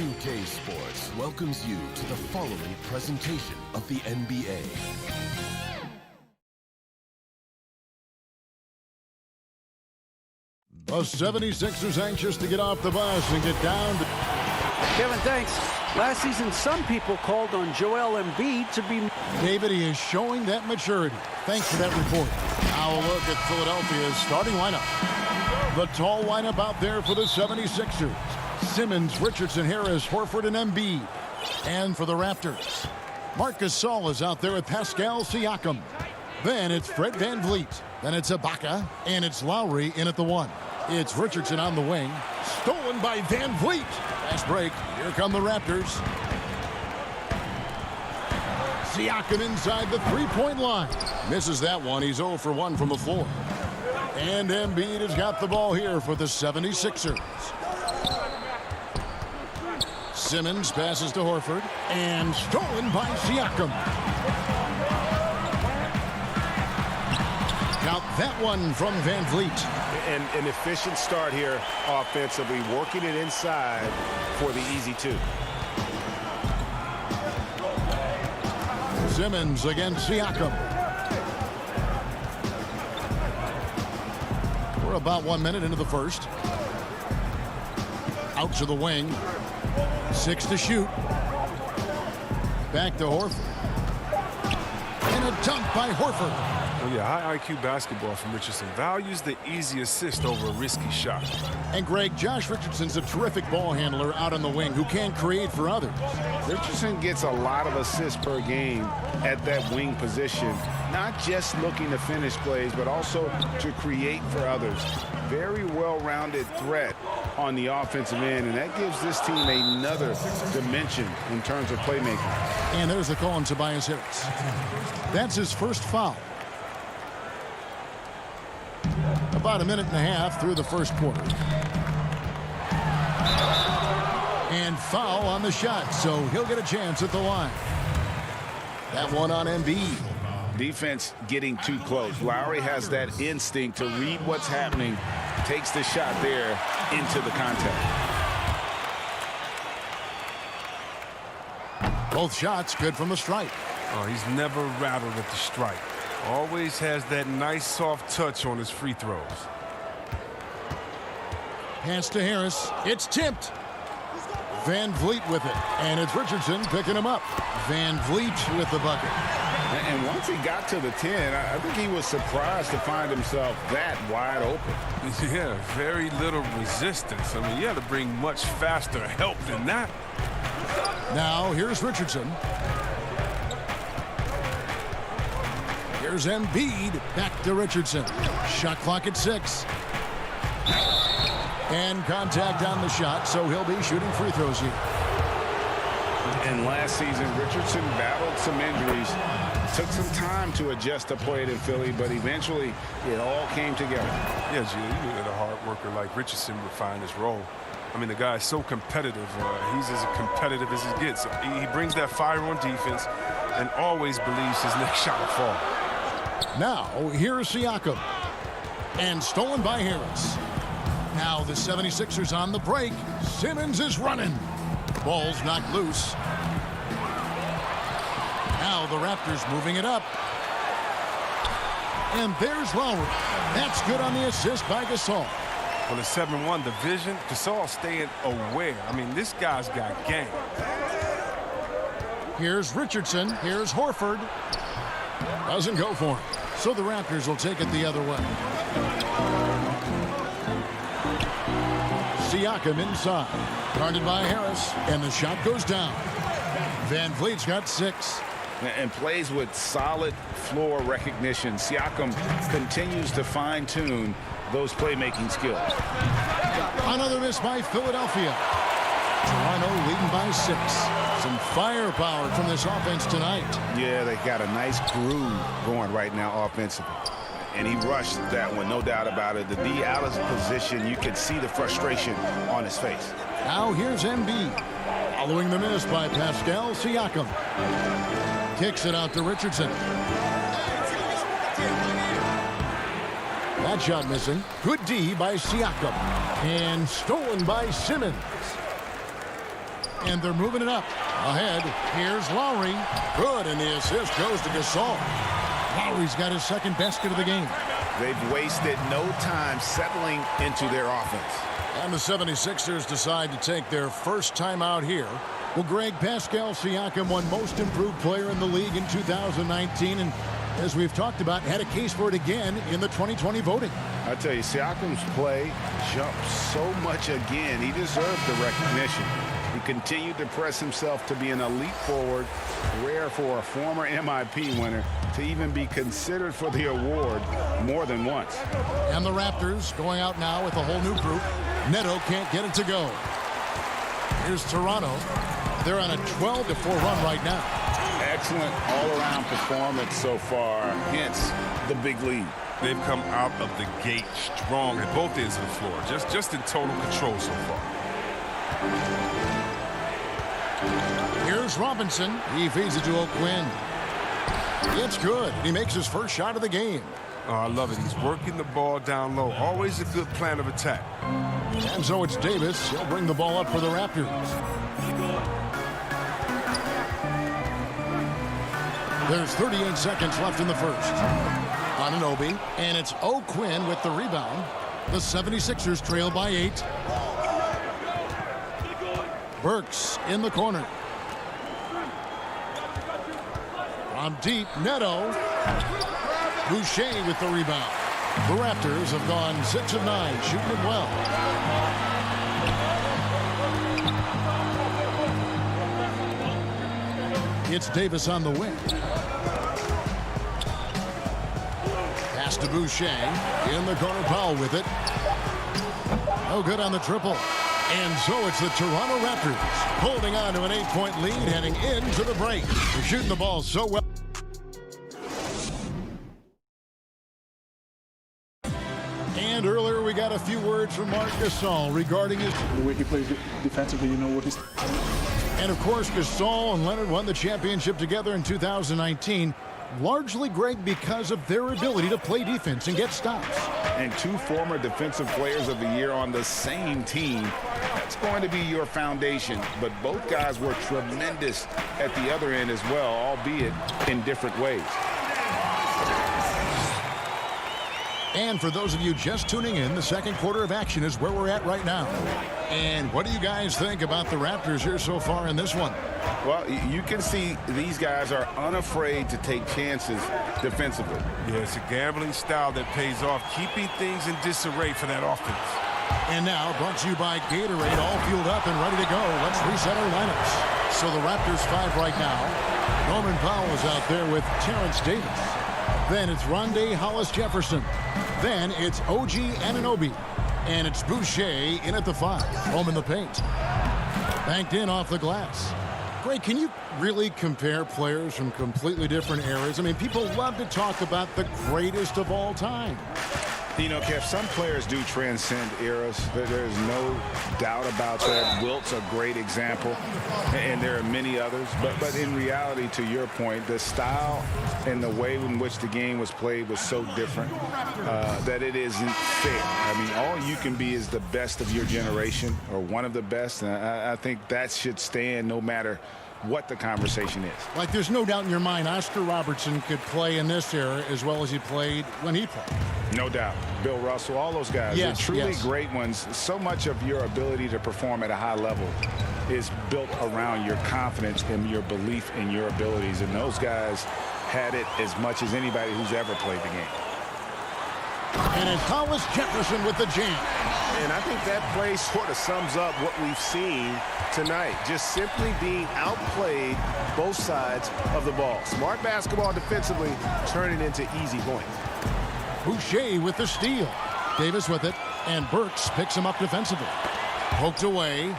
2K Sports welcomes you to the following presentation of the NBA. The 76ers anxious to get off the bus and get down to... Kevin, thanks. Last season, some people called on Joel Embiid to be... David, he is showing that maturity. Thanks for that report. Now a look at Philadelphia's starting lineup. The tall lineup out there for the 76ers. Simmons, Richardson, Harris, Horford, and Embiid. And for the Raptors, Marc Gasol is out there with Pascal Siakam. Then it's Fred VanVleet. Then it's Ibaka. And it's Lowry in at the 1. It's Richardson on the wing. Stolen by VanVleet. Fast break. Here come the Raptors. Siakam inside the three-point line. Misses that one. He's 0 for 1 from the floor. And Embiid has got the ball here for the 76ers. Simmons passes to Horford. And stolen by Siakam. Count that one from VanVleet. An efficient start here offensively, working it inside for the easy 2. Simmons against Siakam. We're about 1 minute into the first. Out to the wing. 6 to shoot. Back to Horford. And a dunk by Horford. Oh, yeah, high IQ basketball from Richardson. Values the easy assist over a risky shot. And, Greg, Josh Richardson's a terrific ball handler out on the wing who can create for others. Richardson gets a lot of assists per game at that wing position. Not just looking to finish plays, but also to create for others. Very well-rounded threat on the offensive end, and that gives this team another dimension in terms of playmaking. And there's the call on Tobias Harris. That's his first foul. About a minute and a half through the first quarter. And foul on the shot, so he'll get a chance at the line. That one on Embiid. Defense getting too close. Lowry has that instinct to read what's happening. Takes the shot there into the contact. Both shots good from the strike. Oh, he's never rattled at the strike. Always has that nice soft touch on his free throws. Pass to Harris. It's tipped. VanVleet with it. And it's Richardson picking him up. VanVleet with the bucket. And once he got to the 10, I think he was surprised to find himself that wide open. Yeah, very little resistance. I mean, you had to bring much faster help than that. Now, here's Richardson. Here's Embiid. Back to Richardson. Shot clock at 6. And contact on the shot, so he'll be shooting free throws here. And last season, Richardson battled some injuries. Took some time to adjust to play it in Philly, but eventually it all came together. Yeah, Gio, you knew that a hard worker like Richardson would find his role. I mean, the guy is so competitive. He's as competitive as he gets. He brings that fire on defense and always believes his next shot will fall. Now, here's Siakam. And stolen by Harris. Now the 76ers on the break. Simmons is running. Ball's knocked loose. Now the Raptors moving it up. And there's Lowry. That's good on the assist by Gasol. Well, the 7-1 division, Gasol staying aware. I mean, this guy's got game. Here's Richardson. Here's Horford. Doesn't go for him. So the Raptors will take it the other way. Siakam inside. Guarded by Harris. And the shot goes down. VanVleet's got 6. And plays with solid floor recognition. Siakam continues to fine-tune those playmaking skills. Another miss by Philadelphia. Toronto leading by 6. Some firepower from this offense tonight. Yeah, they got a nice groove going right now offensively. And he rushed that one, no doubt about it. The D out of position, you can see the frustration on his face. Now here's Embiid. Following the miss by Pascal Siakam. Kicks it out to Richardson. That shot missing. Good D by Siakam. And stolen by Simmons. And they're moving it up. Ahead, here's Lowry. Good, and the assist goes to Gasol. Lowry's got his second basket of the game. They've wasted no time settling into their offense. And the 76ers decide to take their first time out here. Well, Greg, Pascal Siakam won Most Improved Player in the league in 2019, and as we've talked about, had a case for it again in the 2020 voting. I tell you, Siakam's play jumped so much again. He deserved the recognition. He continued to press himself to be an elite forward, rare for a former MIP winner to even be considered for the award more than once. And the Raptors going out now with a whole new group. Neto can't get it to go. Here's Toronto. They're on a 12-4 run right now. Excellent all-around performance so far, hence the big lead. They've come out of the gate strong at both ends of the floor, just in total control so far. Here's Robinson. He feeds it to O'Quinn. It's good. He makes his first shot of the game. Oh, I love it. He's working the ball down low. Always a good plan of attack. And so it's Davis. He'll bring the ball up for the Raptors. There's 38 seconds left in the first. Anunoby, and it's O'Quinn with the rebound. The 76ers trail by 8. Burks in the corner. From deep, Neto. Boucher with the rebound. The Raptors have gone 6 of 9, shooting it well. It's Davis on the wing. Pass to Boucher. In the corner, Powell with it. No good on the triple. And so it's the Toronto Raptors holding on to an 8-point lead heading into the break. They're shooting the ball so well. And earlier we got a few words from Marc Gasol regarding his... The way he plays defensively, you know what he's... And of course, Gasol and Leonard won the championship together in 2019. Largely, Greg, because of their ability to play defense and get stops. And 2 former Defensive Players of the Year on the same team. That's going to be your foundation. But both guys were tremendous at the other end as well, albeit in different ways. And for those of you just tuning in, the second quarter of action is where we're at right now. And what do you guys think about the Raptors here so far in this one? Well, you can see these guys are unafraid to take chances defensively. Yeah, it's a gambling style that pays off, keeping things in disarray for that offense. And now, brought to you by Gatorade, all fueled up and ready to go. Let's reset our lineups. So the Raptors 5 right now. Norman Powell is out there with Terrence Davis. Then it's Rondé Hollis-Jefferson. Then it's OG Anunoby. And it's Boucher in at the 5. Home in the paint. Banked in off the glass. Greg, can you really compare players from completely different eras? I mean, people love to talk about the greatest of all time. You know, Kev, some players do transcend eras. There's no doubt about that. Wilt's a great example, and there are many others. But in reality, to your point, the style and the way in which the game was played was so different that it isn't fair. I mean, all you can be is the best of your generation or one of the best, and I think that should stand no matter what the conversation is. Like, there's no doubt in your mind Oscar Robertson could play in this era as well as he played when he played. No doubt. Bill Russell, all those guys. Yes, They're truly yes. great ones. So much of your ability to perform at a high level is built around your confidence and your belief in your abilities. And those guys had it as much as anybody who's ever played the game. And it's Hollis-Jefferson with the jam. And I think that play sort of sums up what we've seen tonight. Just simply being outplayed both sides of the ball. Smart basketball defensively, turning into easy points. Boucher with the steal. Davis with it, and Burks picks him up defensively. Poked away.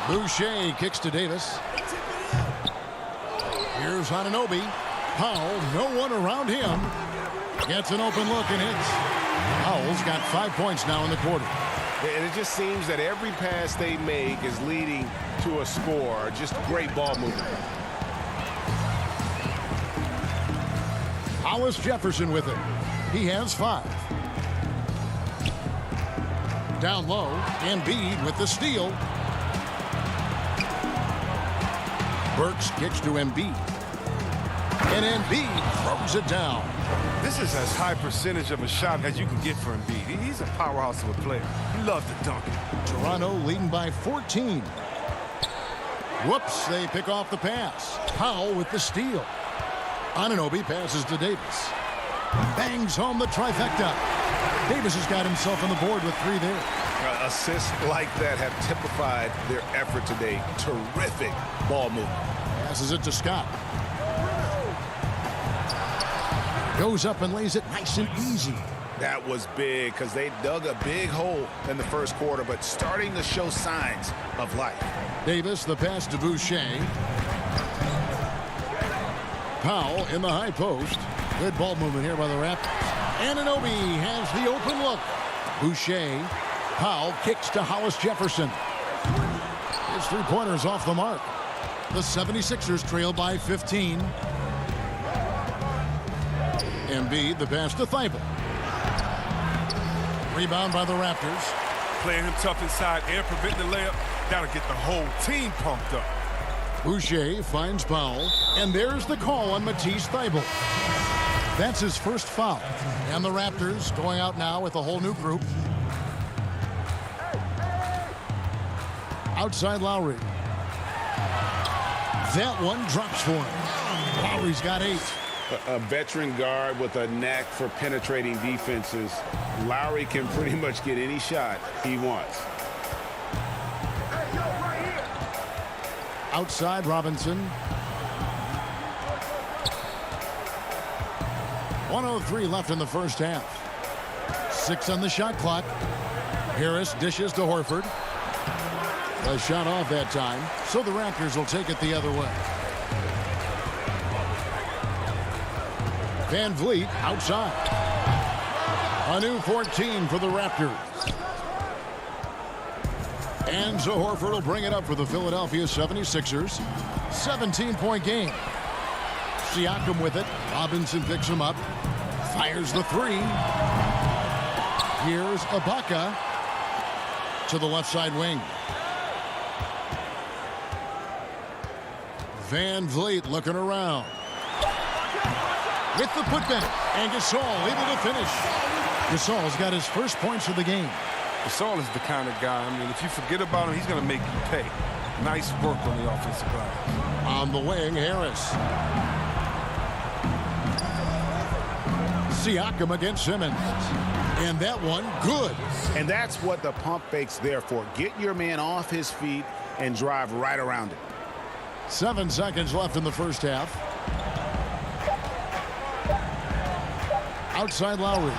Boucher kicks to Davis. Here's Anunoby. Powell, no one around him. Gets an open look and hits. Powell's got 5 points now in the quarter. And it just seems that every pass they make is leading to a score. Just great ball movement. Hollis-Jefferson with it. He has 5. Down low, Embiid with the steal. Burks kicks to Embiid. And Embiid throws it down. This is as high percentage of a shot as you can get for Embiid. He's a powerhouse of a player. He loves to dunk. Toronto leading by 14. Whoops, they pick off the pass. Powell with the steal. Anunoby passes to Davis. Bangs home the trifecta. Davis has got himself on the board with 3 there. Assists like that have typified their effort today. Terrific ball movement. Passes it to Scott. Goes up and lays it nice and easy. That was big because they dug a big hole in the first quarter, but starting to show signs of life. Davis, the pass to Boucher. Powell in the high post. Good ball movement here by the Raptors. Anunoby has the open look. Boucher. Powell kicks to Hollis Jefferson. His 3-pointers off the mark. The 76ers trail by 15. Embiid, the pass to Thibault. Rebound by the Raptors. Playing him tough inside and preventing the layup. That'll get the whole team pumped up. Boucher finds Powell. And there's the call on Matisse Thybulle. That's his first foul. And the Raptors going out now with a whole new group. Outside Lowry. That one drops for him. Lowry's got 8. A veteran guard with a knack for penetrating defenses. Lowry can pretty much get any shot he wants. Outside Robinson. 1:03 left in the first half. 6 on the shot clock. Harris dishes to Horford. A shot off that time, so the Raptors will take it the other way. Van Vliet outside. A new 14 for the Raptors. And so Horford will bring it up for the Philadelphia 76ers. 17-point game. Siakam with it. Robinson picks him up. Fires the 3. Here's Ibaka to the left side wing. Van Vliet looking around. With the putback. And Gasol able to finish. Gasol's got his first points of the game. Gasol is the kind of guy, I mean, if you forget about him, he's going to make you pay. Nice work on the offensive line. On the wing, Harris. Siakam against Simmons. And that one, good. And that's what the pump fake's there for. Get your man off his feet and drive right around it. 7 seconds left in the first half. Outside Lowry.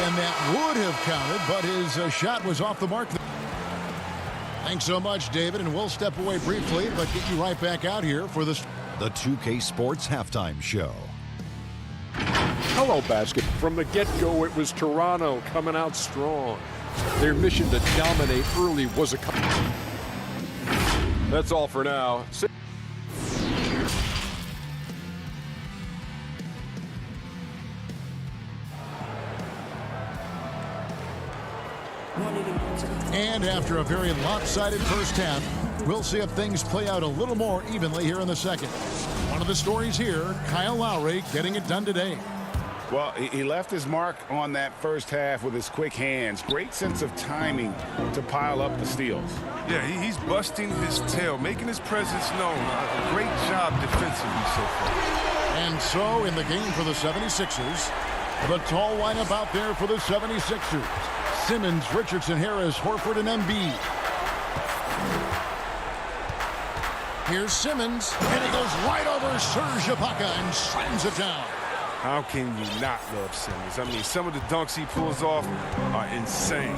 And that would have counted, but his shot was off the mark. Thanks so much, David, and we'll step away briefly, but get you right back out here for this. The 2K Sports Halftime Show. Hello, basket. From the get-go, it was Toronto coming out strong. Their mission to dominate early was a... That's all for now. And after a very lopsided first half, we'll see if things play out a little more evenly here in the second. One of the stories here, Kyle Lowry getting it done today. Well, he left his mark on that first half with his quick hands. Great sense of timing to pile up the steals. Yeah, he's busting his tail, making his presence known. A great job defensively so far. And so in the game for the 76ers, the tall lineup out there for the 76ers. Simmons, Richardson, Harris, Horford, and Embiid. Here's Simmons, and he goes right over Serge Ibaka and slams it down. How can you not love Simmons? I mean, some of the dunks he pulls off are insane.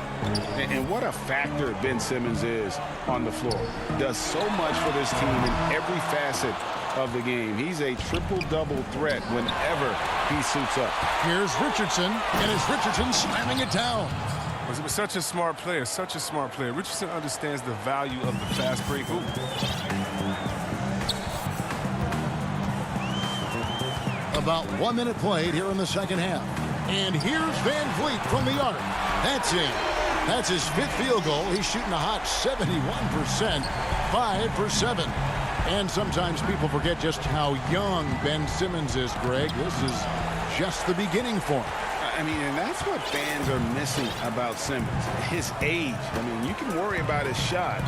And what a factor Ben Simmons is on the floor. Does so much for this team in every facet of the game. He's a triple-double threat whenever he suits up. Here's Richardson, and it's Richardson slamming it down. It was such a smart player, such a smart player. Richardson understands the value of the fast break. Ooh. About 1 minute played here in the second half. And here's Van Vliet from the arc. That's it. That's his 5th field goal. He's shooting a hot 71%, 5 for 7. And sometimes people forget just how young Ben Simmons is, Greg. This is just the beginning for him. I mean, and that's what fans are missing about Simmons, his age. I mean, you can worry about his shot,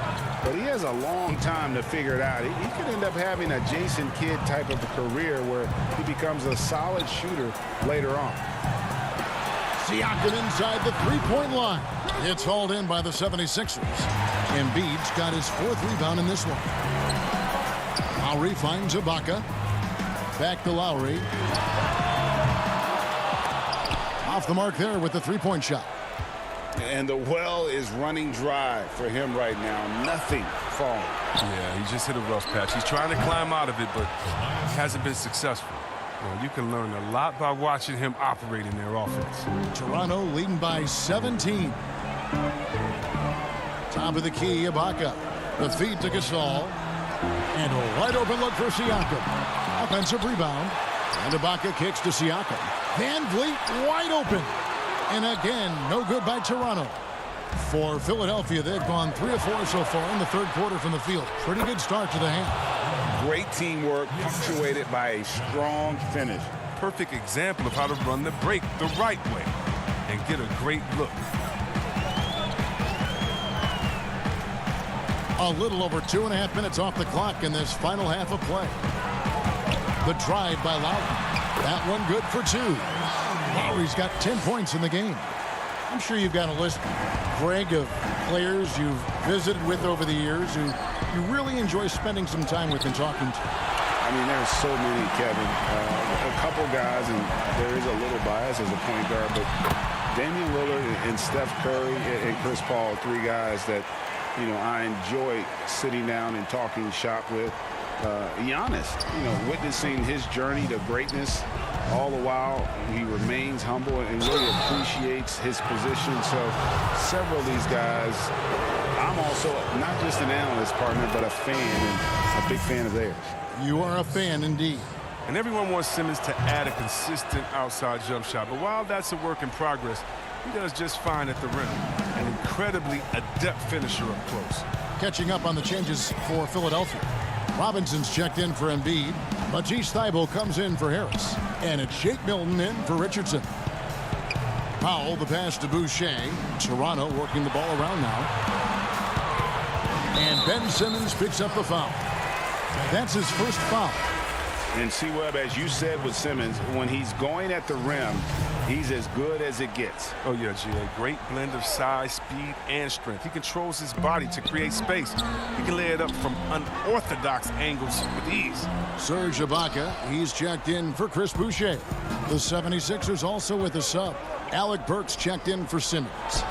but he has a long time to figure it out. He could end up having a Jason Kidd type of a career where he becomes a solid shooter later on. Siakam inside the three-point line. It's hauled in by the 76ers. Embiid's got his 4th rebound in this one. Lowry finds Ibaka. Back to Lowry. Off the mark there with the three-point shot. And the well is running dry for him right now. Nothing falling. Yeah, he just hit a rough patch. He's trying to climb out of it, but hasn't been successful. Well, you can learn a lot by watching him operate in their offense. Toronto leading by 17. Top of the key, Ibaka. The feed to Gasol. And a wide open look for Siakam. Offensive rebound. And Ibaka kicks to Siakam. Van Vliet wide open. And again, no good by Toronto. For Philadelphia, they've gone 3 of 4 so far in the third quarter from the field. Pretty good start to the half. Great teamwork punctuated by a strong finish. Perfect example of how to run the break the right way and get a great look. A little over 2.5 minutes off the clock in this final half of play. The drive by Lowry. That one good for 2. Lowry's got 10 points in the game. I'm sure you've got a list, Greg, of players you've visited with over the years who you really enjoy spending some time with and talking to. I mean, there's so many, Kevin. A couple guys, and there is a little bias as a point guard, but Damian Lillard and Steph Curry and Chris Paul, 3 guys that, you know, I enjoy sitting down and talking shop with. Giannis, you know, witnessing his journey to greatness, all the while he remains humble and really appreciates his position. So several of these guys, I'm also not just an analyst partner, but a fan, and a big fan of theirs. You are a fan indeed. And everyone wants Simmons to add a consistent outside jump shot. But while that's a work in progress, he does just fine at the rim. An incredibly adept finisher up close. Catching up on the changes for Philadelphia. Robinson's checked in for Embiid. Matisse Thybulle comes in for Harris. And it's Shake Milton in for Richardson. Powell, the pass to Boucher. Toronto working the ball around now. And Ben Simmons picks up the foul. That's his first foul. And C-Webb, as you said with Simmons, when he's going at the rim, he's as good as it gets. Oh, yeah, G.A. Great blend of size, speed, and strength. He controls his body to create space. He can lay it up from unorthodox angles with ease. Serge Ibaka, he's checked in for Chris Boucher. The 76ers also with a sub. Alec Burks checked in for Simmons.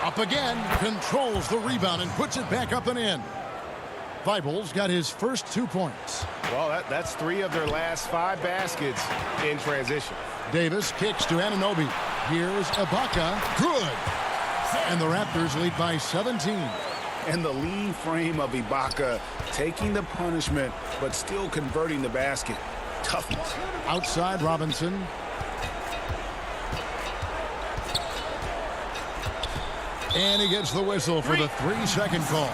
Up again, controls the rebound and puts it back up and in. Thybulle's got his first 2 points. Well, that's 3 of their last 5 baskets in transition. Davis kicks to Anunoby. Here's Ibaka. Good. And the Raptors lead by 17. And the lean frame of Ibaka taking the punishment, but still converting the basket. Toughness. Outside Robinson. And he gets the whistle for the 3-second call.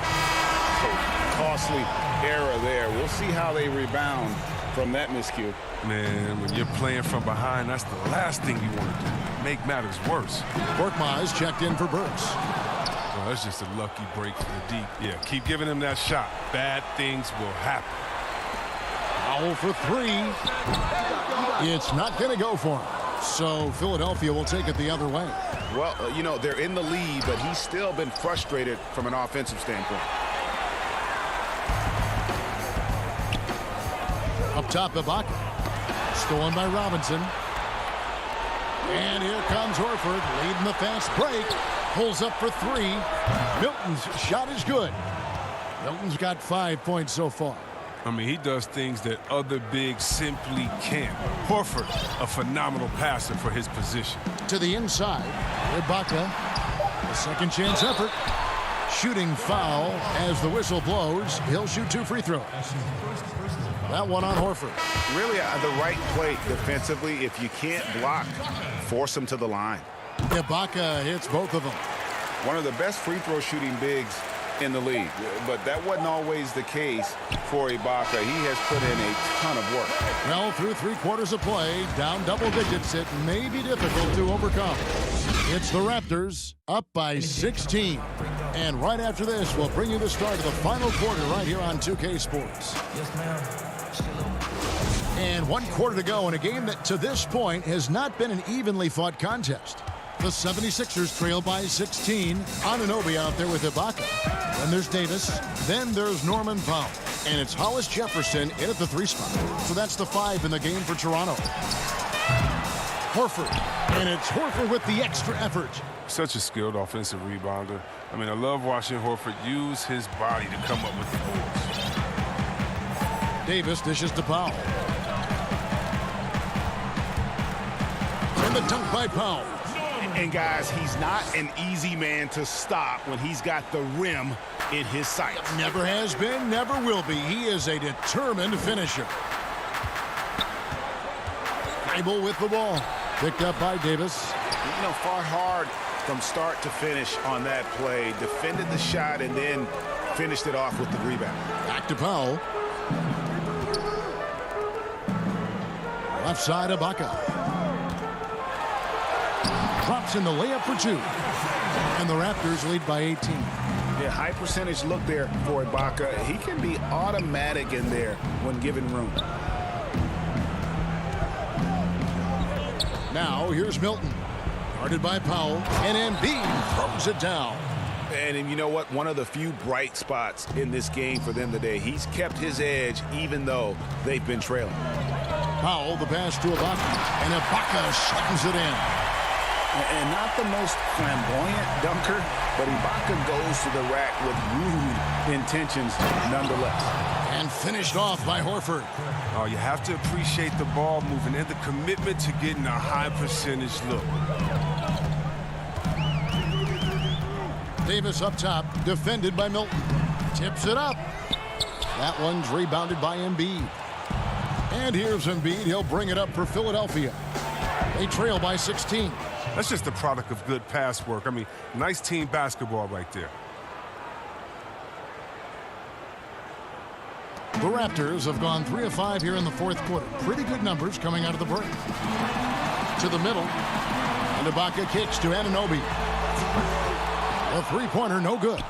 Costly error there. We'll see how they rebound from that miscue. Man, when you're playing from behind, that's the last thing you want to do. Make matters worse. Korkmaz checked in for Burks. Well, that's just a lucky break for the deep. Yeah, keep giving him that shot. Bad things will happen. Foul for 3. It's not going to go for him. So Philadelphia will take it the other way. Well, you know, they're in the lead, but he's still been frustrated from an offensive standpoint. Up top, Ibaka. Stolen by Robinson. And here comes Horford leading the fast break. Pulls up for 3. Milton's shot is good. Milton's got 5 points so far. I mean, he does things that other bigs simply can't. Horford, a phenomenal passer for his position. To the inside, Ibaka. A second chance effort. Shooting foul as the whistle blows. He'll shoot 2 free throws. That one on Horford. Really the right play defensively. If you can't block, force him to the line. Ibaka hits both of them. One of the best free throw shooting bigs in the league. But that wasn't always the case for Ibaka. He has put in a ton of work. Well, through 3 quarters of play, down double digits, it may be difficult to overcome. It's the Raptors up by 16. And right after this, we'll bring you the start of the final quarter right here on 2K Sports. And 1 quarter to go in a game that to this point has not been an evenly fought contest. The 76ers trail by 16. Anunoby out there with Ibaka. Then there's Davis. Then there's Norman Powell. And it's Hollis Jefferson in at the 3 spot. So that's the 5 in the game for Toronto. Horford. And it's Horford with the extra effort. Such a skilled offensive rebounder. I mean, I love watching Horford use his body to come up with the boards. Davis dishes to Powell. And the dunk by Powell. And guys, he's not an easy man to stop when he's got the rim in his sight. Never has been, never will be. He is a determined finisher. Able with the ball. Picked up by Davis. You know, fought hard from start to finish on that play. Defended the shot and then finished it off with the rebound. Back to Powell. Left side, Ibaka. Drops in the layup for 2. And the Raptors lead by 18. Yeah, high percentage look there for Ibaka. He can be automatic in there when given room. Now, here's Milton. Guarded by Powell. And Embiid throws it down. And you know what? One of the few bright spots in this game for them today. He's kept his edge even though they've been trailing. Powell, the pass to Ibaka. And Ibaka slams it in. And not the most flamboyant dunker, but Ibaka goes to the rack with rude intentions nonetheless. And finished off by Horford. Oh, you have to appreciate the ball moving and the commitment to getting a high percentage look. Davis up top, defended by Milton. Tips it up. That one's rebounded by Embiid. And here's Embiid. He'll bring it up for Philadelphia. They trail by 16. That's just the product of good pass work. I mean, nice team basketball right there. The Raptors have gone 3 of 5 here in the 4th quarter. Pretty good numbers coming out of the break. To the middle. And Ibaka kicks to Anunoby. A 3-pointer, no good.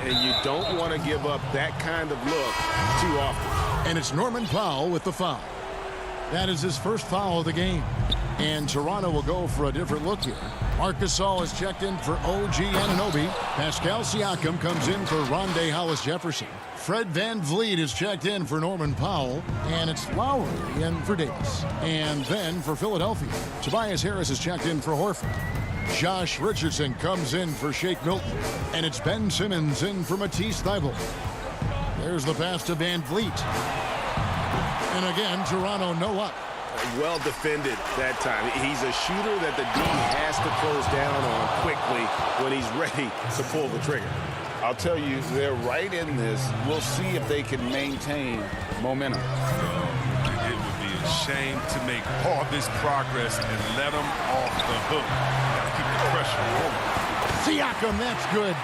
And you don't want to give up that kind of look too often. And it's Norman Powell with the foul. That is his first foul of the game. And Toronto will go for a different look here. Marc Gasol is checked in for OG Anunoby. Pascal Siakam comes in for Rondé Hollis-Jefferson. Fred VanVleet is checked in for Norman Powell. And it's Lowry in for Davis. And then for Philadelphia, Tobias Harris is checked in for Horford. Josh Richardson comes in for Shake Milton. And it's Ben Simmons in for Matisse Thybulle. There's the pass to VanVleet. And again, Toronto no luck. Well defended that time. He's a shooter that the D has to close down on quickly when he's ready to pull the trigger. I'll tell you, they're right in this. We'll see if they can maintain momentum. It would be a shame to make all this progress and let them off the hook. Gotta keep the pressure on. Siakam, that's good.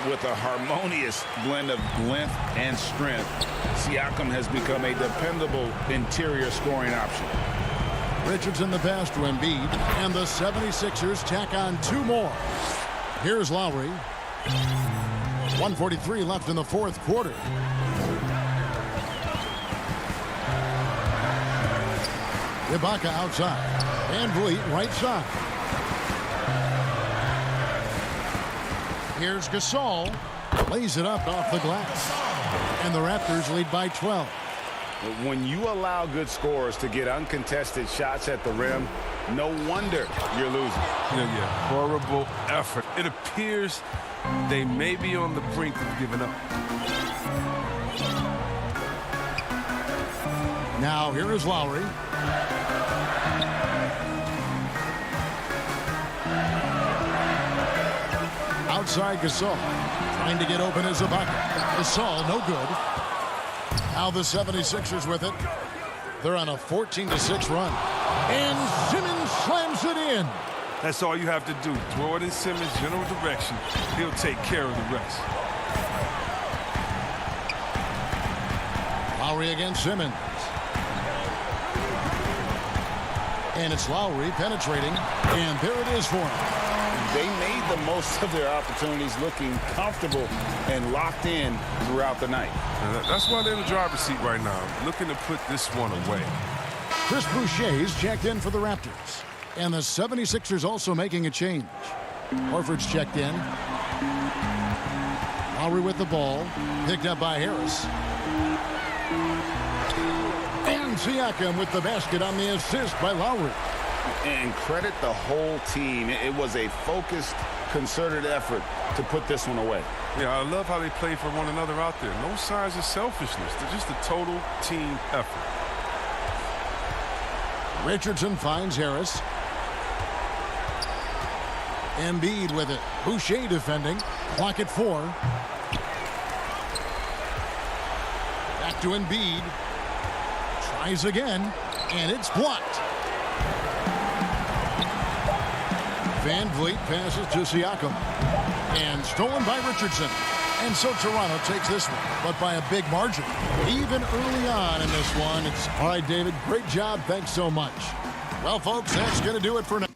With a harmonious blend of length and strength, Siakam has become a dependable interior scoring option. Richardson the pass to Embiid, and the 76ers tack on 2 more. Here's Lowry. 1:43 left in the 4th quarter. Ibaka outside. VanVleet right side. Here's Gasol. Lays it up off the glass. And the Raptors lead by 12. When you allow good scorers to get uncontested shots at the rim, no wonder you're losing. Yeah, horrible effort. It appears they may be on the brink of giving up. Now here is Lowry. Outside Gasol. Trying to get open is Ibaka. Gasol, no good. Now the 76ers with it. They're on a 14-6 run. And Simmons slams it in. That's all you have to do. Throw it in Simmons' general direction. He'll take care of the rest. Lowry against Simmons. And it's Lowry penetrating. And there it is for him. They made the most of their opportunities, looking comfortable and locked in throughout the night. That's why they're in the driver's seat right now, looking to put this one away. Chris Boucher's checked in for the Raptors. And the 76ers also making a change. Horford's checked in. Lowry with the ball. Picked up by Harris. And Siakam with the basket on the assist by Lowry. And credit the whole team. It was a focused, concerted effort to put this one away. Yeah, I love how they play for one another out there. No signs of selfishness. They're just a total team effort. Richardson finds Harris. Embiid with it. Boucher defending. Clock at 4. Back to Embiid. Tries again. And it's blocked. Van Vliet passes to Siakam. And stolen by Richardson. And so Toronto takes this one, but by a big margin. Even early on in this one, it's all right, David. Great job. Thanks so much. Well, folks, that's going to do it for now.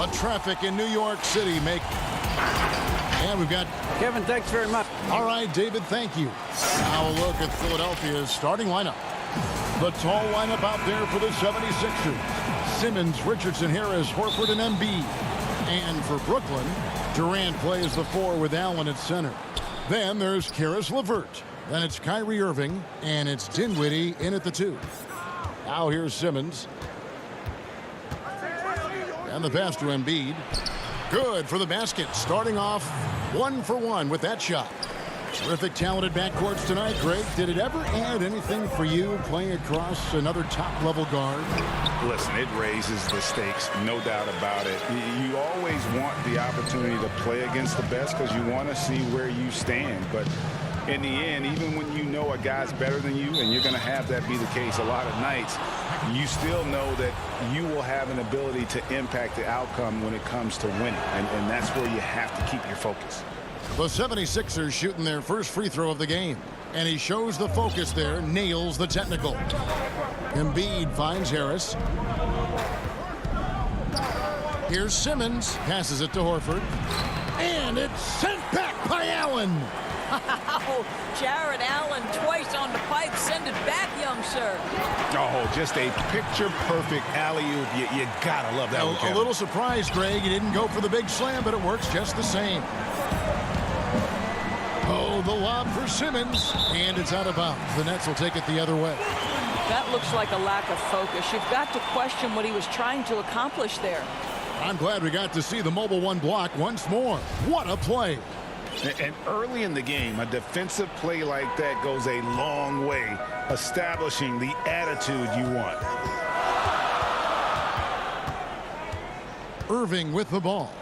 But traffic in New York City and we've got Kevin, thanks very much. All right, David, thank you. Now a look at Philadelphia's starting lineup. The tall lineup out there for the 76ers. Simmons, Richardson, Harris, Horford, and Embiid. And for Brooklyn, Durant plays the 4 with Allen at center. Then there's Karis LeVert. Then it's Kyrie Irving, and it's Dinwiddie in at the 2. Now here's Simmons. And the pass to Embiid. Good for the basket. Starting off 1 for 1 with that shot. Terrific talented backcourts tonight, Greg. Did it ever add anything for you playing across another top-level guard? Listen, it raises the stakes, no doubt about it. You always want the opportunity to play against the best because you want to see where you stand. But in the end, even when you know a guy's better than you, and you're going to have that be the case a lot of nights, you still know that you will have an ability to impact the outcome when it comes to winning. And that's where you have to keep your focus. The 76ers shooting their first free throw of the game. And he shows the focus there, nails the technical. Embiid finds Harris. Here's Simmons, passes it to Horford. And it's sent back by Allen. Wow, Jared Allen twice on the pipe. Send it back, young sir. Oh, just a picture-perfect alley-oop. You gotta love that one, Kevin. A little surprised, Greg. He didn't go for the big slam, but it works just the same. Oh, the lob for Simmons, and it's out of bounds. The Nets will take it the other way. That looks like a lack of focus. You've got to question what he was trying to accomplish there. I'm glad we got to see the mobile 1 block once more. What a play. And early in the game, a defensive play like that goes a long way, establishing the attitude you want. Irving with the ball.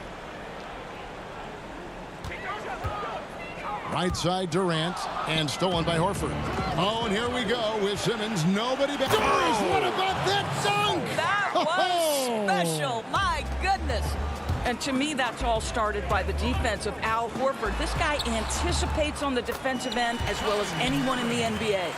Right side Durant, and stolen by Horford. Oh, and here we go with Simmons. Nobody back. Oh. What about that dunk? That was special. My goodness. And to me, that's all started by the defense of Al Horford. This guy anticipates on the defensive end as well as anyone in the NBA.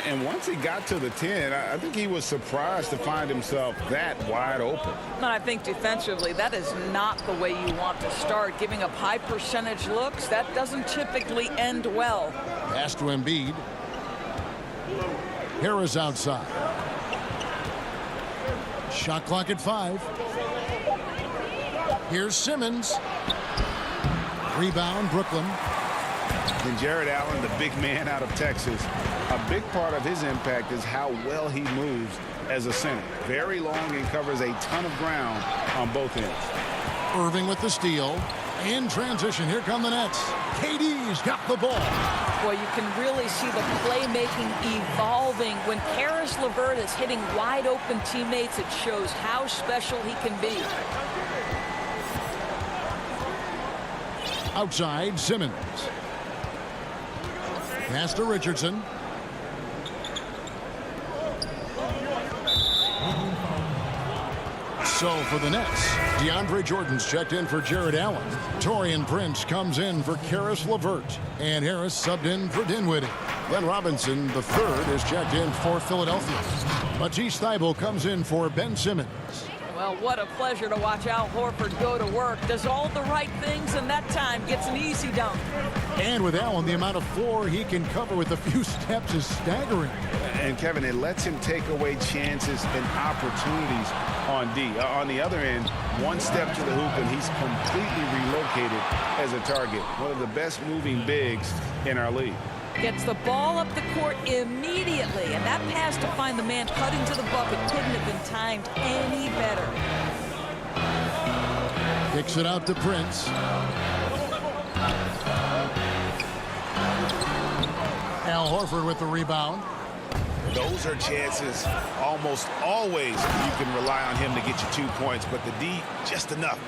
And once he got to the 10, I think he was surprised to find himself that wide open. And I think defensively, that is not the way you want to start. Giving up high percentage looks, that doesn't typically end well. Pass to Embiid. Harris outside. Shot clock at 5. Here's Simmons. Rebound, Brooklyn. And Jared Allen, the big man out of Texas, a big part of his impact is how well he moves as a center. Very long and covers a ton of ground on both ends. Irving with the steal. In transition, here come the Nets. KD's got the ball. Boy, you can really see the playmaking evolving. When Karis LeVert is hitting wide open teammates, it shows how special he can be. Outside, Simmons. Pass to Richardson. So for the Nets, DeAndre Jordan's checked in for Jared Allen. Taurean Prince comes in for Karis LeVert. And Harris subbed in for Dinwiddie. Glenn Robinson, the third, is checked in for Philadelphia. Matisse Thybulle comes in for Ben Simmons. Well, what a pleasure to watch Al Horford go to work. Does all the right things, and that time gets an easy dunk. And with Allen, the amount of floor he can cover with a few steps is staggering. And, Kevin, it lets him take away chances and opportunities on D. On the other end, one step to the hoop, and he's completely relocated as a target. One of the best moving bigs in our league. Gets the ball up the court immediately, and that pass to find the man cutting to the bucket couldn't have been timed any better. Kicks it out to Prince. Al Horford with the rebound. Those are chances almost always you can rely on him to get you 2 points, but the D just enough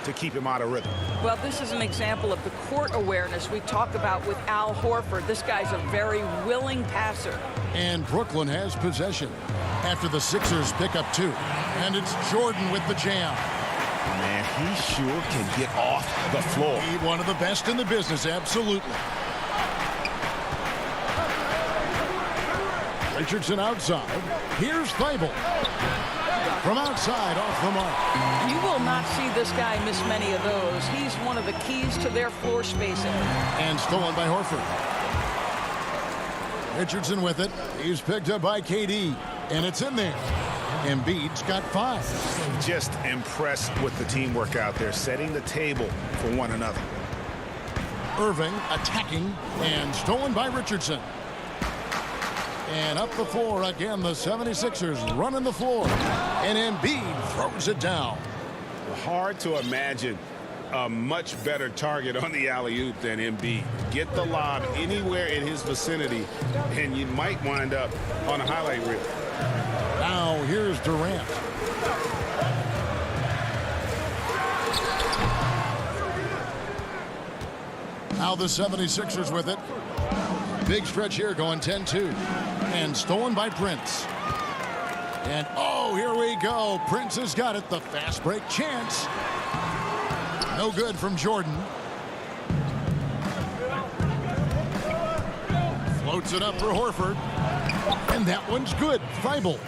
to keep him out of rhythm. Well, this is an example of the court awareness we talk about with Al Horford. This guy's a very willing passer. And Brooklyn has possession after the Sixers pick up 2. And it's Jordan with the jam. Man, he sure can get off the floor. He's one of the best in the business, absolutely. Richardson outside. Here's Thybulle. From outside, off the mark. You will not see this guy miss many of those. He's one of the keys to their floor spacing. And stolen by Horford. Richardson with it. He's picked up by KD. And it's in there. Embiid's got 5. Just impressed with the teamwork out there, setting the table for one another. Irving attacking and stolen by Richardson. And up the floor again, the 76ers running the floor. And Embiid throws it down. Hard to imagine a much better target on the alley-oop than Embiid. Get the lob anywhere in his vicinity, and you might wind up on a highlight reel. Now here's Durant. Now the 76ers with it. Big stretch here going 10-2. And stolen by Prince. And oh, here we go. Prince has got it. The fast break chance. No good from Jordan. Floats it up for Horford. And that one's good. Thibault.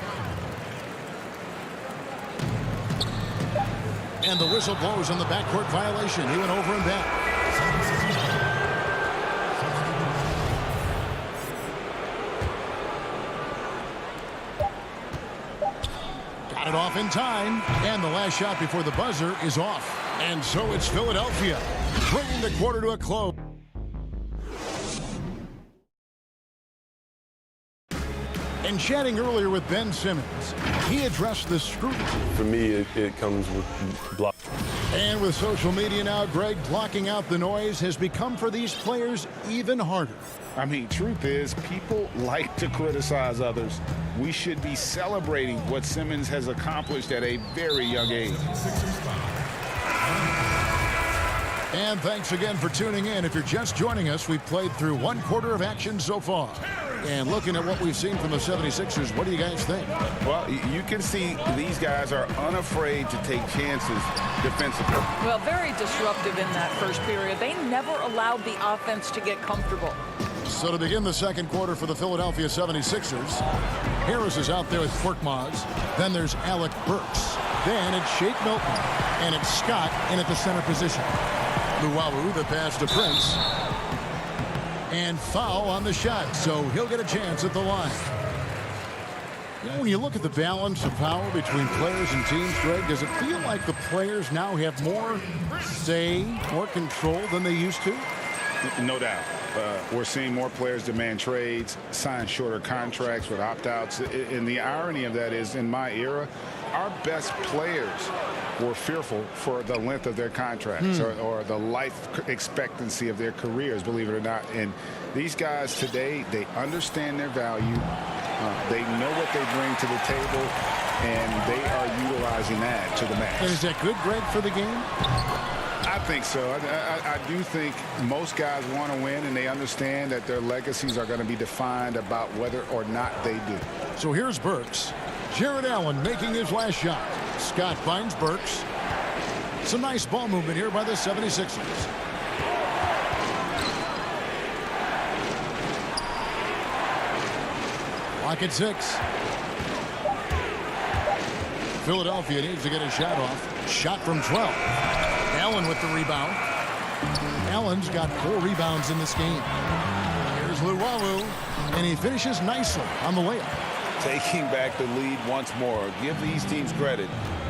And the whistle blows on the backcourt violation. He went over and back. Got it off in time. And the last shot before the buzzer is off. And so it's Philadelphia bringing the quarter to a close. And chatting earlier with Ben Simmons, he addressed the scrutiny. For me, it comes with block. And with social media now, Greg, blocking out the noise has become for these players even harder. I mean, truth is, people like to criticize others. We should be celebrating what Simmons has accomplished at a very young age. And thanks again for tuning in. If you're just joining us, we've played through one quarter of action so far. And looking at what we've seen from the 76ers, what do you guys think? Well, you can see these guys are unafraid to take chances defensively. Well, very disruptive in that first period. They never allowed the offense to get comfortable. So to begin the second quarter for the Philadelphia 76ers, Harris is out there with Korkmaz. Then there's Alec Burks. Then it's Shake Milton. And it's Scott in at the center position. Luwawu, the pass to Prince. And foul on the shot, so he'll get a chance at the line. You know, when you look at the balance of power between players and teams, Greg, does it feel like the players now have more say, more control than they used to? No doubt. We're seeing more players demand trades, sign shorter contracts with opt-outs. And the irony of that is, in my era, our best players were fearful for the length of their contracts or the life expectancy of their careers, believe it or not. And these guys today, they understand their value. They know what they bring to the table, and they are utilizing that to the max. And is that good, Greg, for the game? I think so. I do think most guys want to win, and they understand that their legacies are going to be defined about whether or not they do. So here's Burks. Jared Allen making his last shot. Scott finds Burks. Some nice ball movement here by the 76ers. Clock at 6. Philadelphia needs to get a shot off. Shot from 12. Allen with the rebound. Allen's got 4 rebounds in this game. Here's Luwawu, and he finishes nicely on the layup. Taking back the lead once more. Give these teams credit.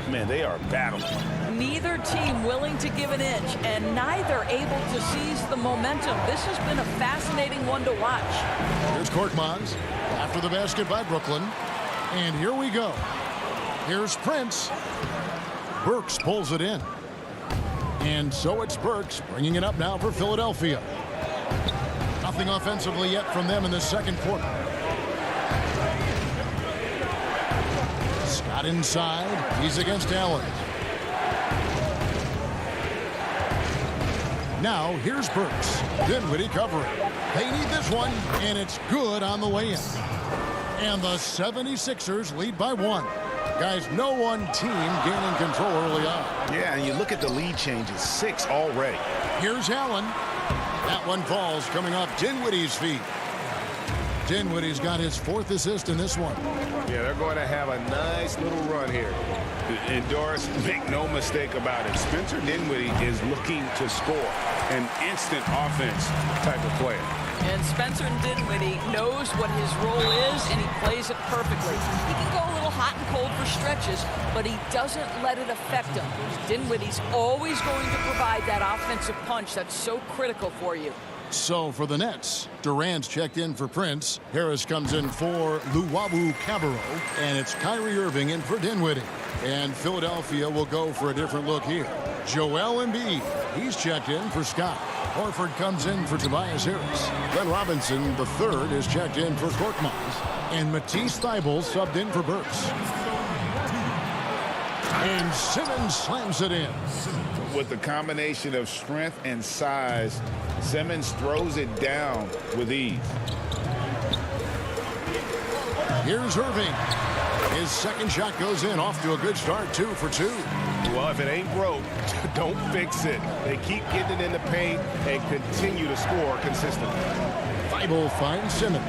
Man, they are battling. Neither team willing to give an inch, and neither able to seize the momentum. This has been a fascinating one to watch. Here's Korkmaz after the basket by Brooklyn. And here we go. Here's Prince. Burks pulls it in. And so it's Burks bringing it up now for Philadelphia. Nothing offensively yet from them in the second quarter. Scott inside. He's against Allen. Now here's Burks. Dinwiddie covering. They need this one, and it's good on the way in. And the 76ers lead by 1. Guys, no one team gaining control early on. Yeah, and you look at the lead changes. 6 already. Here's Allen. That one falls coming off Dinwiddie's feet. Dinwiddie's got his 4th assist in this one. Yeah, they're going to have a nice little run here. And Doris, make no mistake about it, Spencer Dinwiddie is looking to score, an instant offense type of player. And Spencer Dinwiddie knows what his role is, and he plays it perfectly. He can go a little hot and cold for stretches, but he doesn't let it affect him. Dinwiddie's always going to provide that offensive punch that's so critical for you. So for the Nets, Durant's checked in for Prince. Harris comes in for Luwawu Cabarro, and it's Kyrie Irving in for Dinwiddie. And Philadelphia will go for a different look here. Joel Embiid, he's checked in for Scott. Horford comes in for Tobias Harris. Glenn Robinson, the third, is checked in for Korkmaz. And Matisse Thybulle subbed in for Burks. And Simmons slams it in. With the combination of strength and size, Simmons throws it down with ease. Here's Irving. His second shot goes in, off to a good start, 2 for 2. Well, if it ain't broke, don't fix it. They keep getting it in the paint and continue to score consistently. Thybulle finds Simmons.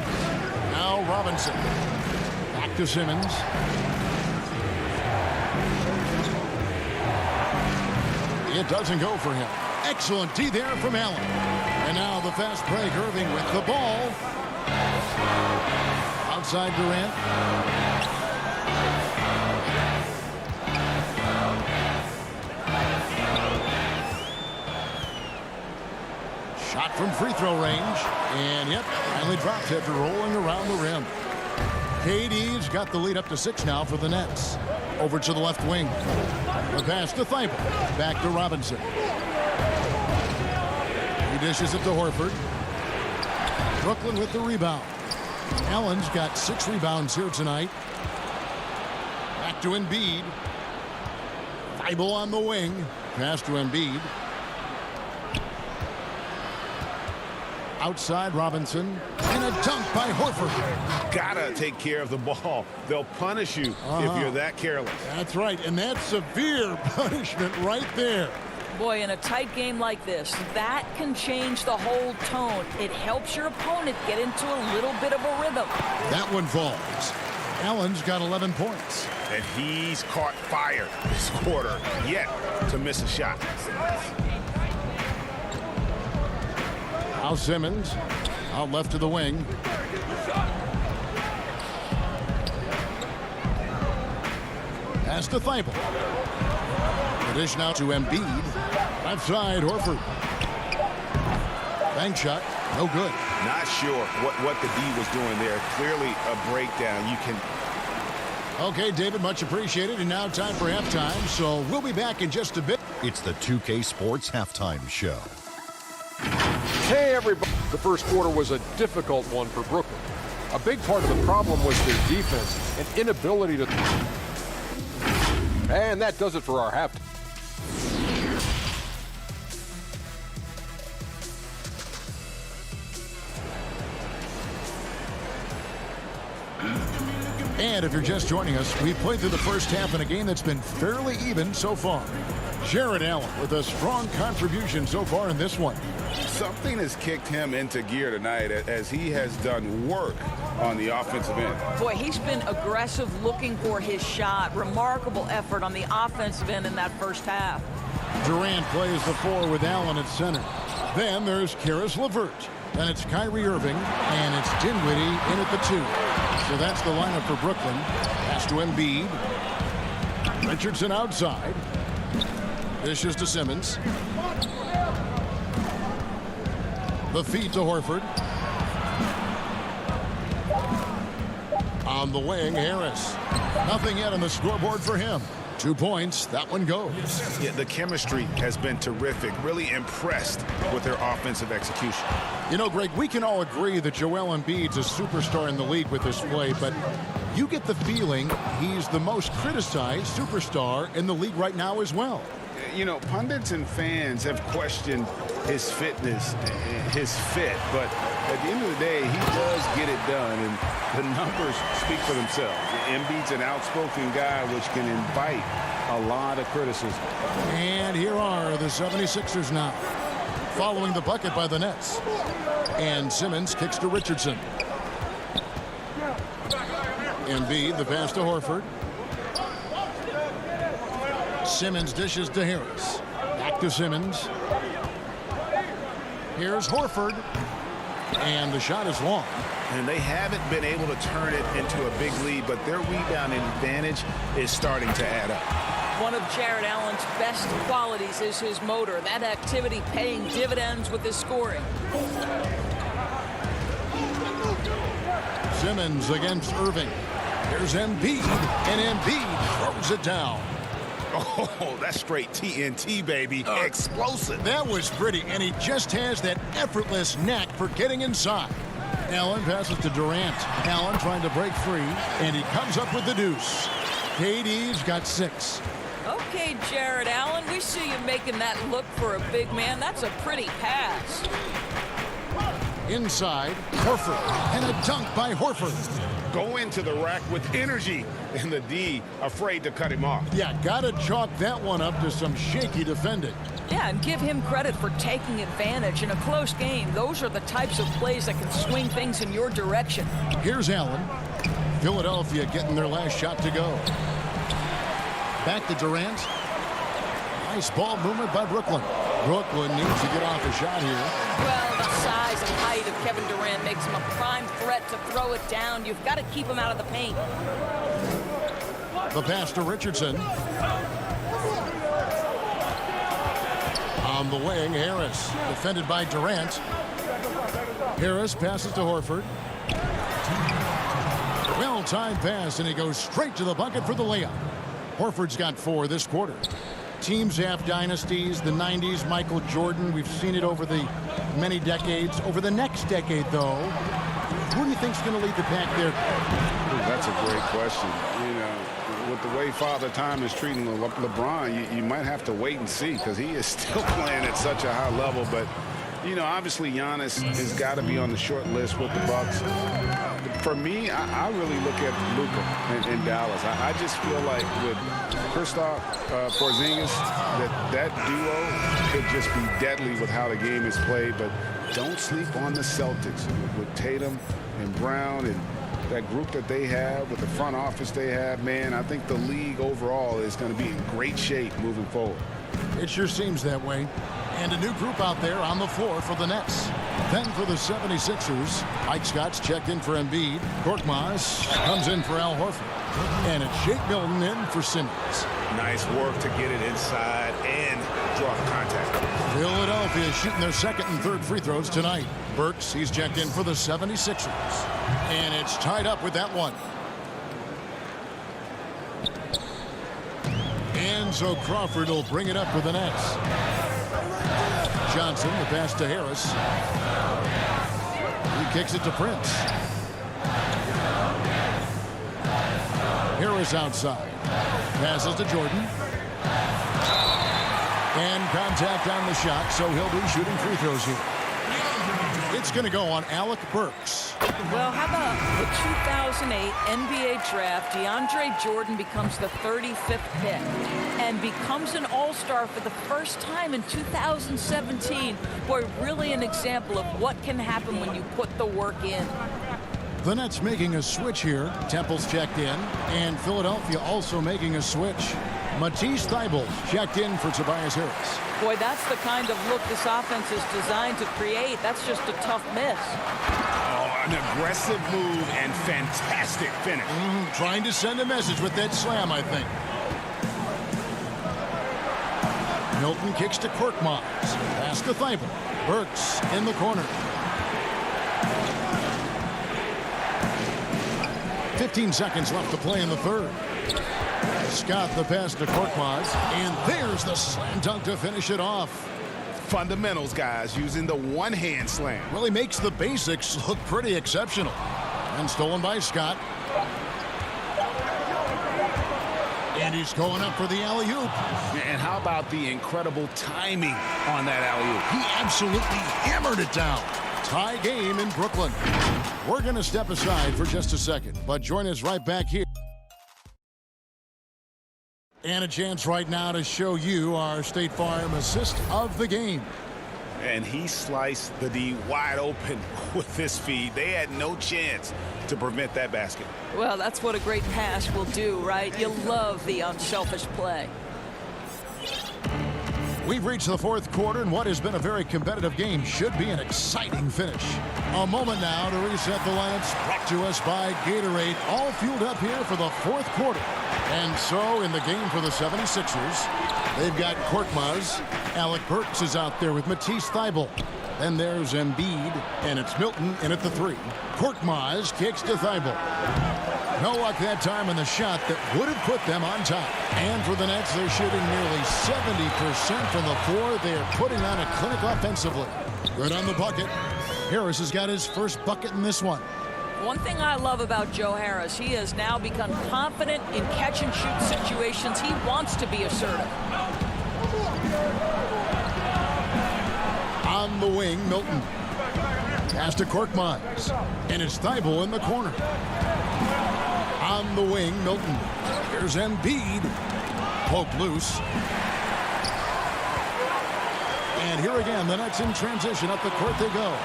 Now Robinson. Back to Simmons. It doesn't go for him. Excellent D there from Allen. And now the fast break. Irving with the ball. Outside Durant. Shot from free throw range. And yep, finally drops after rolling around the rim. KD's got the lead up to 6 now for the Nets. Over to the left wing. The pass to Thybulle. Back to Robinson. He dishes it to Horford. Brooklyn with the rebound. Allen's got 6 rebounds here tonight. Back to Embiid. Thybulle on the wing. Pass to Embiid. Outside Robinson. And a dunk by Horford. Gotta take care of the ball. They'll punish you if you're that careless. That's right, and that's severe punishment right there. Boy, in a tight game like this, that can change the whole tone. It helps your opponent get into a little bit of a rhythm. That one falls. Allen's got 11 points. And he's caught fire this quarter, yet to miss a shot. Now Simmons, out left to the wing. Pass to Thybulle. The dish now to Embiid. Left side, Horford. Bank shot, no good. Not sure what the D was doing there. Clearly a breakdown. You can... Okay, David, much appreciated. And now time for halftime, so we'll be back in just a bit. It's the 2K Sports Halftime Show. Hey, everybody. The first quarter was a difficult one for Brooklyn. A big part of the problem was their defense and inability to... And that does it for our halftime. And if you're just joining us, we've played through the first half in a game that's been fairly even so far. Jared Allen with a strong contribution so far in this one. Something has kicked him into gear tonight as he has done work on the offensive end. Boy, he's been aggressive looking for his shot. Remarkable effort on the offensive end in that first half. Durant plays the 4 with Allen at center. Then there's Karis LeVert. Then it's Kyrie Irving, and it's Dinwiddie in at the 2. So that's the lineup for Brooklyn. Pass to Embiid. Richardson outside. Dishes to Simmons. The feed to Horford. On the wing, Harris. Nothing yet on the scoreboard for him. 2 points. That one goes. Yeah, the chemistry has been terrific. Really impressed with their offensive execution. You know, Greg, we can all agree that Joel Embiid's a superstar in the league with this play, but you get the feeling he's the most criticized superstar in the league right now as well. You know, pundits and fans have questioned his fitness, his fit, but at the end of the day, he does get it done, and the numbers speak for themselves. Embiid's an outspoken guy, which can invite a lot of criticism. And here are the 76ers now, following the bucket by the Nets. And Simmons kicks to Richardson. Embiid, the pass to Horford. Simmons dishes to Harris. Back to Simmons. Here's Horford. And the shot is long. And they haven't been able to turn it into a big lead, but their rebounding advantage is starting to add up. One of Jared Allen's best qualities is his motor. That activity paying dividends with his scoring. Simmons against Irving. Here's Embiid, and Embiid throws it down. Oh, that's straight TNT, baby. Explosive. That was pretty, and he just has that effortless knack for getting inside. Allen passes to Durant. Allen trying to break free, and he comes up with the deuce. KD's got 6. Okay, Jared Allen, we see you making that look for a big man. That's a pretty pass. Inside, Horford, and a dunk by Horford. Go into the rack with energy, and the D afraid to cut him off. Yeah, gotta chalk that one up to some shaky defending. Yeah, and give him credit for taking advantage in a close game. Those are the types of plays that can swing things in your direction. Here's Allen. Philadelphia getting their last shot to go. Back to Durant. Nice ball movement by Brooklyn. Brooklyn needs to get off a shot here. Well, the size and height of Kevin Durant makes him a prime threat to throw it down. You've got to keep him out of the paint. The pass to Richardson. On the wing, Harris. Defended by Durant. Harris passes to Horford. Well-timed pass, and he goes straight to the bucket for the layup. Horford's got 4 this quarter. Teams have dynasties. The 90s, Michael Jordan. We've seen it over the many decades. Over the next decade, though, who do you think's going to lead the pack there? Ooh, that's a great question. You know, with the way Father Time is treating LeBron, you might have to wait and see, because he is still playing at such a high level. But, you know, obviously Giannis has got to be on the short list with the Bucks. For me, I really look at Luka in Dallas. I just feel like with Kristaps Porzingis, that duo could just be deadly with how the game is played. But don't sleep on the Celtics with Tatum and Brown and that group that they have, with the front office they have. Man, I think the league overall is going to be in great shape moving forward. It sure seems that way. And a new group out there on the floor for the Nets. Then for the 76ers, Mike Scott's checked in for Embiid. Korkmaz comes in for Al Horford. And it's Shake Milton in for Simmons. Nice work to get it inside and draw contact. Philadelphia shooting their second and third free throws tonight. Burks, he's checked in for the 76ers. And it's tied up with that one. And so Crawford will bring it up for the Nets. Johnson, the pass to Harris. He kicks it to Prince. Harris outside. Passes to Jordan. And contact on the shot, so he'll be shooting free throws here. It's going to go on Alec Burks. Well, how about the 2008 NBA draft? DeAndre Jordan becomes the 35th pick and becomes an all-star for the first time in 2017. Boy, really an example of what can happen when you put the work in. The Nets making a switch here. Temple's checked in, and Philadelphia also making a switch. Matisse Thybulle checked in for Tobias Harris. Boy, that's the kind of look this offense is designed to create. That's just a tough miss. Oh, an aggressive move and fantastic finish. Trying to send a message with that slam, I think. Milton kicks to Korkmaz. Pass to Thybulle. Burks in the corner. 15 seconds left to play in the third. Scott the pass to Korkmaz, and there's the slam dunk to finish it off. Fundamentals, guys, using the one-hand slam. Well, he makes the basics look pretty exceptional. And stolen by Scott. And he's going up for the alley-oop. And how about the incredible timing on that alley-oop? He absolutely hammered it down. Tie game in Brooklyn. We're going to step aside for just a second, but join us right back here. And a chance right now to show you our State Farm assist of the game. And he sliced the D wide open with his feed. They had no chance to prevent that basket. Well, that's what a great pass will do, right? You love the unselfish play. We've reached the fourth quarter, and what has been a very competitive game should be an exciting finish. A moment now to reset the lineups, brought to us by Gatorade, all fueled up here for the fourth quarter. And so in the game for the 76ers, they've got Korkmaz. Alec Burks is out there with Matisse Thybulle. Then there's Embiid, and it's Milton in at the 3. Korkmaz kicks to Thybulle. No luck that time in the shot that would have put them on top. And for the Nets, they're shooting nearly 70% from the floor. They are putting on a clinic offensively. Good on the bucket. Harris has got his first bucket in this one. One thing I love about Joe Harris, he has now become confident in catch-and-shoot situations. He wants to be assertive. On the wing, Milton. Pass to Korkmaz. And it's Thybulle in the corner. On the wing, Milton. Here's Embiid. Poke loose. And here again, the Nets in transition. Up the court they go.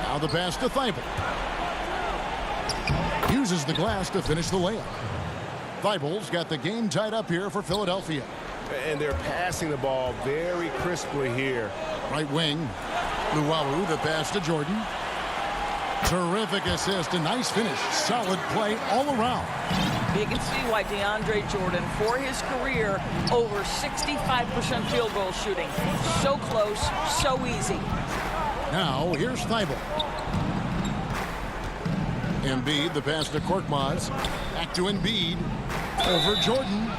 Now the pass to Thybulle. Uses the glass to finish the layup. Thybulle's got the game tied up here for Philadelphia. And they're passing the ball very crisply here. Right wing. Luwawu, the pass to Jordan. Terrific assist, a nice finish. Solid play all around. You can see why DeAndre Jordan, for his career, over 65% field goal shooting. So close, so easy. Now, here's Thybulle. Embiid, the pass to Korkmaz. Back to Embiid. Over Jordan.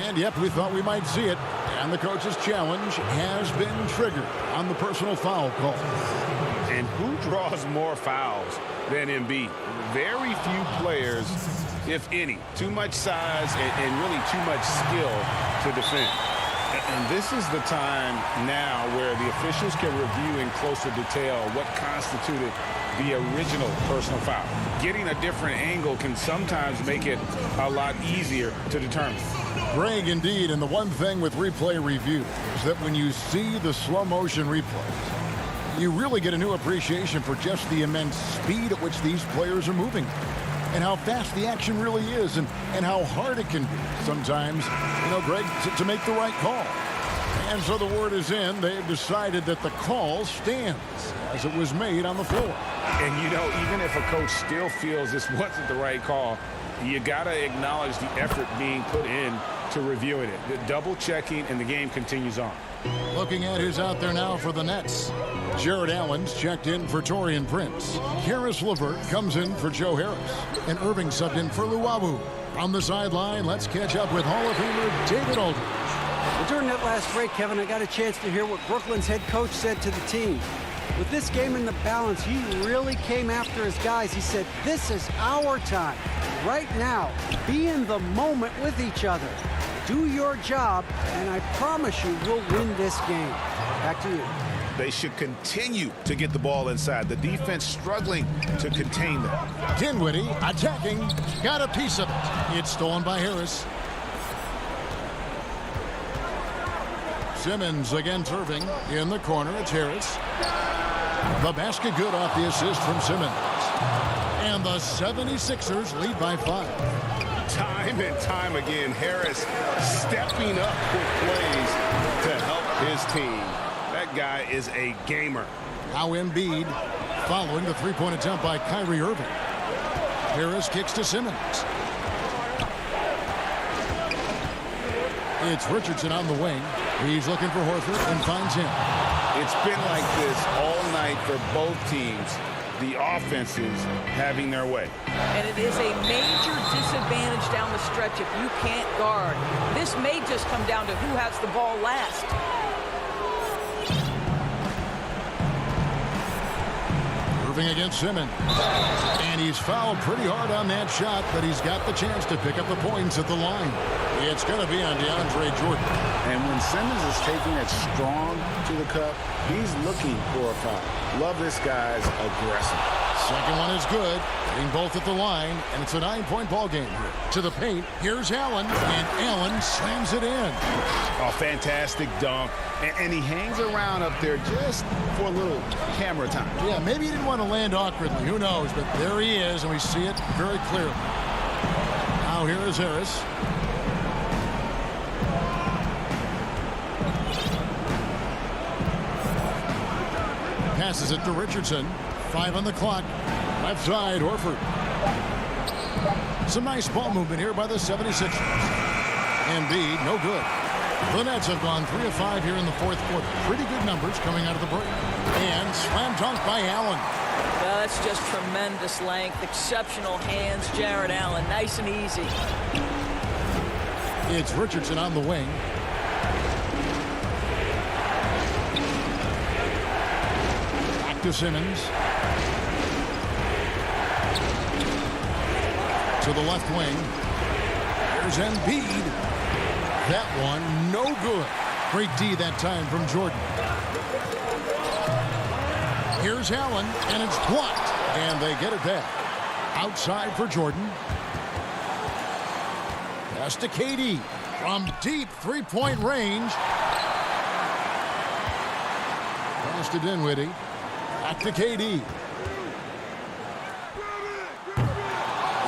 And, yep, we thought we might see it. And the coach's challenge has been triggered on the personal foul call. And who draws more fouls than Embiid? Very few players, if any. Too much size and really too much skill to defend. And this is the time now where the officials can review in closer detail what constituted the original personal foul. Getting a different angle can sometimes make it a lot easier to determine. Greg, indeed, and the one thing with replay review is that when you see the slow motion replays, you really get a new appreciation for just the immense speed at which these players are moving and how fast the action really is and how hard it can be sometimes, you know, Greg, to make the right call. And so the word is in. They've decided that the call stands as it was made on the floor. And, you know, even if a coach still feels this wasn't the right call, you got to acknowledge the effort being put in to reviewing it. The double checking, and the game continues on. Looking at who's out there now for the Nets. Jared Allen's checked in for Taurean Prince. Karis LeVert comes in for Joe Harris. And Irving subbed in for Luwawu. On the sideline, let's catch up with Hall of Famer David Aldridge. Well, during that last break, Kevin, I got a chance to hear what Brooklyn's head coach said to the team. With this game in the balance, he really came after his guys. He said, this is our time. Right now, be in the moment with each other. Do your job, and I promise you we'll win this game. Back to you. They should continue to get the ball inside. The defense struggling to contain them. Dinwiddie attacking. Got a piece of it. It's stolen by Harris. Simmons against Irving. In the corner, it's Harris. The basket good off the assist from Simmons. And the 76ers lead by 5. Time and time again, Harris stepping up with plays to help his team. That guy is a gamer. Now Embiid following the three-point attempt by Kyrie Irving. Harris kicks to Simmons. It's Richardson on the wing. He's looking for Horford and finds him. It's been like this all night for both teams. The offenses having their way. And it is a major disadvantage down the stretch if you can't guard. This may just come down to who has the ball last. Moving against Simmons. And he's fouled pretty hard on that shot, but he's got the chance to pick up the points at the line. It's going to be on DeAndre Jordan. And when Simmons is taking it strong to the cup, he's looking for a foul. Love this guy's aggressive. Second one is good. Hitting both at the line, and it's a 9-point ball game here. To the paint, here's Allen, and Allen slams it in. Oh, fantastic dunk. And he hangs around up there just for a little camera time. Yeah, maybe he didn't want to land awkwardly. Who knows? But there he is, and we see it very clearly. Now here is Harris. Passes it to Richardson. 5 on the clock. Left side, Horford. Some nice ball movement here by the 76ers. Embiid, no good. The Nets have gone 3 of 5 here in the fourth quarter. Pretty good numbers coming out of the break. And slam dunk by Allen. Well, that's just tremendous length, exceptional hands. Jared Allen, nice and easy. It's Richardson on the wing. Back to Simmons. To the left wing. Here's Embiid. That one, no good. Great D that time from Jordan. Here's Allen, and it's blocked. And they get it back. Outside for Jordan. Pass to KD. From deep three-point range. Pass to Dinwiddie. Back to KD.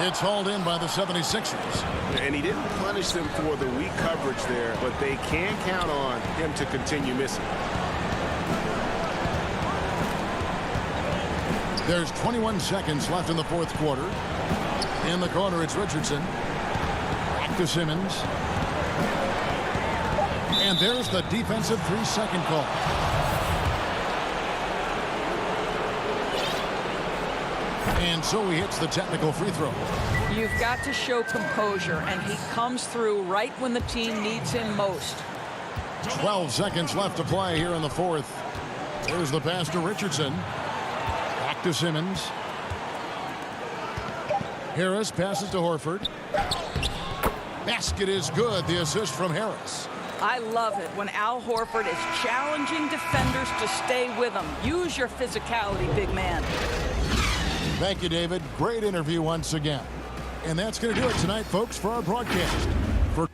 It's hauled in by the 76ers. And he didn't punish them for the weak coverage there, but they can count on him to continue missing. There's 21 seconds left in the fourth quarter. In the corner, it's Richardson. Back to Simmons. And there's the defensive 3-second call. And so he hits the technical free throw. You've got to show composure, and he comes through right when the team needs him most. 12 seconds left to play here in the fourth. There's the pass to Richardson. Back to Simmons. Harris passes to Horford. Basket is good. The assist from Harris. I love it when Al Horford is challenging defenders to stay with him. Use your physicality, big man. Thank you, David. Great interview once again. And that's going to do it tonight, folks, for our broadcast. For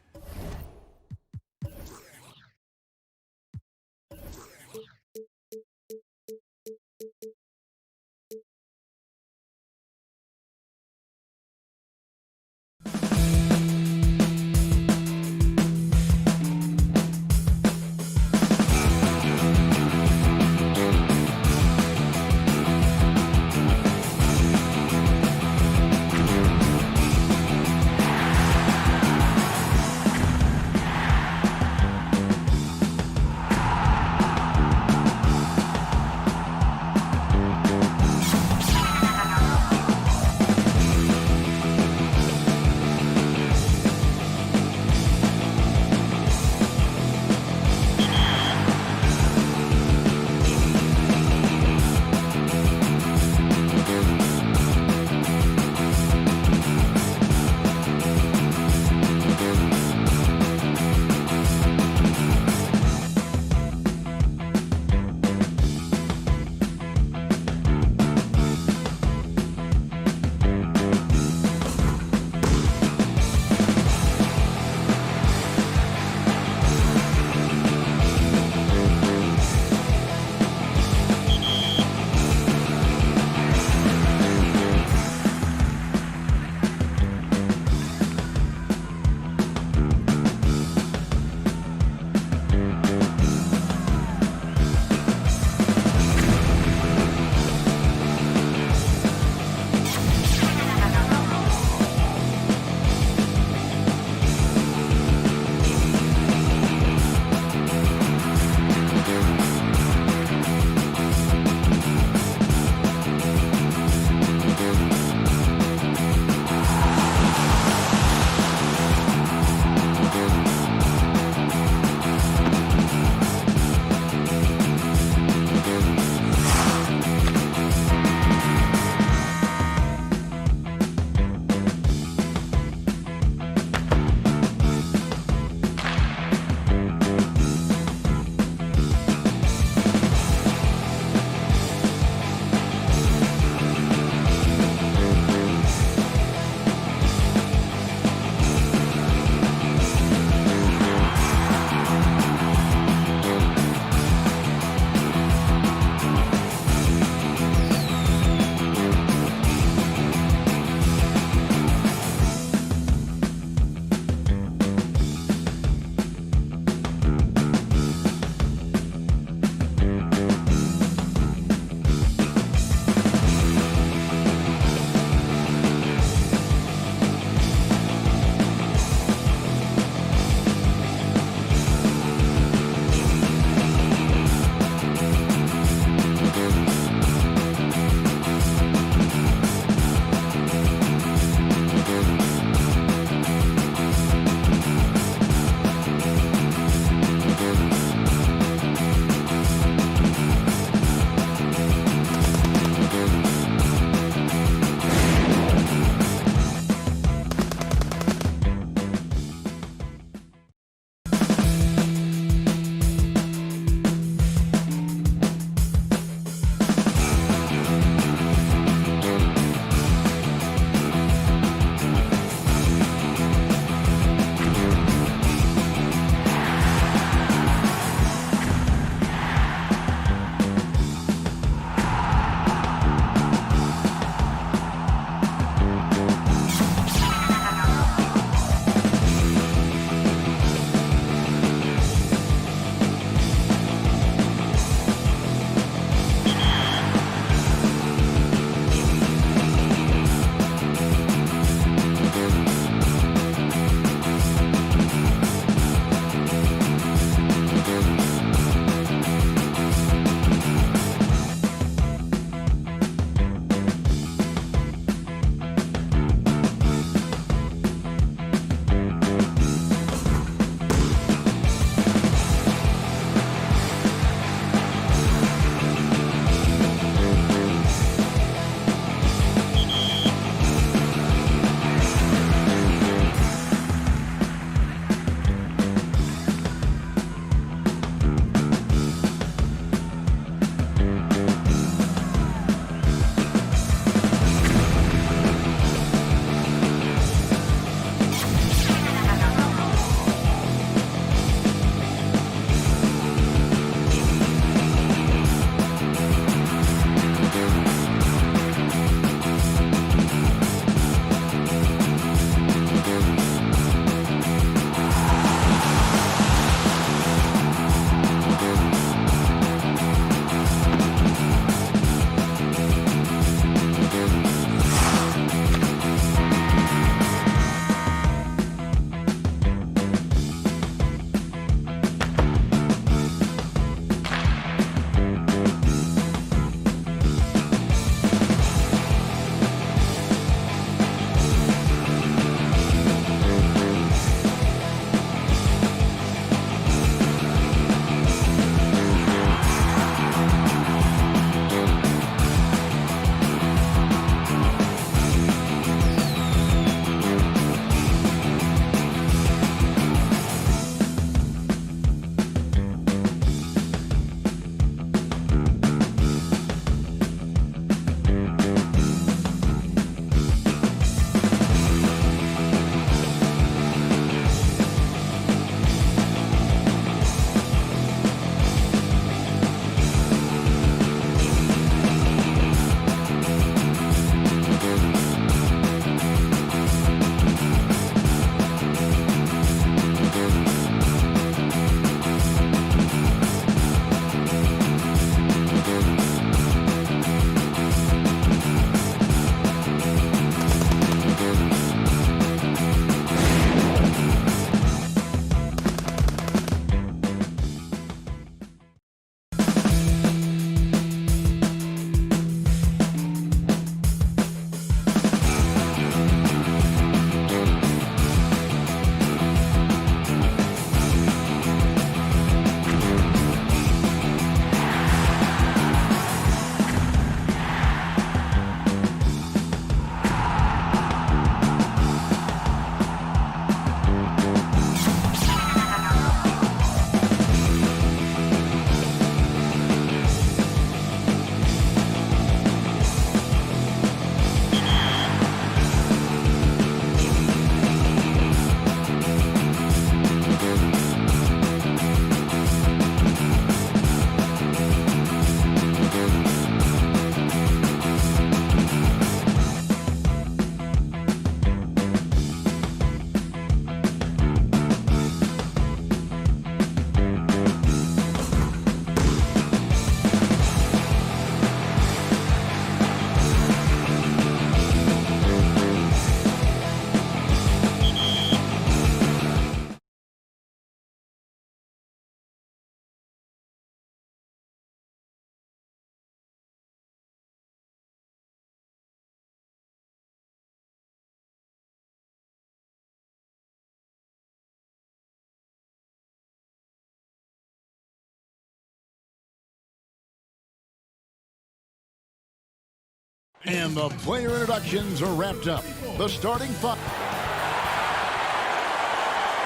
And the player introductions are wrapped up. The starting five.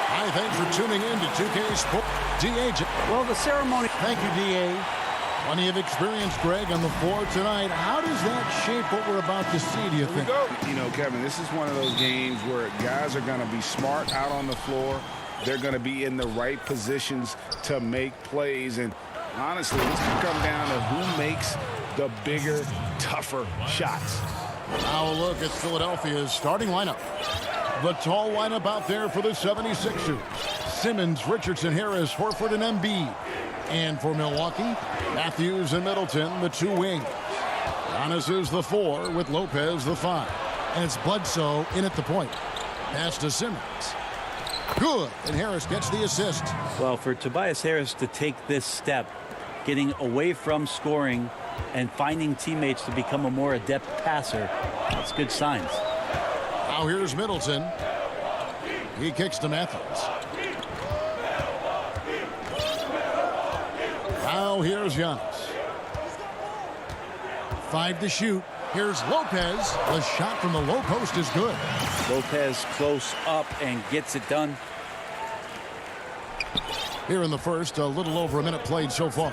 Hi, thanks for tuning in to 2K Sports. DA. Well, the ceremony. Thank you, DA. Plenty of experience, Greg, on the floor tonight. How does that shape what we're about to see, do you think? You know, Kevin, this is one of those games where guys are going to be smart out on the floor. They're going to be in the right positions to make plays. And honestly, this can come down to who makes the bigger, tougher shots. Now a look at Philadelphia's starting lineup. The tall lineup out there for the 76ers. Simmons, Richardson, Harris, Horford, and Embiid. And for Milwaukee, Matthews and Middleton, the two wings. Giannis is the 4 with Lopez the 5. And it's Bledsoe in at the point. Pass to Simmons. Good, and Harris gets the assist. Well, for Tobias Harris to take this step, getting away from scoring and finding teammates to become a more adept passer, that's good signs. Now here's Middleton. He kicks to Matthews. Now here's Giannis. 5 to shoot. Here's Lopez. The shot from the low post is good. Lopez close up and gets it done. Here in the first, a little over a minute played so far.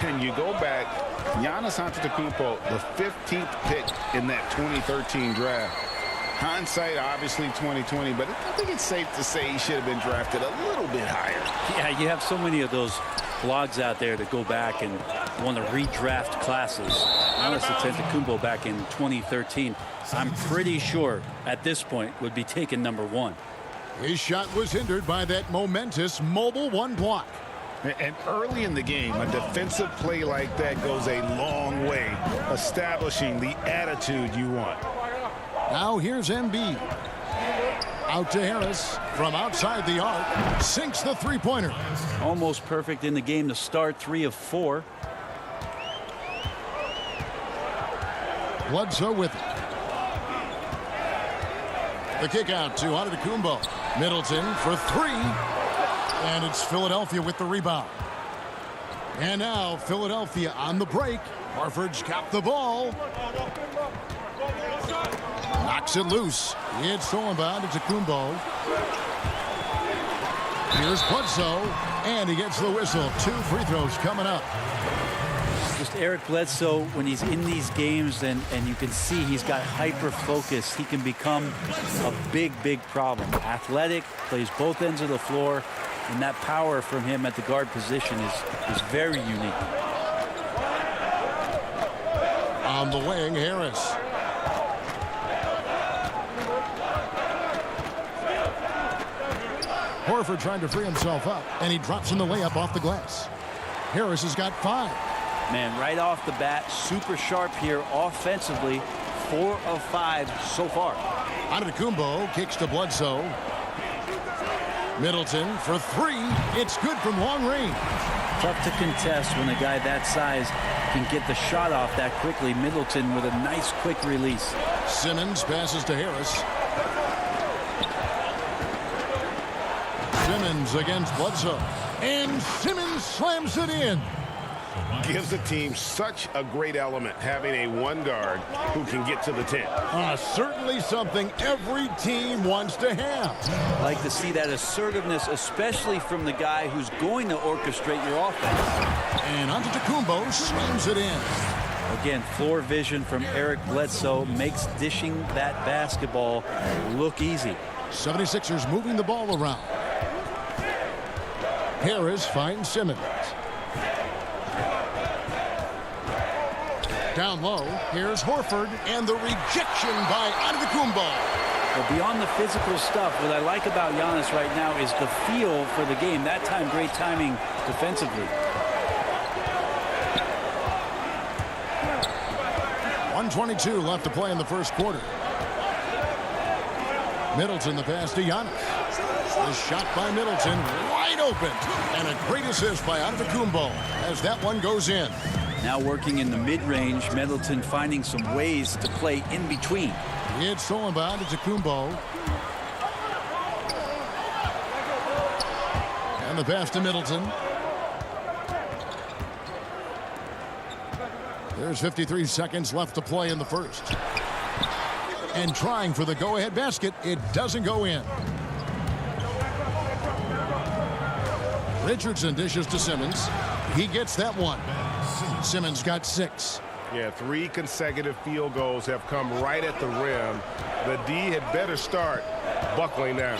And you go back, Giannis Antetokounmpo, the 15th pick in that 2013 draft. Hindsight, obviously 2020, but I think it's safe to say he should have been drafted a little bit higher. Yeah, you have so many of those blogs out there to go back and want to redraft classes. Giannis Antetokounmpo back in 2013, I'm pretty sure at this point would be taken number 1. His shot was hindered by that momentous mobile 1 block. And early in the game, a defensive play like that goes a long way, establishing the attitude you want. Now here's Embiid. Out to Harris from outside the arc. Sinks the three-pointer. Almost perfect in the game to start, 3 of 4. Bledsoe with it. The kick out to Antetokounmpo. Middleton for 3. And it's Philadelphia with the rebound. And now Philadelphia on the break. Horford's got the ball. Knocks it loose. It's stolen by Antetokounmpo. Here's Bledsoe. And he gets the whistle. 2 free throws coming up. Just Eric Bledsoe, when he's in these games and you can see he's got hyper focus, he can become a big problem. Athletic, plays both ends of the floor, and that power from him at the guard position is very unique. On the wing, Harris. Horford trying to free himself up, and he drops in the layup off the glass. Harris has got 5. Man, right off the bat, super sharp here offensively. 4 of 5 so far. Antetokounmpo kicks to Bledsoe. Middleton for 3. It's good from long range. Tough to contest when a guy that size can get the shot off that quickly. Middleton with a nice quick release. Simmons passes to Harris. Simmons against Bledsoe. And Simmons slams it in. Gives the team such a great element, having a 1 guard who can get to the 10. Certainly something every team wants to have. Like to see that assertiveness, especially from the guy who's going to orchestrate your offense. And Antetokounmpo slams it in. Again, floor vision from Eric Bledsoe makes dishing that basketball look easy. 76ers moving the ball around. Harris finds Simmons. Down low, here's Horford, and the rejection by Antetokounmpo. Well, beyond the physical stuff, what I like about Giannis right now is the feel for the game. That time, great timing defensively. 1:22 left to play in the first quarter. Middleton the pass to Giannis. The shot by Middleton, wide open. And a great assist by Antetokounmpo as that one goes in. Now working in the mid-range, Middleton finding some ways to play in between. It's stolen by Antetokounmpo. And the pass to Middleton. There's 53 seconds left to play in the first. And trying for the go-ahead basket, it doesn't go in. Richardson dishes to Simmons. He gets that one. Simmons got 6. Yeah, 3 consecutive field goals have come right at the rim. The D had better start buckling down.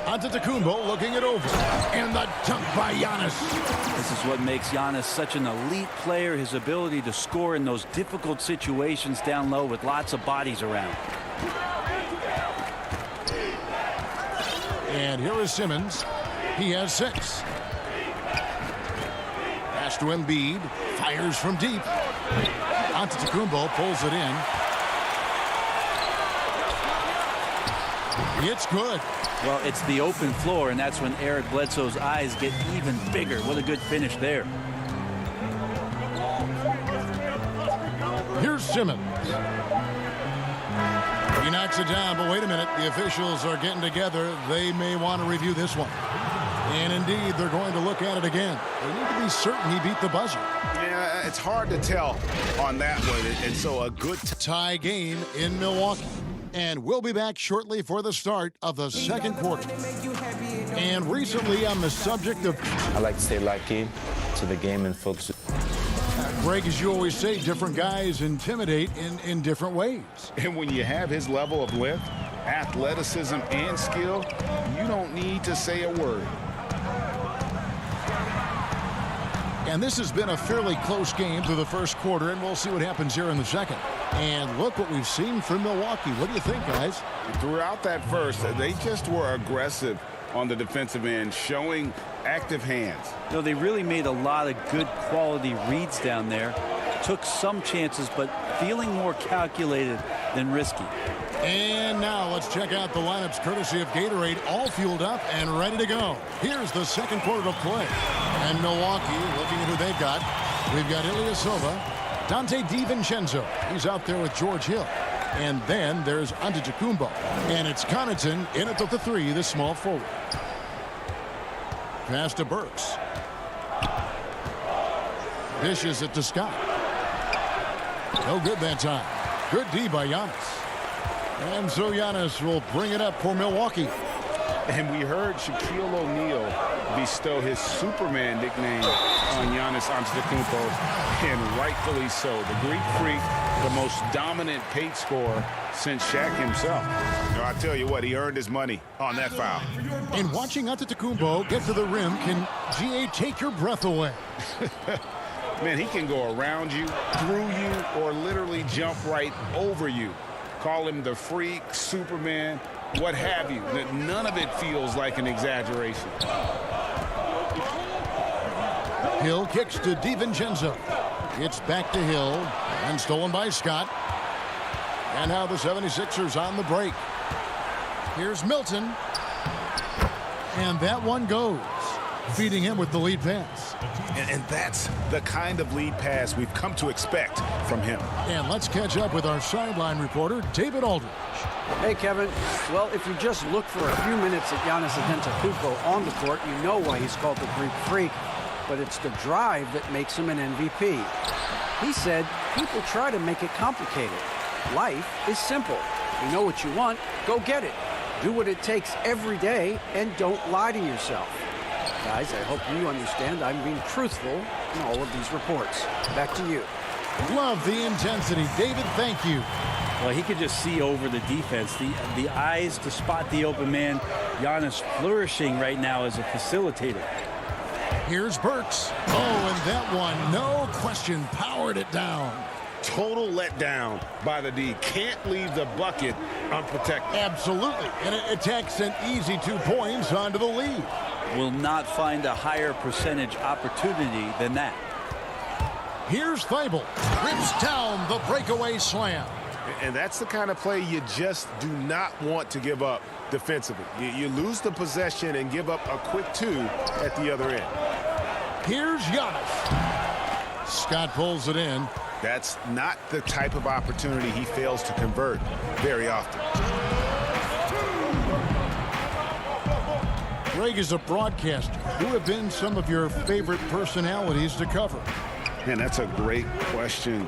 Antetokounmpo looking it over. And the dunk by Giannis. This is what makes Giannis such an elite player, his ability to score in those difficult situations down low with lots of bodies around. And here is Simmons. He has 6. Pass to Embiid. Fires from deep. Antetokounmpo pulls it in. It's good. Well, it's the open floor, and that's when Eric Bledsoe's eyes get even bigger. What a good finish there. Here's Simmons. He knocks it down, but wait a minute. The officials are getting together. They may want to review this one. And indeed, they're going to look at it again. They need to be certain he beat the buzzer. Yeah, it's hard to tell on that one. And so a good tie game in Milwaukee. And we'll be back shortly for the start of the second quarter. And recently on the subject of... I like to stay locked in to the game and focus. Greg, as you always say, different guys intimidate in different ways. And when you have his level of length, athleticism, and skill, you don't need to say a word. And this has been a fairly close game through the first quarter, and we'll see what happens here in the second. And look what we've seen from Milwaukee. What do you think, guys? Throughout that first, they just were aggressive on the defensive end, showing active hands. You know, they really made a lot of good quality reads down there. Took some chances, but feeling more calculated than risky. And now let's check out the lineups courtesy of Gatorade, all fueled up and ready to go. Here's the second quarter of play. And Milwaukee, looking at who they've got. We've got Ilyasova, Dante DiVincenzo. He's out there with George Hill. And then there's Antetokounmpo. And it's Connaughton in at the 3, the small forward. Pass to Burks. Dishes it to Scott. No good that time. Good D by Giannis. And so Giannis will bring it up for Milwaukee. And we heard Shaquille O'Neal bestow his Superman nickname on Giannis Antetokounmpo, and rightfully so. The Greek Freak, the most dominant paint scorer since Shaq himself. No, I tell you what, he earned his money on that foul. And watching Antetokounmpo get to the rim can, GA, take your breath away. Man, he can go around you, through you, or literally jump right over you. Call him the Freak, Superman, what have you. None of it feels like an exaggeration. Hill kicks to DiVincenzo. It's back to Hill and stolen by Scott. And now the 76ers on the break. Here's Milton. And that one goes, feeding him with the lead pass. And that's the kind of lead pass we've come to expect from him. And let's catch up with our sideline reporter, David Aldridge. Hey, Kevin. Well, if you just look for a few minutes at Giannis Antetokounmpo on the court, you know why he's called the Greek Freak. But it's the drive that makes him an MVP. He said, people try to make it complicated. Life is simple. You know what you want, go get it. Do what it takes every day, and don't lie to yourself. Guys, I hope you understand I'm being truthful in all of these reports. Back to you. Love the intensity. David, thank you. Well, he could just see over the defense. The eyes to spot the open man. Giannis flourishing right now as a facilitator. Here's Burks. Oh, and that one, no question, powered it down. Total letdown by the D. Can't leave the bucket unprotected. Absolutely. And it takes an easy 2 points onto the lead. Will not find a higher percentage opportunity than that. Here's Thibault. Rips down the breakaway slam. And that's the kind of play you just do not want to give up defensively. You lose the possession and give up a quick 2 at the other end. Here's Giannis. Scott pulls it in. That's not the type of opportunity he fails to convert very often. Greg, is a broadcaster, who have been some of your favorite personalities to cover? Man, that's a great question.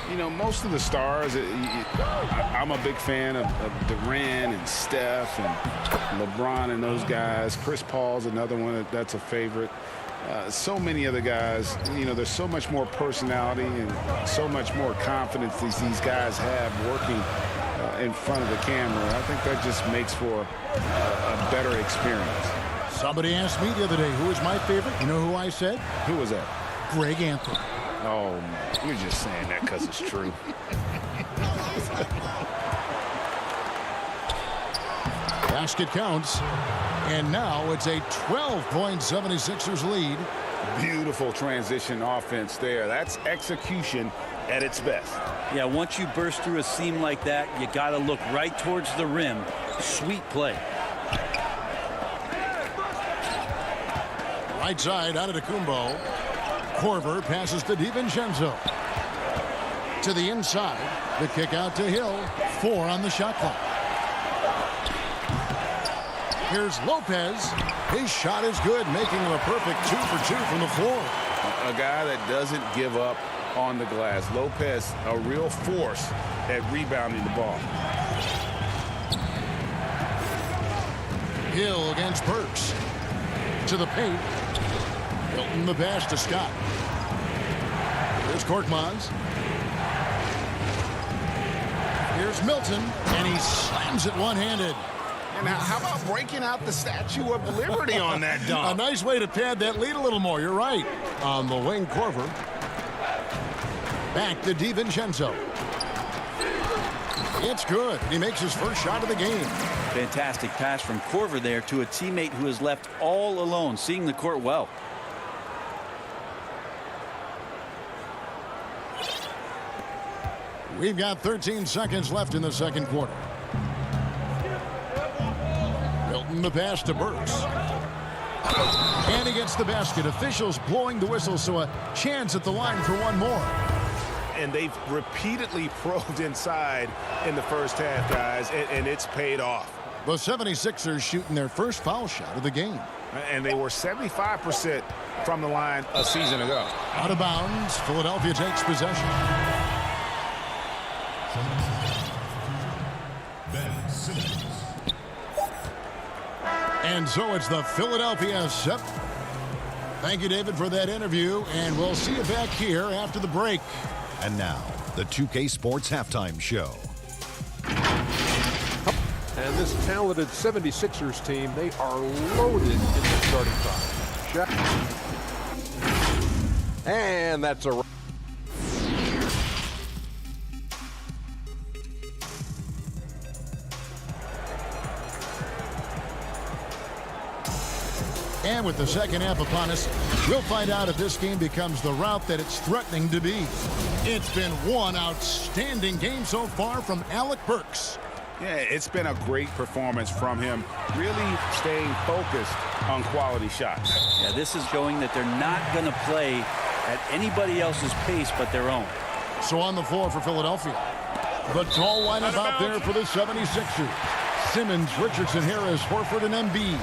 You know, most of the stars, I'm a big fan of Durant and Steph and LeBron and those guys. Chris Paul's another one that's a favorite. So many other guys, you know, there's so much more personality and so much more confidence these guys have working in front of the camera. I think that just makes for a better experience. Somebody asked me the other day, who is my favorite? You know who I said? Who was that? Greg Anthony. Oh, you're just saying that because it's true. Basket counts. And now it's a 12-point 76ers lead. Beautiful transition offense there. That's execution at its best. Yeah, once you burst through a seam like that, you got to look right towards the rim. Sweet play. Right side out of Antetokounmpo. Korver passes to DiVincenzo. To the inside. The kick out to Hill. 4 on the shot clock. Here's Lopez. His shot is good, making him a perfect 2 for 2 from the floor. A guy that doesn't give up on the glass. Lopez, a real force at rebounding the ball. Hill against Burks. To the paint. Hilton the pass to Scott. Here's Korkmaz. Here's Milton, and he slams it one-handed. And how about breaking out the Statue of Liberty on that dunk? A nice way to pad that lead a little more. You're right. On the wing, Korver. Back to DiVincenzo. It's good. He makes his first shot of the game. Fantastic pass from Korver there to a teammate who is left all alone, seeing the court well. We've got 13 seconds left in the second quarter. Milton the pass to Burks. And he gets the basket. Officials blowing the whistle, so a chance at the line for one more. And they've repeatedly probed inside in the first half, guys, and it's paid off. The 76ers shooting their first foul shot of the game. And they were 75% from the line a season ago. Out of bounds. Philadelphia takes possession. And so it's the Philadelphia 7. Thank you, David, for that interview, and we'll see you back here after the break. And now, the 2K Sports Halftime Show. And this talented 76ers team, they are loaded in the starting five. And that's a... And with the second half upon us, we'll find out if this game becomes the route that it's threatening to be. It's been one outstanding game so far from Alec Burks. Yeah, it's been a great performance from him, really staying focused on quality shots. Yeah, this is showing that they're not going to play at anybody else's pace but their own. So on the floor for Philadelphia, the tall lineup out there for the 76ers. Simmons, Richardson, Harris, Horford, and Embiid.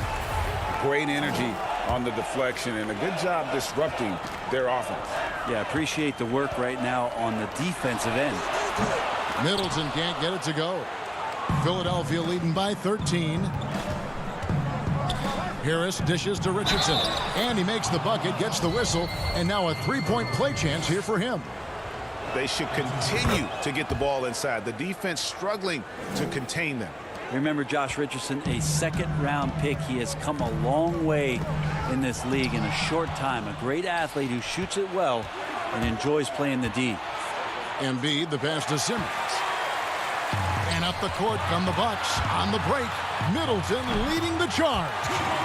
Great energy on the deflection and a good job disrupting their offense. Yeah, appreciate the work right now on the defensive end. Middleton can't get it to go. Philadelphia leading by 13. Harris dishes to Richardson, and he makes the bucket, gets the whistle, and now a three-point play chance here for him. They should continue to get the ball inside. The defense struggling to contain them. Remember, Josh Richardson, a second-round pick. He has come a long way in this league in a short time. A great athlete who shoots it well and enjoys playing the D. Embiid, the pass to Simmons. And up the court come the Bucks. On the break, Middleton leading the charge.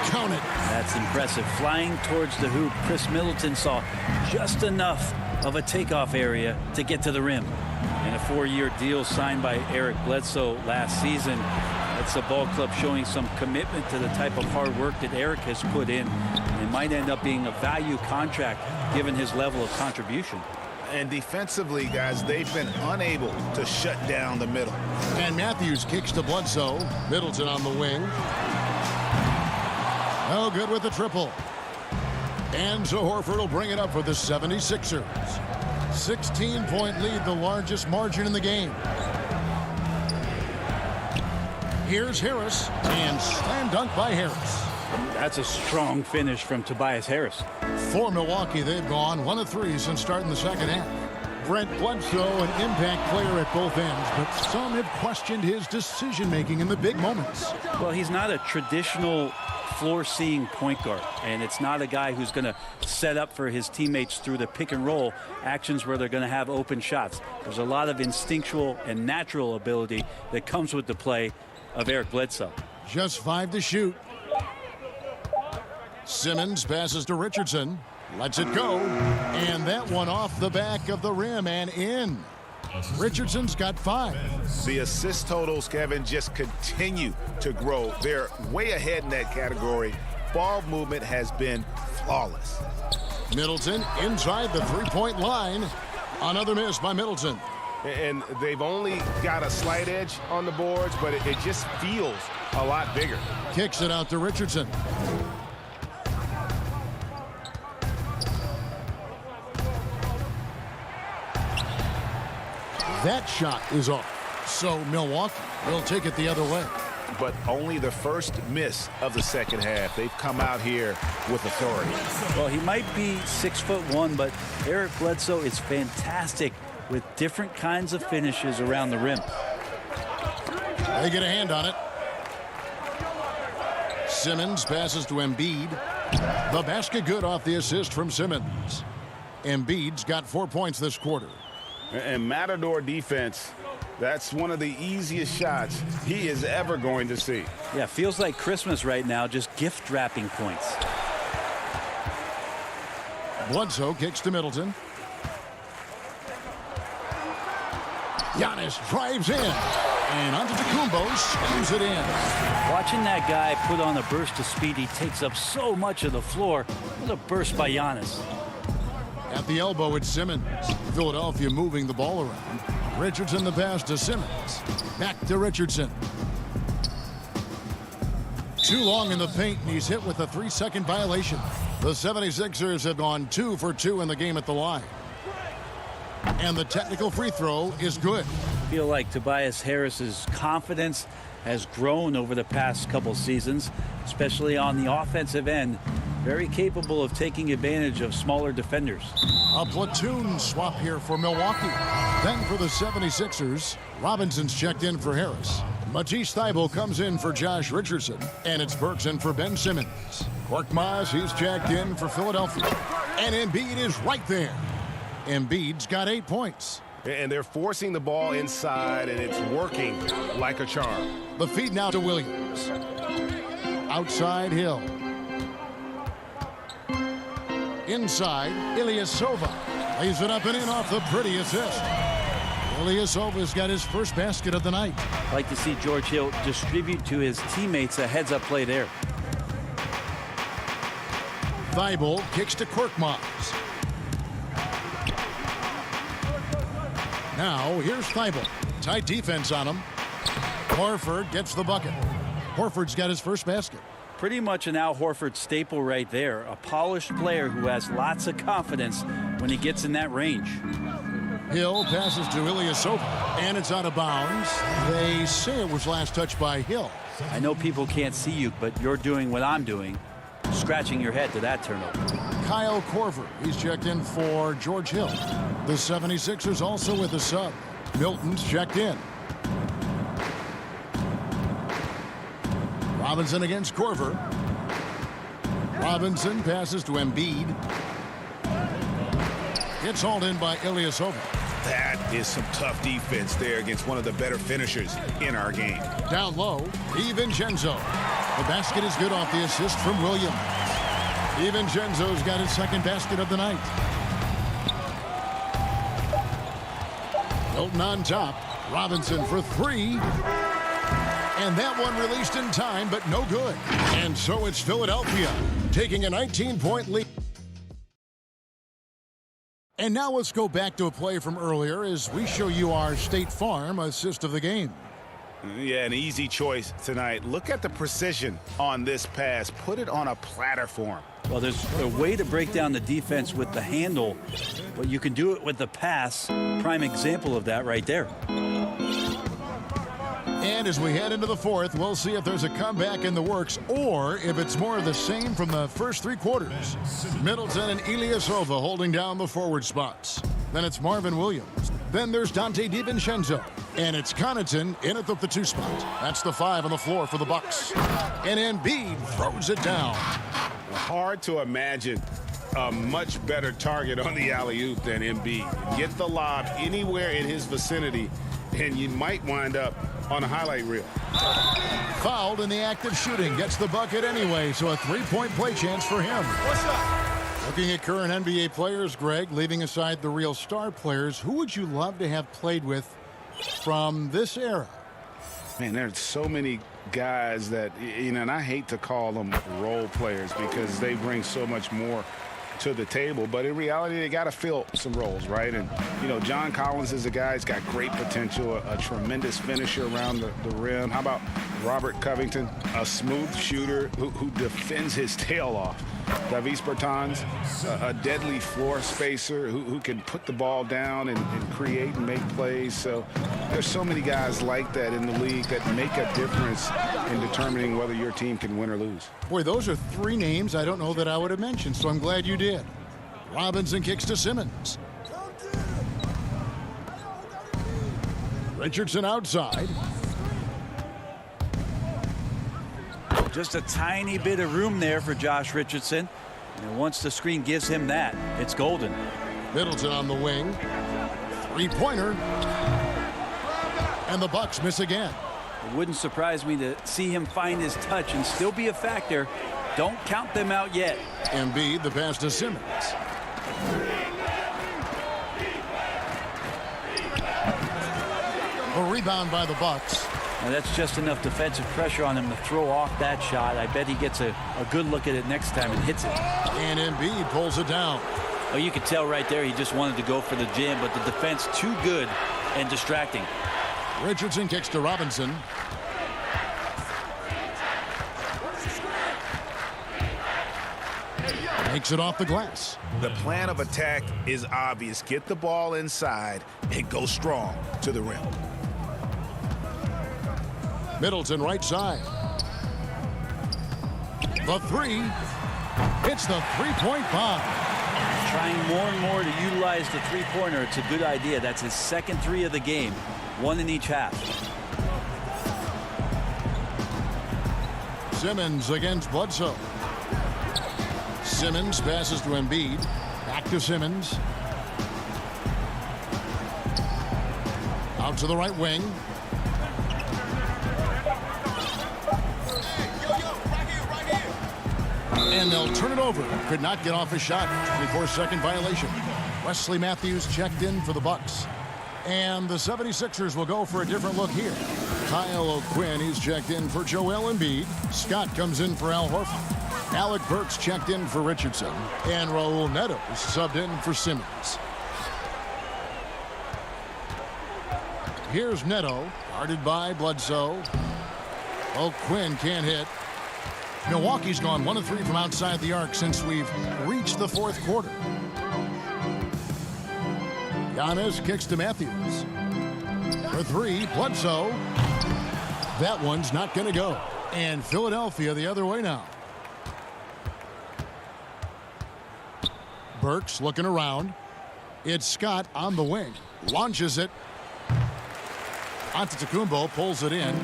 Count it. That's impressive. Flying towards the hoop, Chris Middleton saw just enough of a takeoff area to get to the rim. And a 4-year deal signed by Eric Bledsoe last season. That's a ball club showing some commitment to the type of hard work that Eric has put in. And it might end up being a value contract given his level of contribution. And defensively, guys, they've been unable to shut down the middle. And Matthews kicks to Bledsoe. Middleton on the wing. no good with the triple. And so Horford will bring it up for the 76ers. 16-point lead, the largest margin in the game. Here's Harris, and slam dunk by Harris. That's a strong finish from Tobias Harris. For Milwaukee, they've gone 1 of 3 since starting the second half. Brent Bledsoe, an impact player at both ends, but some have questioned his decision-making in the big moments. Well, he's not a traditional floor-seeing point guard, and it's not a guy who's going to set up for his teammates through the pick and roll actions where they're going to have open shots. There's a lot of instinctual and natural ability that comes with the play of Eric Bledsoe. Just 5 to shoot. Simmons passes to Richardson, lets it go, and that one off the back of the rim and in. Richardson's got 5. The assist totals, Kevin, just continue to grow. They're way ahead in that category. Ball movement has been flawless. Middleton inside the three-point line. Another miss by Middleton. And they've only got a slight edge on the boards, but it just feels a lot bigger. Kicks it out to Richardson. That shot is off. So Milwaukee will take it the other way. But only the first miss of the second half. They've come out here with authority. Well, he might be 6'1", but Eric Bledsoe is fantastic with different kinds of finishes around the rim. They get a hand on it. Simmons passes to Embiid. The basket good off the assist from Simmons. Embiid's got 4 points this quarter. And Matador defense, that's one of the easiest shots he is ever going to see. Yeah, feels like Christmas right now, just gift wrapping points. Bledsoe kicks to Middleton. Giannis drives in. And Antetokounmpo slams it in. Watching that guy put on a burst of speed, he takes up so much of the floor. What a burst by Giannis. At the elbow, it's Simmons. Philadelphia moving the ball around. Richardson the pass to Simmons. Back to Richardson. Too long in the paint, and he's hit with a 3-second violation. The 76ers have gone 2 for 2 in the game at the line. And the technical free throw is good. I feel like Tobias Harris's confidence has grown over the past couple seasons, especially on the offensive end. Very capable of taking advantage of smaller defenders. A platoon swap here for Milwaukee. Then for the 76ers, Robinson's checked in for Harris. Matisse Thybulle comes in for Josh Richardson. And it's Burks in for Ben Simmons. Korkmaz, he's checked in for Philadelphia. And Embiid is right there. Embiid's got 8 points. And they're forcing the ball inside, and it's working like a charm. The feed now to Williams. Outside Hill. Inside, Ilyasova lays it up and in off the pretty assist. Ilyasova's got his first basket of the night. I'd like to see George Hill distribute to his teammates a heads-up play there. Thybulle kicks to Korkmaz. Now, here's Thybulle. Tight defense on him. Horford gets the bucket. Horford's got his first basket. Pretty much an Al Horford staple right there. A polished player who has lots of confidence when he gets in that range. Hill passes to Ilyasova, and it's out of bounds. They say it was last touched by Hill. I know people can't see you, but you're doing what I'm doing, scratching your head to that turnover. Kyle Korver, he's checked in for George Hill. The 76ers also with a sub. Milton's checked in. Robinson against Korver. Robinson passes to Embiid. Gets hauled in by Ilyasova. That is some tough defense there against one of the better finishers in our game. Down low, DiVincenzo. The basket is good off the assist from Williams. DiVincenzo's got his second basket of the night. Milton on top. Robinson for 3. And that one released in time, but no good. And so it's Philadelphia taking a 19-point lead. And now let's go back to a play from earlier as we show you our State Farm assist of the game. Yeah, an easy choice tonight. Look at the precision on this pass. Put it on a platter for him. Well, there's a way to break down the defense with the handle, but you can do it with the pass. Prime example of that right there. And as we head into the fourth, we'll see if there's a comeback in the works or if it's more of the same from the first three quarters. Middleton and Ilyasova holding down the forward spots. Then it's Marvin Williams. Then there's Dante DiVincenzo. And it's Connaughton in at the 2 spot. That's the 5 on the floor for the Bucks. And Embiid throws it down. Hard to imagine a much better target on the alley-oop than Embiid. Get the lob anywhere in his vicinity, and you might wind up on a highlight reel. Fouled in the act of shooting. Gets the bucket anyway, so a 3-point play chance for him. What's up? Looking at current NBA players, Greg, leaving aside the real star players, who would you love to have played with from this era? Man, there's so many guys that, you know, and I hate to call them role players because they bring so much more to the table, but in reality they got to fill some roles, right? And you know, John Collins is a guy who's got great potential, a tremendous finisher around the rim. How about Robert Covington, a smooth shooter who defends his tail off? Davis Bertans, a deadly floor spacer who can put the ball down and create and make plays. So there's so many guys like that in the league that make a difference in determining whether your team can win or lose. Boy, those are 3 names I don't know that I would have mentioned, so I'm glad you did. Robinson kicks to Simmons. Richardson outside. Just a tiny bit of room there for Josh Richardson. And once the screen gives him that, it's golden. Middleton on the wing. 3-pointer. And the Bucks miss again. It wouldn't surprise me to see him find his touch and still be a factor. Don't count them out yet. Embiid, the pass to Simmons. A rebound by the Bucks. Now that's just enough defensive pressure on him to throw off that shot. I bet he gets a good look at it next time and hits it. And Embiid pulls it down. Oh, you could tell right there he just wanted to go for the jam, but the defense too good and distracting. Richardson kicks to Robinson. Makes it off the glass. The plan of attack is obvious. Get the ball inside and go strong to the rim. Middleton right side. The 3. It's the 3-point bomb. Trying more and more to utilize the 3-pointer. It's a good idea. That's his second 3 of the game. 1 in each half. Simmons against Bledsoe. Simmons passes to Embiid. Back to Simmons. Out to the right wing. And they'll turn it over. Could not get off his shot. 24-second violation. Wesley Matthews checked in for the Bucks. And the 76ers will go for a different look here. Kyle O'Quinn, he's checked in for Joel Embiid. Scott comes in for Al Horford. Alec Burks checked in for Richardson. And Raul Neto is subbed in for Simmons. Here's Neto, guarded by Bledsoe. O'Quinn can't hit. Milwaukee's gone 1 of 3 from outside the arc since we've reached the fourth quarter. Giannis kicks to Matthews. For 3, Bledsoe. That one's not going to go. And Philadelphia the other way now. Burks looking around. It's Scott on the wing. Launches it. Antetokounmpo pulls it in.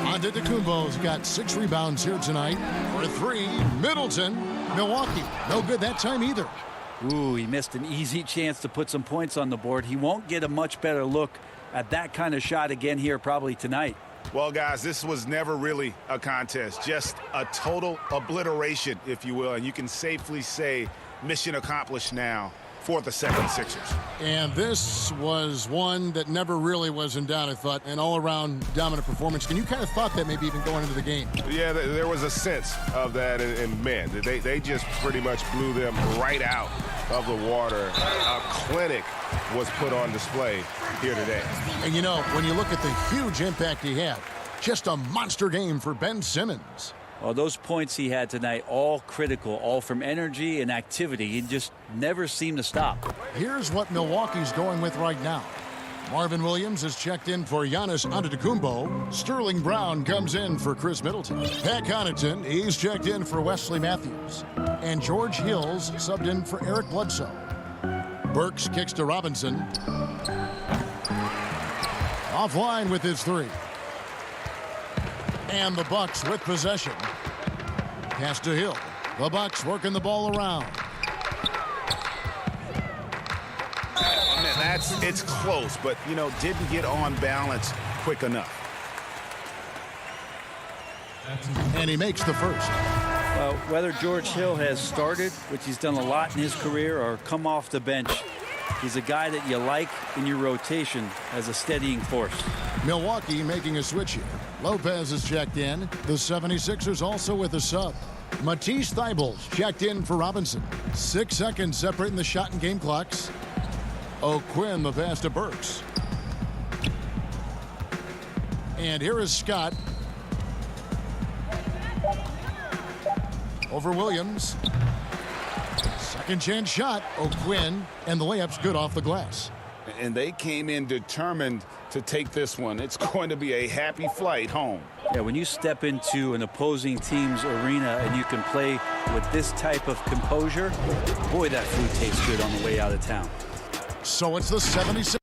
Antetokounmpo's got 6 rebounds here tonight. For 3, Middleton. Milwaukee. No good that time either. Ooh, he missed an easy chance to put some points on the board. He won't get a much better look at that kind of shot again here probably tonight. Well, guys, this was never really a contest. Just a total obliteration, if you will. And you can safely say mission accomplished now for the 76ers. And this was one that never really was in doubt, I thought, an all-around dominant performance. And you kind of thought that maybe even going into the game. Yeah, there was a sense of that, and man, they just pretty much blew them right out of the water. A clinic was put on display here today. And you know, when you look at the huge impact he had, just a monster game for Ben Simmons. Well, those points he had tonight, all critical, all from energy and activity. He just never seemed to stop. Here's what Milwaukee's going with right now. Marvin Williams is checked in for Giannis Antetokounmpo. Sterling Brown comes in for Chris Middleton. Pat Connaughton, he's checked in for Wesley Matthews. And George Hills subbed in for Eric Bledsoe. Burks kicks to Robinson. Offline with his three. And the Bucks with possession. Pass to Hill. The Bucks working the ball around. Man, it's close, but, you know, didn't get on balance quick enough. And he makes the first. Whether George Hill has started, which he's done a lot in his career, or come off the bench, he's a guy that you like in your rotation as a steadying force. Milwaukee making a switch here. Lopez is checked in. The 76ers also with a sub. Matisse Thybulle's checked in for Robinson. 6 seconds separating the shot and game clocks. O'Quinn the pass to Burks. And here is Scott. Over Williams. Second chance shot. O'Quinn, and the layup's good off the glass. And they came in determined to take this one. It's going to be a happy flight home. Yeah, when you step into an opposing team's arena and you can play with this type of composure, boy, that food tastes good on the way out of town. So it's the 76ers.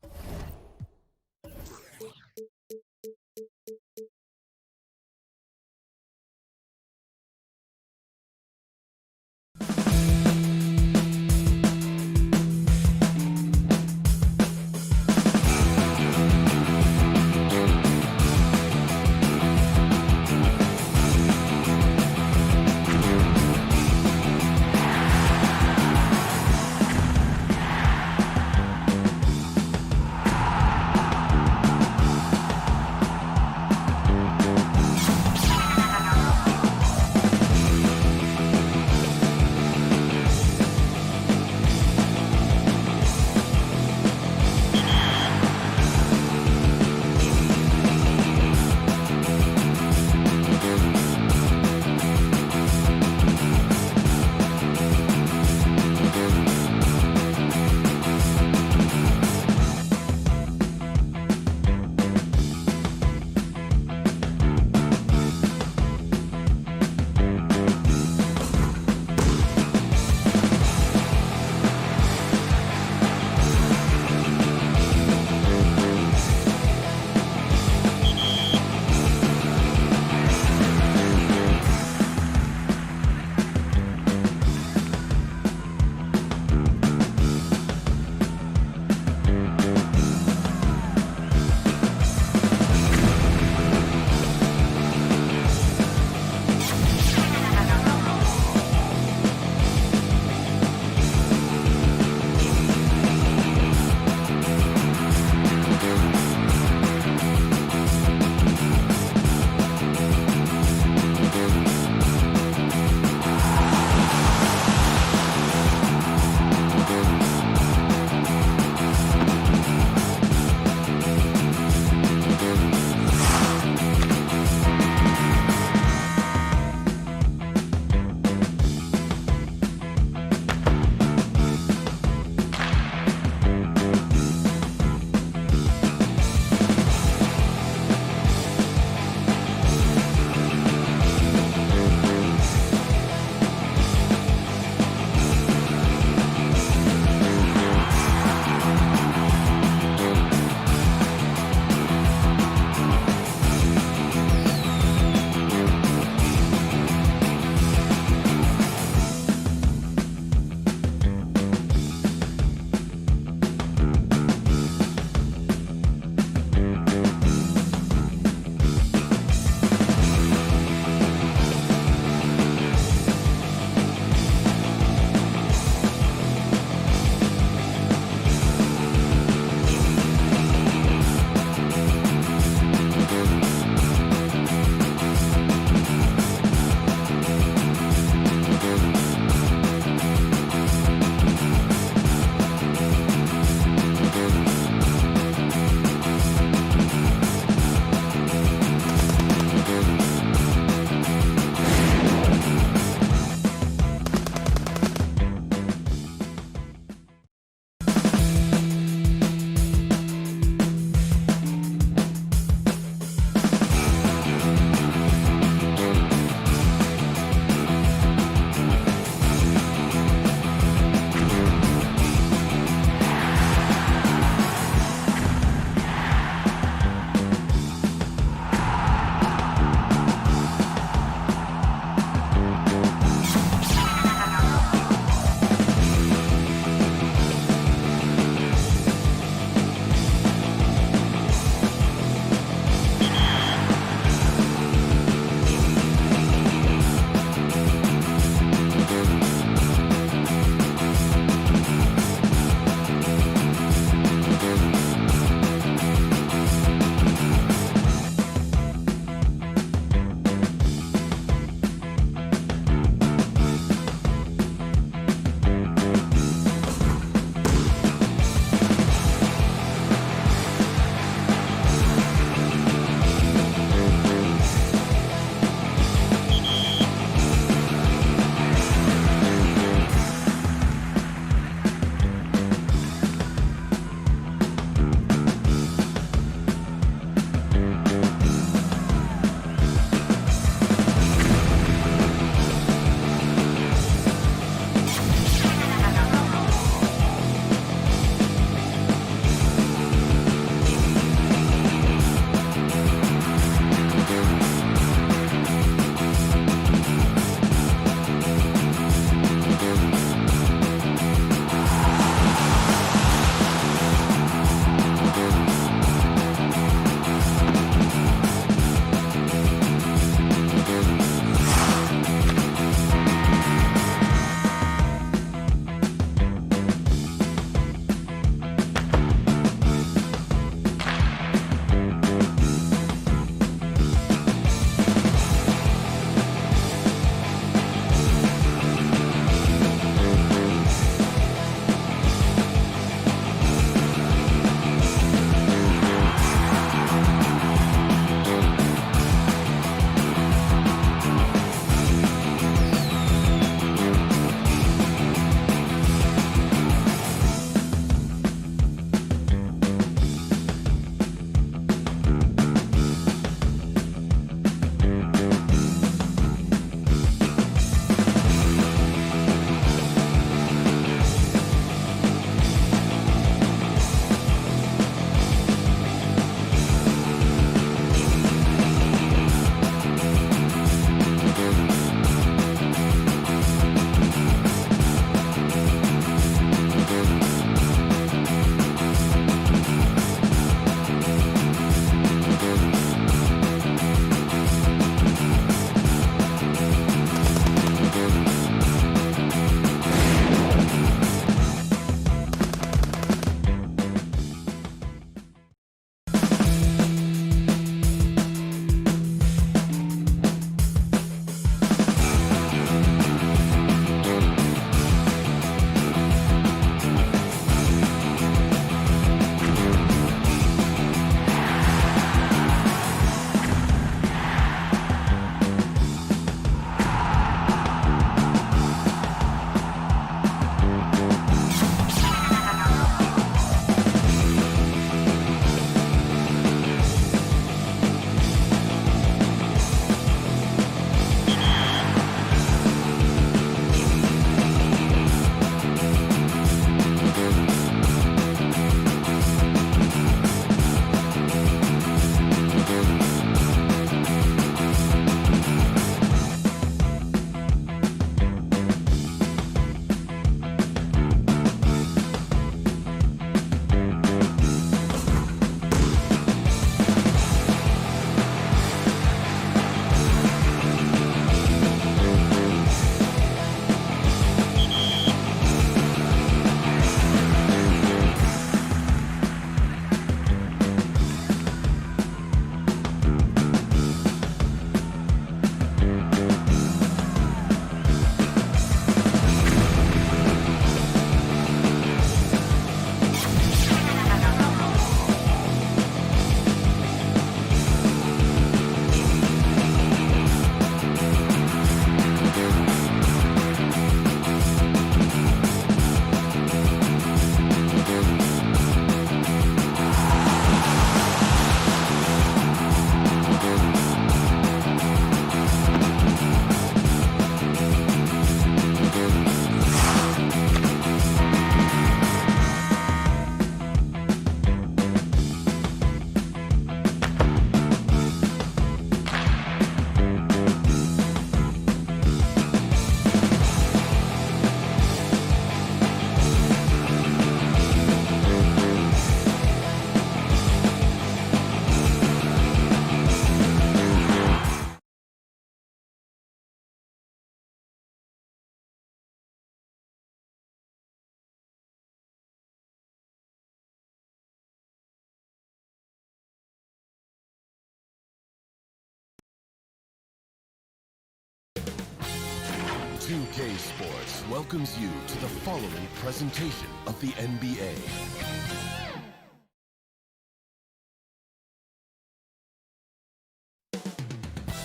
2K Sports welcomes you to the following presentation of the NBA.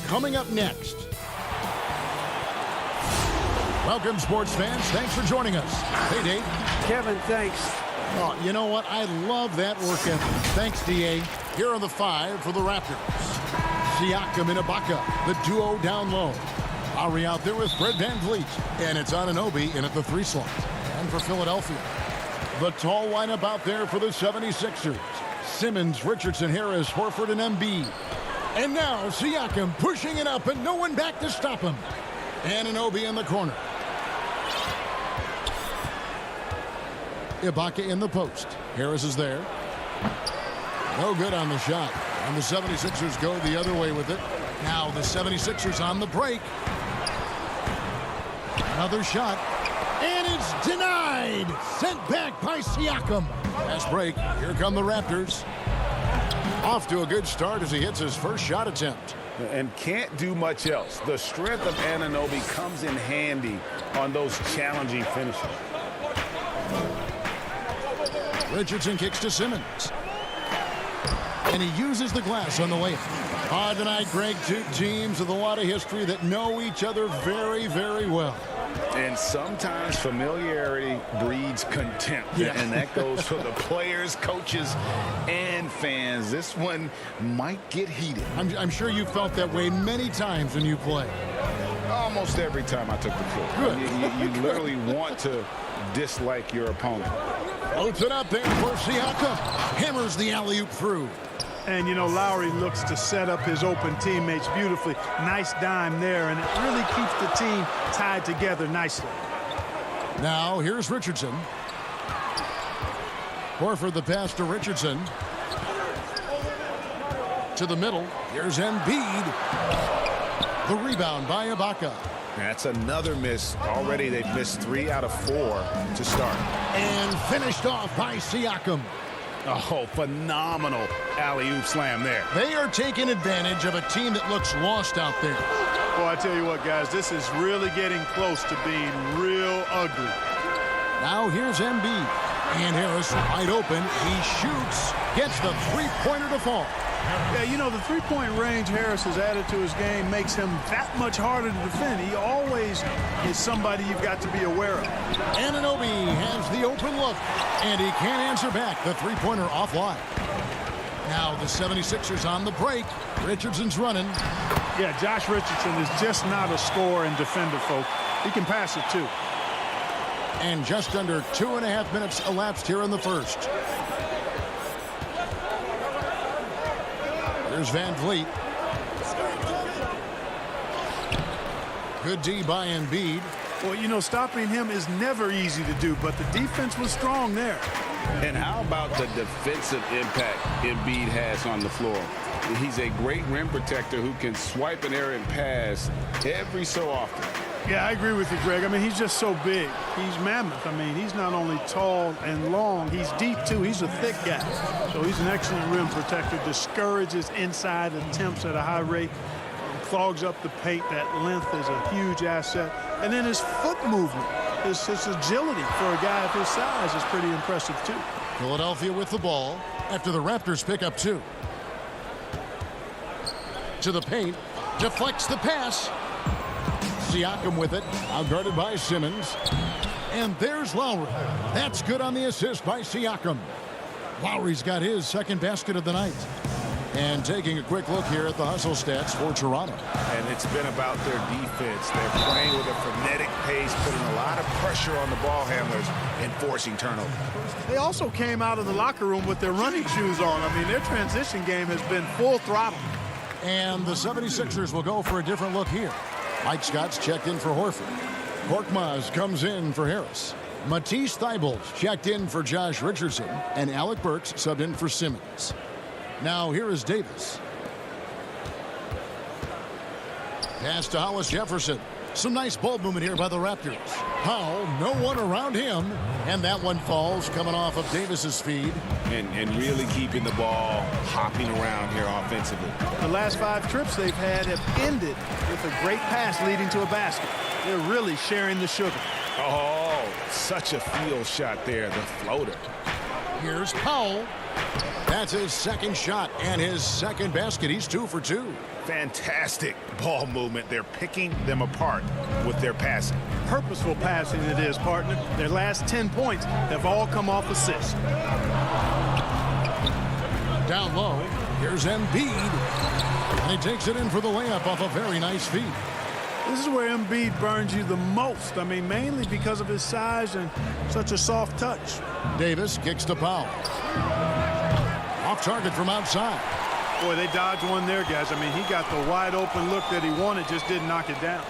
Coming up next. Welcome, sports fans. Thanks for joining us. Hey, Dave. Kevin, thanks. Oh, you know what? I love that work ethic. Thanks, D.A. Here are the 5 for the Raptors. Siakam and Ibaka, the duo down low. Lowry out there with Fred VanVleet. And it's Anunoby in at the 3 slot. And for Philadelphia, the tall lineup out there for the 76ers. Simmons, Richardson, Harris, Horford, and Embiid. And now Siakam pushing it up and no one back to stop him. Anunoby in the corner. Ibaka in the post. Harris is there. No good on the shot. And the 76ers go the other way with it. Now the 76ers on the break. Another shot. And it's denied. Sent back by Siakam. Last break. Here come the Raptors. Off to a good start as he hits his first shot attempt. And can't do much else. The strength of Anunoby comes in handy on those challenging finishes. Richardson kicks to Simmons. And he uses the glass on the way. Tonight, Greg, 2 teams with a lot of history that know each other very, very well. And sometimes familiarity breeds contempt. Yeah. And that goes for the players, coaches, and fans. This one might get heated. I'm sure you felt that way many times when you play. Almost every time I took the floor. Good. You literally want to dislike your opponent. Floats it up there for Siakam. Hammers the alley-oop through. And, you know, Lowry looks to set up his open teammates beautifully. Nice dime there, and it really keeps the team tied together nicely. Now, here's Richardson. Horford the pass to Richardson. To the middle. Here's Embiid. The rebound by Ibaka. That's another miss. Already they've missed 3 out of 4 to start. And finished off by Siakam. Oh, phenomenal alley-oop slam there. They are taking advantage of a team that looks lost out there. Well, I tell you what, guys, this is really getting close to being real ugly. Now here's Embiid. And Harris wide open. He shoots. Gets the 3-pointer to fall. Yeah, you know, the 3-point range Harris has added to his game makes him that much harder to defend. He always is somebody you've got to be aware of. Anunoby has the open look, and he can't answer back. The 3-pointer offline. Now the 76ers on the break. Richardson's running. Yeah, Josh Richardson is just not a scorer and defender, folks. He can pass it, too. And just under 2.5 minutes elapsed here in the first. There's VanVleet. Good D by Embiid. Well, you know, stopping him is never easy to do, but the defense was strong there. And how about the defensive impact Embiid has on the floor? He's a great rim protector who can swipe an errant pass every so often. Yeah, I agree with you, Greg. I mean, he's just so big. He's mammoth. I mean, he's not only tall and long, he's deep, too. He's a thick guy. So he's an excellent rim protector, discourages inside attempts at a high rate, clogs up the paint. That length is a huge asset. And then his foot movement, his agility for a guy of his size is pretty impressive, too. Philadelphia with the ball after the Raptors pick up 2. To the paint, deflects the pass. Siakam with it, outguarded by Simmons. And there's Lowry. That's good on the assist by Siakam. Lowry's got his second basket of the night. And taking a quick look here at the hustle stats for Toronto. And it's been about their defense. They're playing with a frenetic pace, putting a lot of pressure on the ball handlers and forcing turnovers. They also came out of the locker room with their running shoes on. I mean, their transition game has been full throttle. And the 76ers will go for a different look here. Mike Scott's checked in for Horford. Korkmaz comes in for Harris. Matisse Thybulle's checked in for Josh Richardson. And Alec Burks subbed in for Simmons. Now here is Davis. Pass to Hollis Jefferson. Some nice ball movement here by the Raptors. Powell, no one around him. And that one falls coming off of Davis's feed. And really keeping the ball hopping around here offensively. The last 5 trips they've had have ended with a great pass leading to a basket. They're really sharing the sugar. Oh, such a field shot there, the floater. Here's Powell. That's his second shot and his second basket. He's 2 for 2. Fantastic ball movement. They're picking them apart with their passing. Purposeful passing it is, partner. Their last 10 points have all come off assists. Down low, here's Embiid. And he takes it in for the layup off a very nice feed. This is where Embiid burns you the most. I mean, mainly because of his size and such a soft touch. Davis kicks to Powell. Off target from outside. Boy, they dodged one there, guys. I mean, he got the wide open look that he wanted, just didn't knock it down.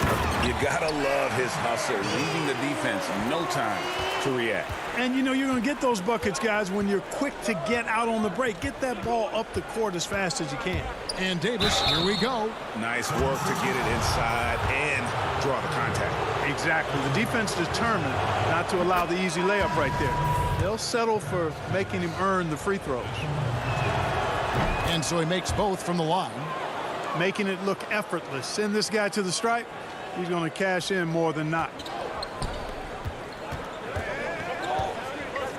You gotta love his hustle, leaving the defense no time to react. And, you know, you're going to get those buckets, guys, when you're quick to get out on the break. Get that ball up the court as fast as you can. And Davis, here we go. Nice work to get it inside and draw the contact. Exactly. The defense determined not to allow the easy layup right there. They'll settle for making him earn the free throws. And so he makes both from the line. Making it look effortless. Send this guy to the stripe. He's going to cash in more than not.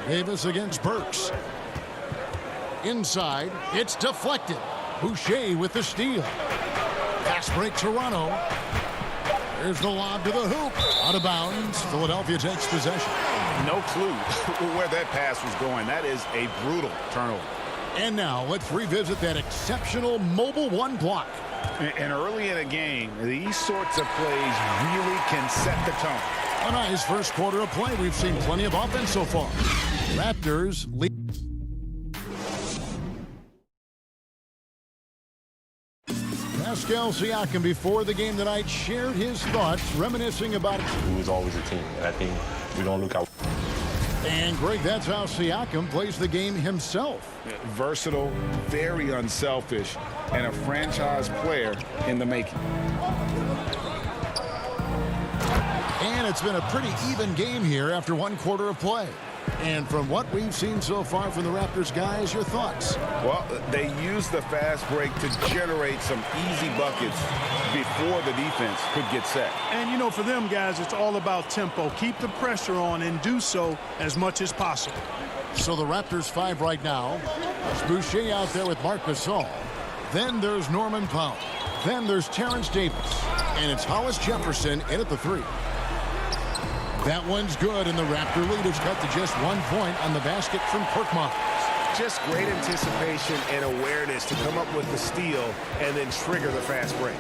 Davis against Burks. Inside, it's deflected. Boucher with the steal. Pass break Toronto. There's the lob to the hoop. Out of bounds. Philadelphia takes possession. No clue where that pass was going. That is a brutal turnover. And now let's revisit that exceptional mobile one block. And early in a game, these sorts of plays really can set the tone. A nice first quarter of play. We've seen plenty of offense so far. Raptors lead. Pascal Siakam before the game tonight shared his thoughts, reminiscing about it. We was always a team, and I think we're going to look out. And Greg, that's how Siakam plays the game himself. Versatile, very unselfish, and a franchise player in the making. And it's been a pretty even game here after one quarter of play. And from what we've seen so far from the Raptors guys, your thoughts? Well, they used the fast break to generate some easy buckets before the defense could get set. And, you know, for them guys, it's all about tempo. Keep the pressure on and do so as much as possible. So the Raptors 5 right now. It's Boucher out there with Marc Gasol. Then there's Norman Powell. Then there's Terrence Davis. And it's Hollis Jefferson in at the 3. That one's good, and the Raptor lead is cut to just 1 point on the basket from Korkmaz. Just great anticipation and awareness to come up with the steal and then trigger the fast break.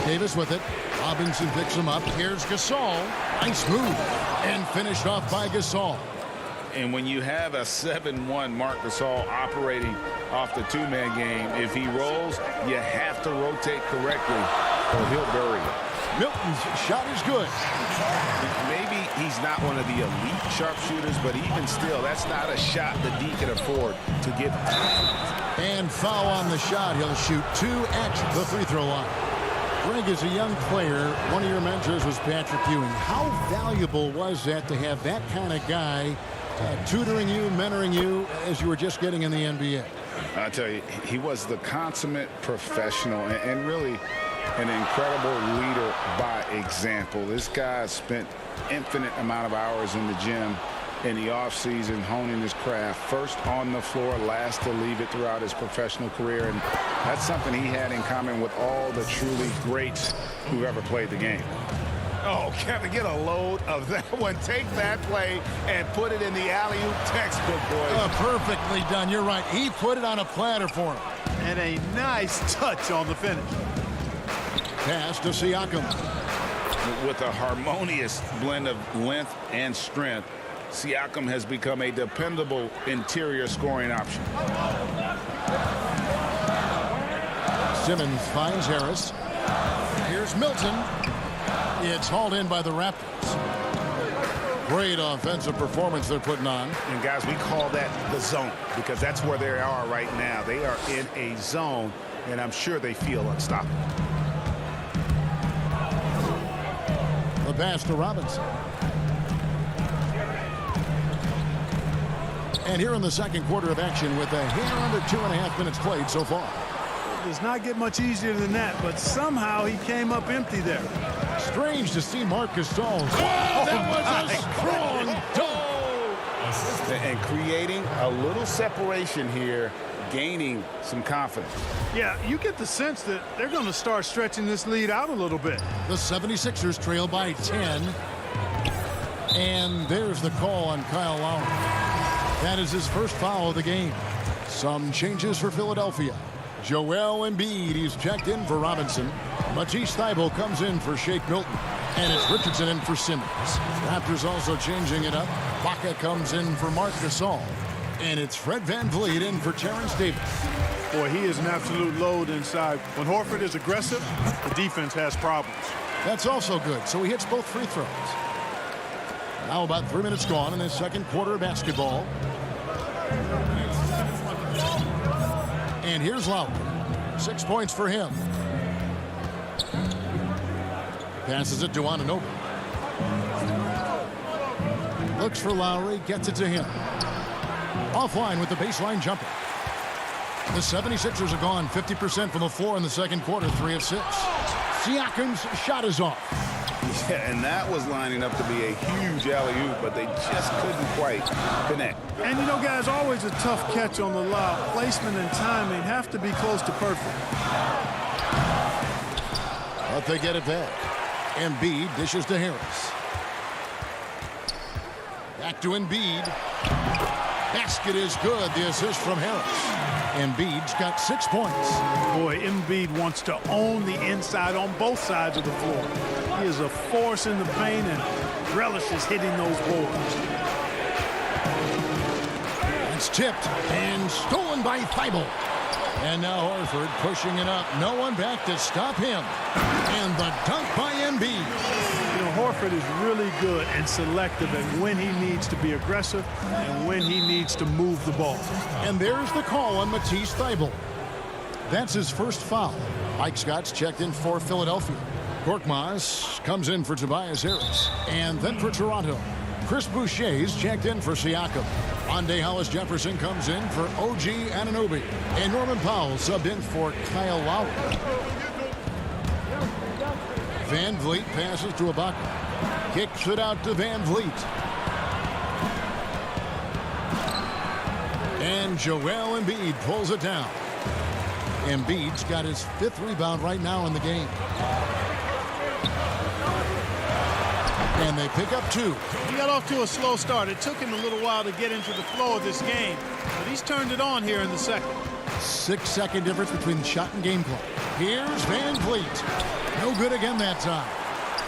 Davis with it. Robinson picks him up. Here's Gasol. Nice move. And finished off by Gasol. And when you have a 7-1 Marc Gasol operating off the two-man game, if he rolls, you have to rotate correctly or he'll bury it. Milton's shot is good. Maybe he's not one of the elite sharpshooters, but even still, that's not a shot that D can afford to give. And foul on the shot. He'll shoot 2 at the free throw line. Greg, as a young player, one of your mentors was Patrick Ewing. How valuable was that to have that kind of guy tutoring you, mentoring you as you were just getting in the NBA? I tell you, he was the consummate professional and really an incredible leader by example. This guy spent infinite amount of hours in the gym in the offseason honing his craft, first on the floor, last to leave it throughout his professional career. And that's something he had in common with all the truly greats who've ever played the game. Oh, Kevin, get a load of that one. Take that play and put it in the alley-oop textbook, boys. Perfectly done. You're right. He put it on a platter for him. And a nice touch on the finish. Pass to Siakam. With a harmonious blend of length and strength, Siakam has become a dependable interior scoring option. Simmons finds Harris. Here's Milton. It's hauled in by the Raptors. Great offensive performance they're putting on. And guys, we call that the zone because that's where they are right now. They are in a zone and I'm sure they feel unstoppable. The pass to Robinson. And here in the second quarter of action with a hair under 2.5 minutes played so far. It does not get much easier than that, but somehow he came up empty there. Strange to see Marcus Gasol. That was a strong dunk. And creating a little separation here, gaining some confidence. Yeah, you get the sense that they're going to start stretching this lead out a little bit. The 76ers trail by 10. And there's the call on Kyle Lowry. That is his first foul of the game. Some changes for Philadelphia. Joel Embiid, he's checked in for Robinson. Matisse Thybulle comes in for Shake Milton. And it's Richardson in for Simmons. Raptors also changing it up. Baca comes in for Marc Gasol. And it's Fred VanVleet in for Terrence Davis. Boy, he is an absolute load inside. When Horford is aggressive, the defense has problems. That's also good. So he hits both free throws. Now about 3 minutes gone in this second quarter of basketball. And here's Lowry. 6 points for him. Passes it to Anunoby. Looks for Lowry, gets it to him. Offline with the baseline jumper. The 76ers have gone 50% from the floor in the second quarter, 3 of 6. Siakam's shot is off. Yeah, and that was lining up to be a huge alley-oop, but they just couldn't quite connect. And you know, guys, always a tough catch on the lob. Placement and timing have to be close to perfect. But they get it back. Embiid dishes to Harris. Back to Embiid. Basket is good. The assist from Harris. Embiid's got 6 points. Boy, Embiid wants to own the inside on both sides of the floor. He is a force in the paint and relishes hitting those boards. It's tipped and stolen by Thybulle. And now Horford pushing it up. No one back to stop him. And the dunk by Embiid. You know, Horford is really good and selective at when he needs to be aggressive and when he needs to move the ball. And there's the call on Matisse Thybulle. That's his first foul. Mike Scott's checked in for Philadelphia. Korkmaz comes in for Tobias Harris. And then for Toronto, Chris Boucher's checked in for Siakam. Rondé Hollis-Jefferson comes in for OG Anunoby. And Norman Powell subbed in for Kyle Lowry. VanVleet passes to Ibaka. Kicks it out to VanVleet. And Joel Embiid pulls it down. Embiid's got his 5th rebound right now in the game. And they pick up 2. He got off to a slow start. It took him a little while to get into the flow of this game, but he's turned it on here in the second. 6-second difference between the shot and game clock. Here's VanVleet. No good again that time.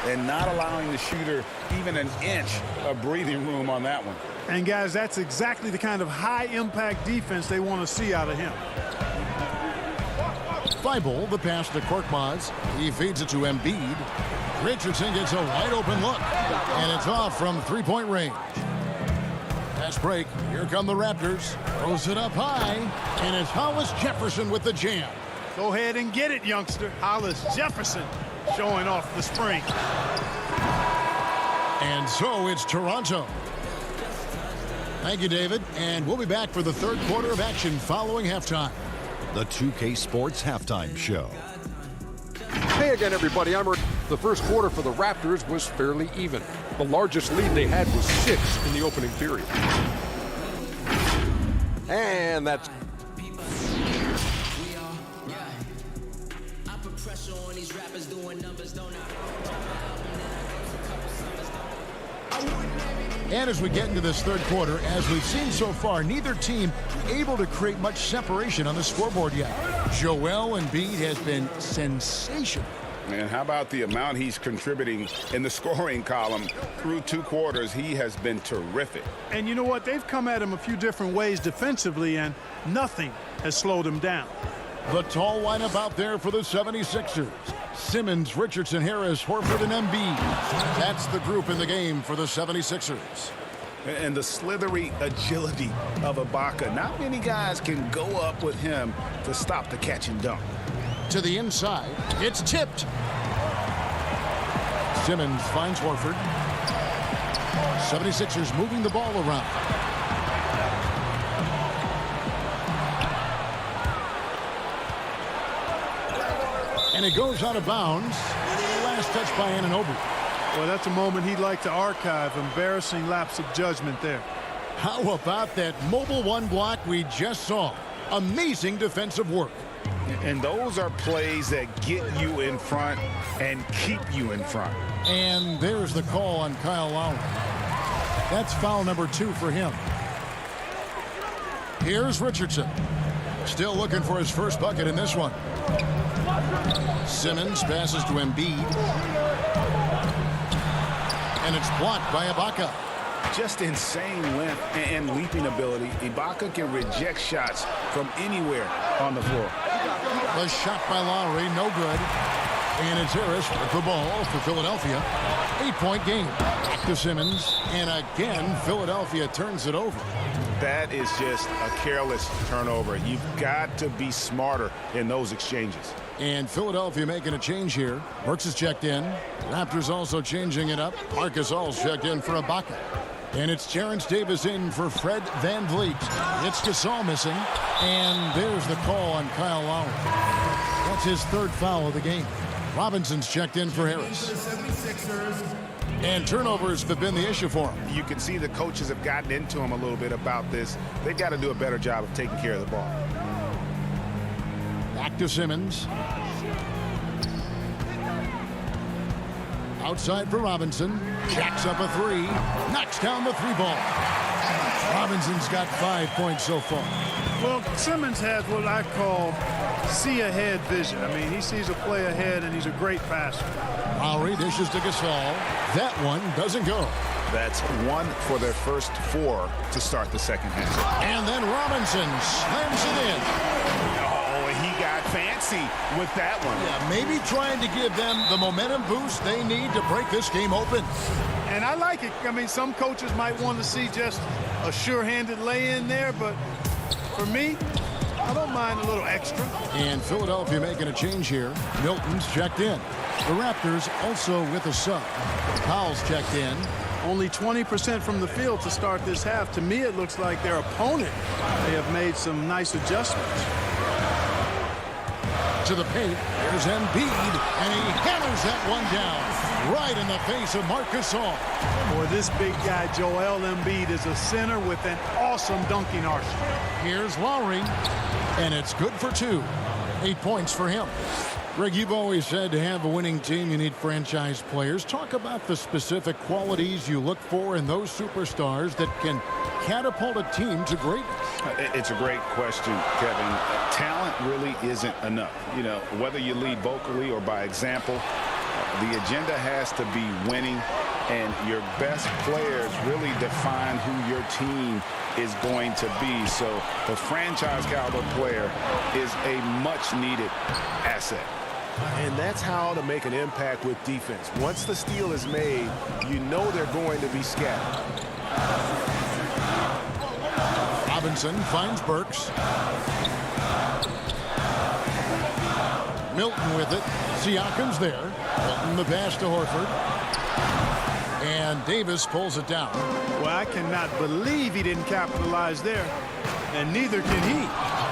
And not allowing the shooter even an inch of breathing room on that one. And guys, that's exactly the kind of high-impact defense they want to see out of him. Thybulle, the pass to Korkmaz. He feeds it to Embiid. Richardson gets a wide-open look, and it's off from 3-point range. Fast break. Here come the Raptors. Throws it up high, and it's Hollis-Jefferson with the jam. Go ahead and get it, youngster. Hollis-Jefferson showing off the spring. And so it's Toronto. Thank you, David. And we'll be back for the third quarter of action following halftime. The 2K Sports Halftime Show. Hey again, everybody. I'm Rick. The first quarter for the Raptors was fairly even. The largest lead they had was 6 in the opening period. And that's... And as we get into this third quarter, as we've seen so far, neither team able to create much separation on the scoreboard yet. Joel Embiid has been sensational. And how about the amount he's contributing in the scoring column through 2 quarters? He has been terrific. And you know what? They've come at him a few different ways defensively, and nothing has slowed him down. The tall lineup out there for the 76ers. Simmons, Richardson, Harris, Horford, and Embiid. That's the group in the game for the 76ers. and the slithery agility of Ibaka. Not many guys can go up with him to stop the catch and dunk. To the inside. It's tipped. Simmons finds Horford. 76ers moving the ball around. And it goes out of bounds. Last touch by Anunoby. Well, that's a moment he'd like to archive. Embarrassing lapse of judgment there. How about that mobile one block we just saw? Amazing defensive work. And those are plays that get you in front and keep you in front. And there's the call on Kyle Lowry. That's foul number 2 for him. Here's Richardson. Still looking for his first bucket in this one. Simmons passes to Embiid. And it's blocked by Ibaka. Just insane length and leaping ability. Ibaka can reject shots from anywhere on the floor. The shot by Lowry, no good. And it's Harris with the ball for Philadelphia. 8-point game. Back to Simmons. And again, Philadelphia turns it over. That is just a careless turnover. You've got to be smarter in those exchanges. And Philadelphia making a change here. Burks is checked in. Raptors also changing it up. Marcus All's checked in for Ibaka. And it's Terrence Davis in for Fred VanVleet. It's Gasol missing. And there's the call on Kyle Lowry. That's his 3rd foul of the game. Robinson's checked in for Harris. And turnovers have been the issue for him. You can see the coaches have gotten into him a little bit about this. They've got to do a better job of taking care of the ball. Back to Simmons. Outside for Robinson. Jacks up a 3. Knocks down the 3 ball. Robinson's got 5 points so far. Well, Simmons has what I call see-ahead vision. I mean, he sees a play ahead, and he's a great passer. Lowry dishes to Gasol. That one doesn't go. That's 1 for their first 4 to start the second half. And then Robinson slams it in. Oh, he got fancy with that one. Yeah, maybe trying to give them the momentum boost they need to break this game open. And I like it. I mean, some coaches might want to see just a sure-handed lay-in there, but for me, I don't mind a little extra. And Philadelphia making a change here. Milton's checked in. The Raptors also with a sub. Powell's checked in. Only 20% from the field to start this half. To me, it looks like their opponent may have made some nice adjustments. To the paint, there's Embiid, and he hammers that one down right in the face of Marcus All. Boy, this big guy, Joel Embiid, is a center with an awesome dunking arsenal. Here's Lowry, and it's good for 2. 8 points for him. Greg, you've always said to have a winning team, you need franchise players. Talk about the specific qualities you look for in those superstars that can catapult a team to greatness. It's a great question, Kevin. Talent really isn't enough. You know, whether you lead vocally or by example, the agenda has to be winning, and your best players really define who your team is going to be. So the franchise caliber player is a much needed asset. And that's how to make an impact with defense. Once the steal is made, you know they're going to be scattered. Robinson finds Burks. Milton with it. Siakam's there. Milton the pass to Horford. And Davis pulls it down. Well, I cannot believe he didn't capitalize there. And neither can he.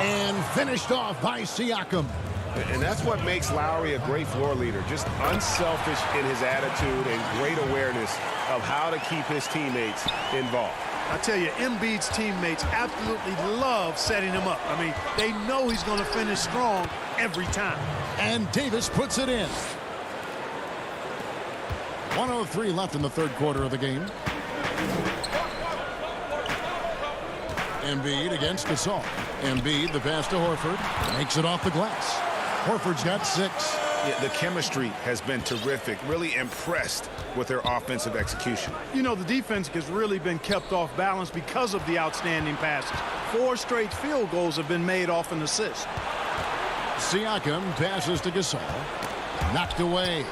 And finished off by Siakam. And that's what makes Lowry a great floor leader. Just unselfish in his attitude and great awareness of how to keep his teammates involved. I tell you, Embiid's teammates absolutely love setting him up. I mean, they know he's going to finish strong every time. And Davis puts it in. 1:03 left in the 3rd quarter of the game. Embiid against Gasol. Embiid, the pass to Horford. Makes it off the glass. Horford's got 6. Yeah, the chemistry has been terrific. Really impressed with their offensive execution. You know, the defense has really been kept off balance because of the outstanding passes. 4 straight field goals have been made off an assist. Siakam passes to Gasol. Knocked away.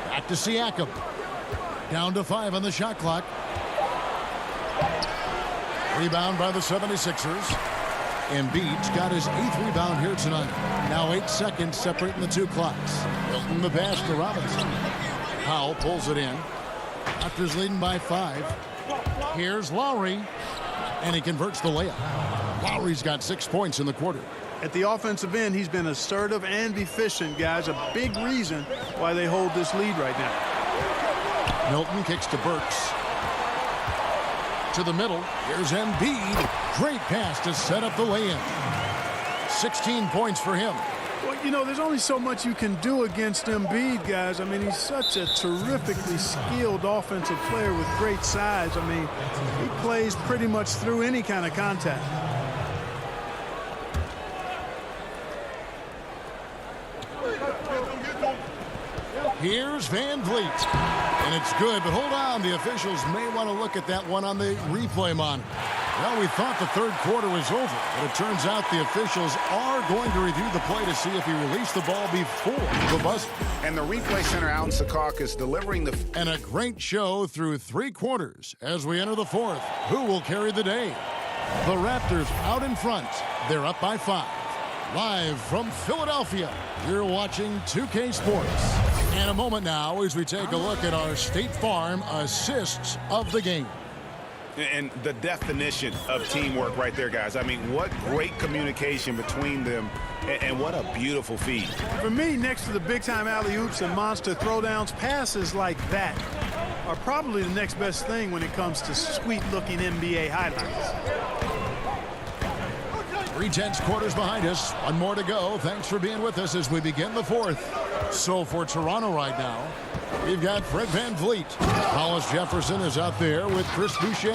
Back to Siakam. Down to 5 on the shot clock. Rebound by the 76ers. Embiid's got his 8th rebound here tonight. Now 8 seconds separating the two clocks. Hilton the pass to Robinson. Powell pulls it in. Raptors leading by 5. Here's Lowry. And he converts the layup. Lowry's got 6 points in the quarter. At the offensive end, he's been assertive and efficient, guys. A big reason why they hold this lead right now. Milton kicks to Burks. To the middle. Here's Embiid. Great pass to set up the lay-in. 16 points for him. Well, you know, there's only so much you can do against Embiid, guys. I mean, he's such a terrifically skilled offensive player with great size. I mean, he plays pretty much through any kind of contact. Here's Van Vliet. And it's good, but hold on. The officials may want to look at that one on the replay monitor. Well, we thought the third quarter was over, but it turns out the officials are going to review the play to see if he released the ball before the buzzer. And the replay center, Alan Secaucus, delivering the... And a great show through 3 quarters as we enter the fourth. Who will carry the day? The Raptors out in front. They're up by 5. Live from Philadelphia, you're watching 2K Sports. In a moment now as we take a look at our State Farm assists of the game. And the definition of teamwork right there, guys. I mean, what great communication between them, and what a beautiful feed. For me, next to the big-time alley-oops and monster throwdowns, passes like that are probably the next best thing when it comes to sweet-looking NBA highlights. 3/10 quarters behind us. One more to go. Thanks for being with us as we begin the fourth. So for Toronto right now, we've got Fred Van Vliet. Hollis Jefferson is out there with Chris Boucher.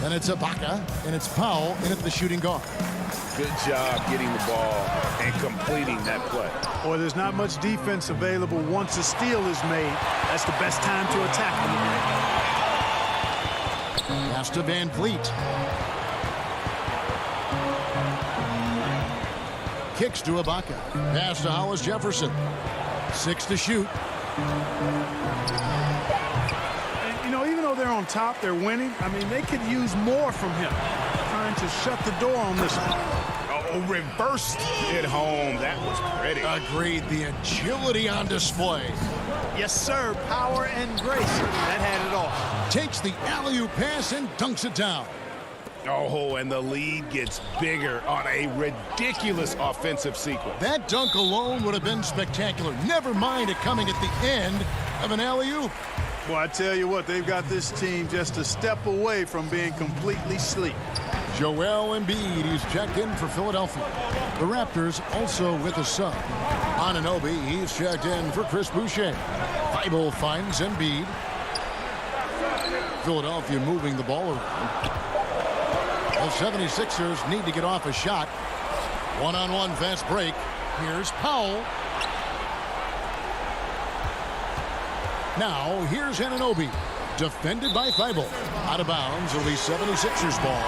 Then it's Ibaka, and it's Powell in at the shooting guard. Good job getting the ball and completing that play. Boy, there's not much defense available once a steal is made. That's the best time to attack them. Pass to Van Vliet. Kicks to Ibaka. Pass to Hollis Jefferson. 6 to shoot. And, you know, even though they're on top, they're winning. I mean, they could use more from him. Trying to shut the door on this one. Oh, reversed it home. That was pretty. Agreed. The agility on display. Yes, sir. Power and grace. That had it all. Takes the alley-oop pass and dunks it down. Oh, and the lead gets bigger on a ridiculous offensive sequence. That dunk alone would have been spectacular. Never mind it coming at the end of an alley-oop. Well, I tell you what, they've got this team just a step away from being completely asleep. Joel Embiid, he's checked in for Philadelphia. The Raptors also with a sub. Anunoby, he's checked in for Chris Boucher. Thibault finds Embiid. Philadelphia moving the ball around. The 76ers need to get off a shot. One-on-one fast break. Here's Powell. Now, here's Anunoby. Defended by Thibault. Out of bounds. It'll be 76ers ball.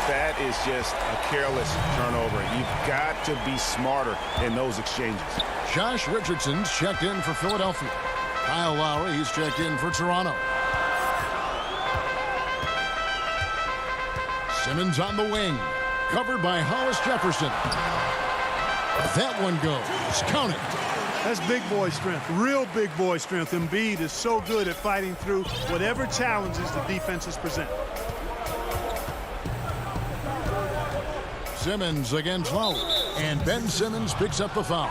That is just a careless turnover. You've got to be smarter in those exchanges. Josh Richardson's checked in for Philadelphia. Kyle Lowry, he's checked in for Toronto. Simmons on the wing. Covered by Hollis Jefferson. That one goes. Count it. That's big boy strength. Real big boy strength. Embiid is so good at fighting through whatever challenges the defenses present. Simmons against Lowry. And Ben Simmons picks up the foul.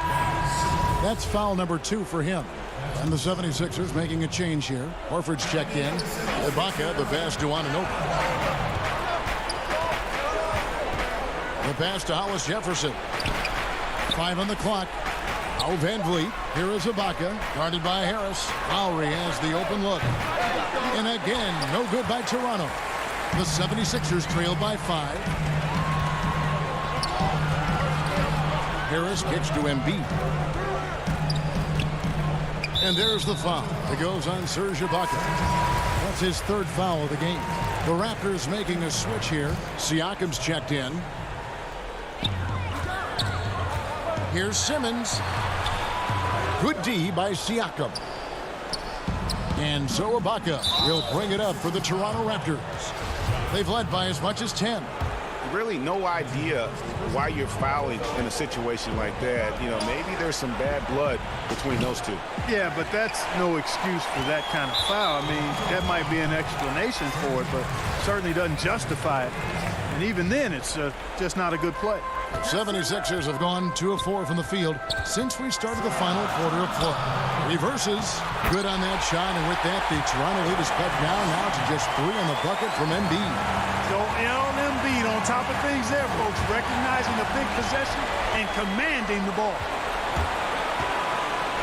That's foul number 2 for him. And the 76ers making a change here. Horford's checked in. Ibaka, the pass to Anunoby. The pass to Hollis Jefferson. 5 on the clock. Now Van Vliet. Here is Ibaka. Guarded by Harris. Lowry has the open look. And again, no good by Toronto. The 76ers trail by 5. Harris kicks to Embiid. And there's the foul. It goes on Serge Ibaka. That's his 3rd foul of the game. The Raptors making a switch here. Siakam's checked in. Here's Simmons. Good D by Siakam. And so Ibaka will bring it up for the Toronto Raptors. They've led by as much as 10. Really no idea why you're fouling in a situation like that. You know, maybe there's some bad blood between those two. Yeah, but that's no excuse for that kind of foul. I mean, that might be an explanation for it, but certainly doesn't justify it. And even then, it's just not a good play. 76ers have gone 2 of 4 from the field since we started the final quarter of play. Reverses. Good on that shot, and with that, the Toronto lead is cut down now to just 3 on the bucket from Embiid. So Embiid on top of things there, folks, recognizing the big possession and commanding the ball.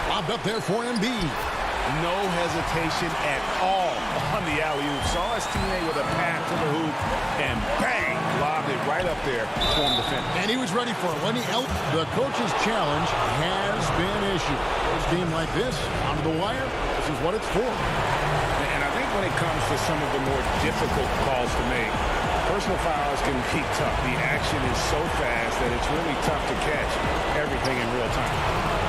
Lobbed up there for Embiid. No hesitation at all on the alley-oop. Saw his teammate with a pass to the hoop, and bang, lobbed it right up there for him to finish. And he was ready for it. When the coach's challenge has been issued. A team like this, out of the wire, this is what it's for. And I think when it comes to some of the more difficult calls to make, personal fouls can be tough. The action is so fast that it's really tough to catch everything in real time.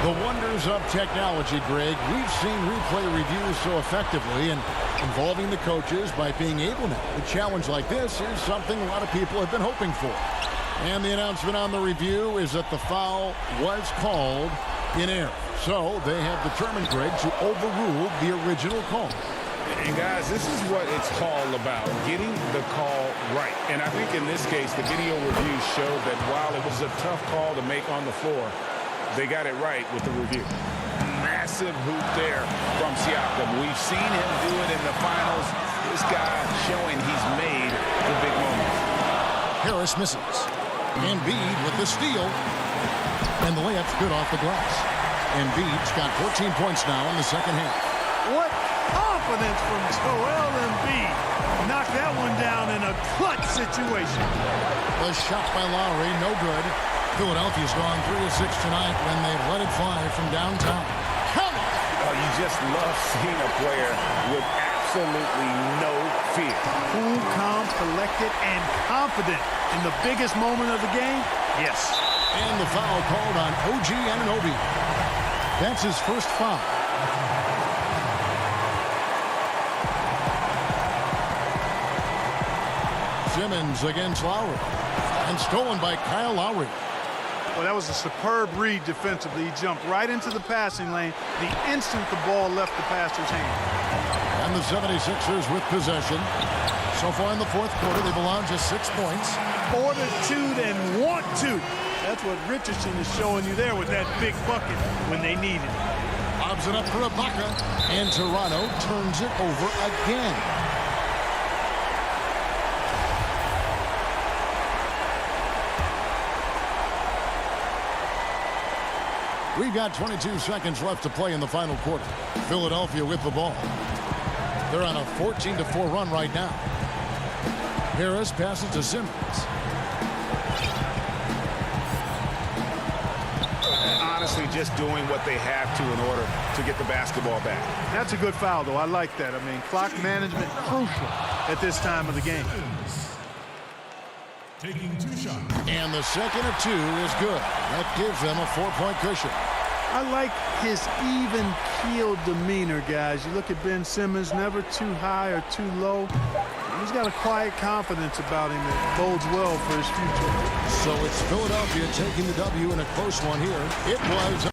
The wonders of technology, Greg. We've seen replay reviews so effectively, and involving the coaches by being able to. A challenge like this is something a lot of people have been hoping for. And the announcement on the review is that the foul was called in error. So they have determined, Greg, to overrule the original call. And guys, this is what it's all about, getting the call right. And I think in this case, the video review showed that while it was a tough call to make on the floor, they got it right with the review. Massive hoop there from Siakam. We've seen him do it in the finals. This guy showing he's made the big moments. Harris misses. Embiid with the steal. And the layup's good off the glass. Embiid's got 14 points now in the second half. What confidence from Joel Embiid. Knocked that one down in a clutch situation. The shot by Lowry, no good. Philadelphia's gone 3 of 6 tonight when they've let it fly from downtown. Count it! Oh, you just love seeing a player with absolutely no fear. Cool, calm, collected, and confident in the biggest moment of the game? Yes. And the foul called on OG Anunoby. That's his first foul. Simmons against Lowry. And stolen by Kyle Lowry. Well, that was a superb read defensively. He jumped right into the passing lane the instant the ball left the passer's hand. And the 76ers with possession. So far in the fourth quarter, they've allowed just 6 points. Fortitude and want to. That's what Richardson is showing you there with that big bucket when they need it. Lobs it up for Ibaka, and Toronto turns it over again. We've got 22 seconds left to play in the final quarter. Philadelphia with the ball. They're on a 14-4 run right now. Harris passes to Simmons. Honestly, just doing what they have to in order to get the basketball back. That's a good foul, though. I like that. I mean, clock management crucial at this time of the game. Taking 2 shots. And the second of 2 is good. That gives them a 4-point cushion. I like his even-keeled demeanor, guys. You look at Ben Simmons, never too high or too low. He's got a quiet confidence about him that bodes well for his future. So it's Philadelphia taking the W in a close one here. It was...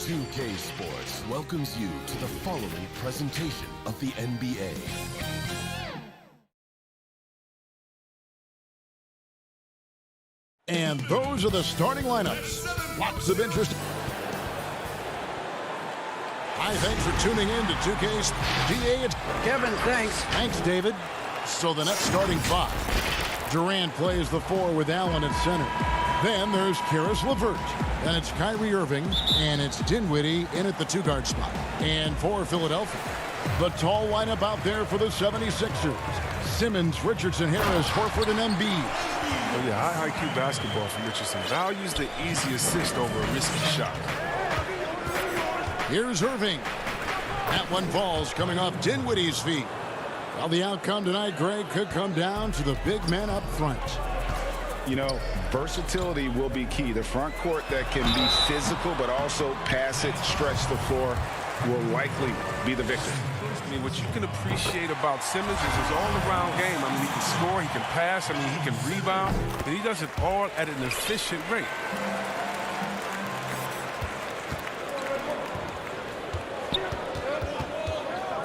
2K Sports welcomes you to the following presentation of the NBA. And those are the starting lineups. Lots of interest. Hi, thanks for tuning in to 2K's DA. Kevin, thanks. Thanks, David. So the Nets starting 5. Durant plays the 4 with Allen at center. Then there's Karis LeVert. Then it's Kyrie Irving, and it's Dinwiddie in at the 2-guard spot. And for Philadelphia, the tall lineup out there for the 76ers. Simmons, Richardson, Harris, Horford, and Embiid. Oh, yeah, high IQ basketball from Richardson. Values the easy assist over a risky shot. Here's Irving. That one falls coming off Dinwiddie's feet. Well, the outcome tonight, Greg, could come down to the big man up front. You know, versatility will be key. The front court that can be physical but also pass it, stretch the floor will likely be the victor. I mean, what you can appreciate about Simmons is his all-around game. I mean, he can score, he can pass, I mean, he can rebound, and he does it all at an efficient rate.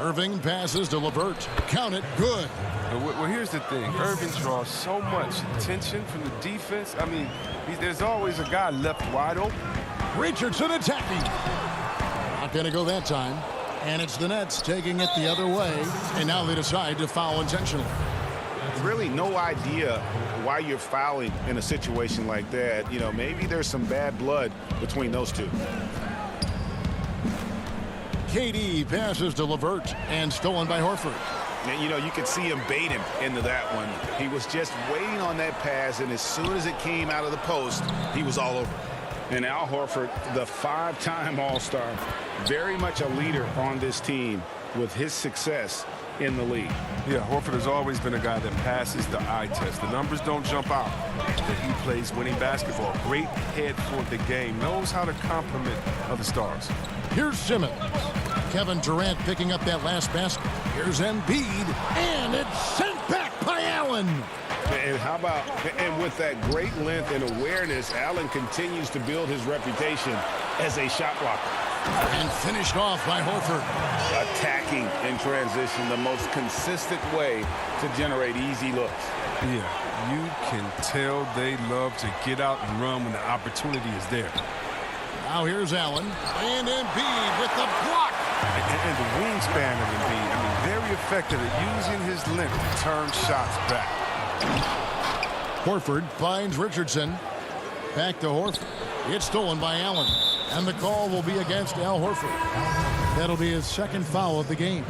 Irving passes to LeVert. Count it, good. Well, here's the thing. Irving draws so much attention from the defense. I mean, there's always a guy left wide open. Richardson attacking. Not going to go that time. And it's the Nets taking it the other way. And now they decide to foul intentionally. Really no idea why you're fouling in a situation like that. You know, maybe there's some bad blood between those two. KD passes to LeVert and stolen by Horford. And, you know, you could see him bait him into that one. He was just waiting on that pass, and as soon as it came out of the post, he was all over. And Al Horford, the 5-time All-Star, very much a leader on this team with his success in the league. Yeah, Horford has always been a guy that passes the eye test. The numbers don't jump out, but he plays winning basketball. Great head for the game. Knows how to complement other stars. Here's Simmons. Kevin Durant picking up that last basket. Here's Embiid, and it's sent back by Allen. And how about, and with that great length and awareness, Allen continues to build his reputation as a shot blocker. And finished off by Horford. Attacking in transition, the most consistent way to generate easy looks. Yeah, you can tell they love to get out and run when the opportunity is there. Now here's Allen, and Embiid with the block. And the wingspan of Embiid, I mean, very effective at using his length to turn shots back. Horford finds Richardson. Back to Horford. It's stolen by Allen. And the call will be against Al Horford. That'll be his second foul of the game.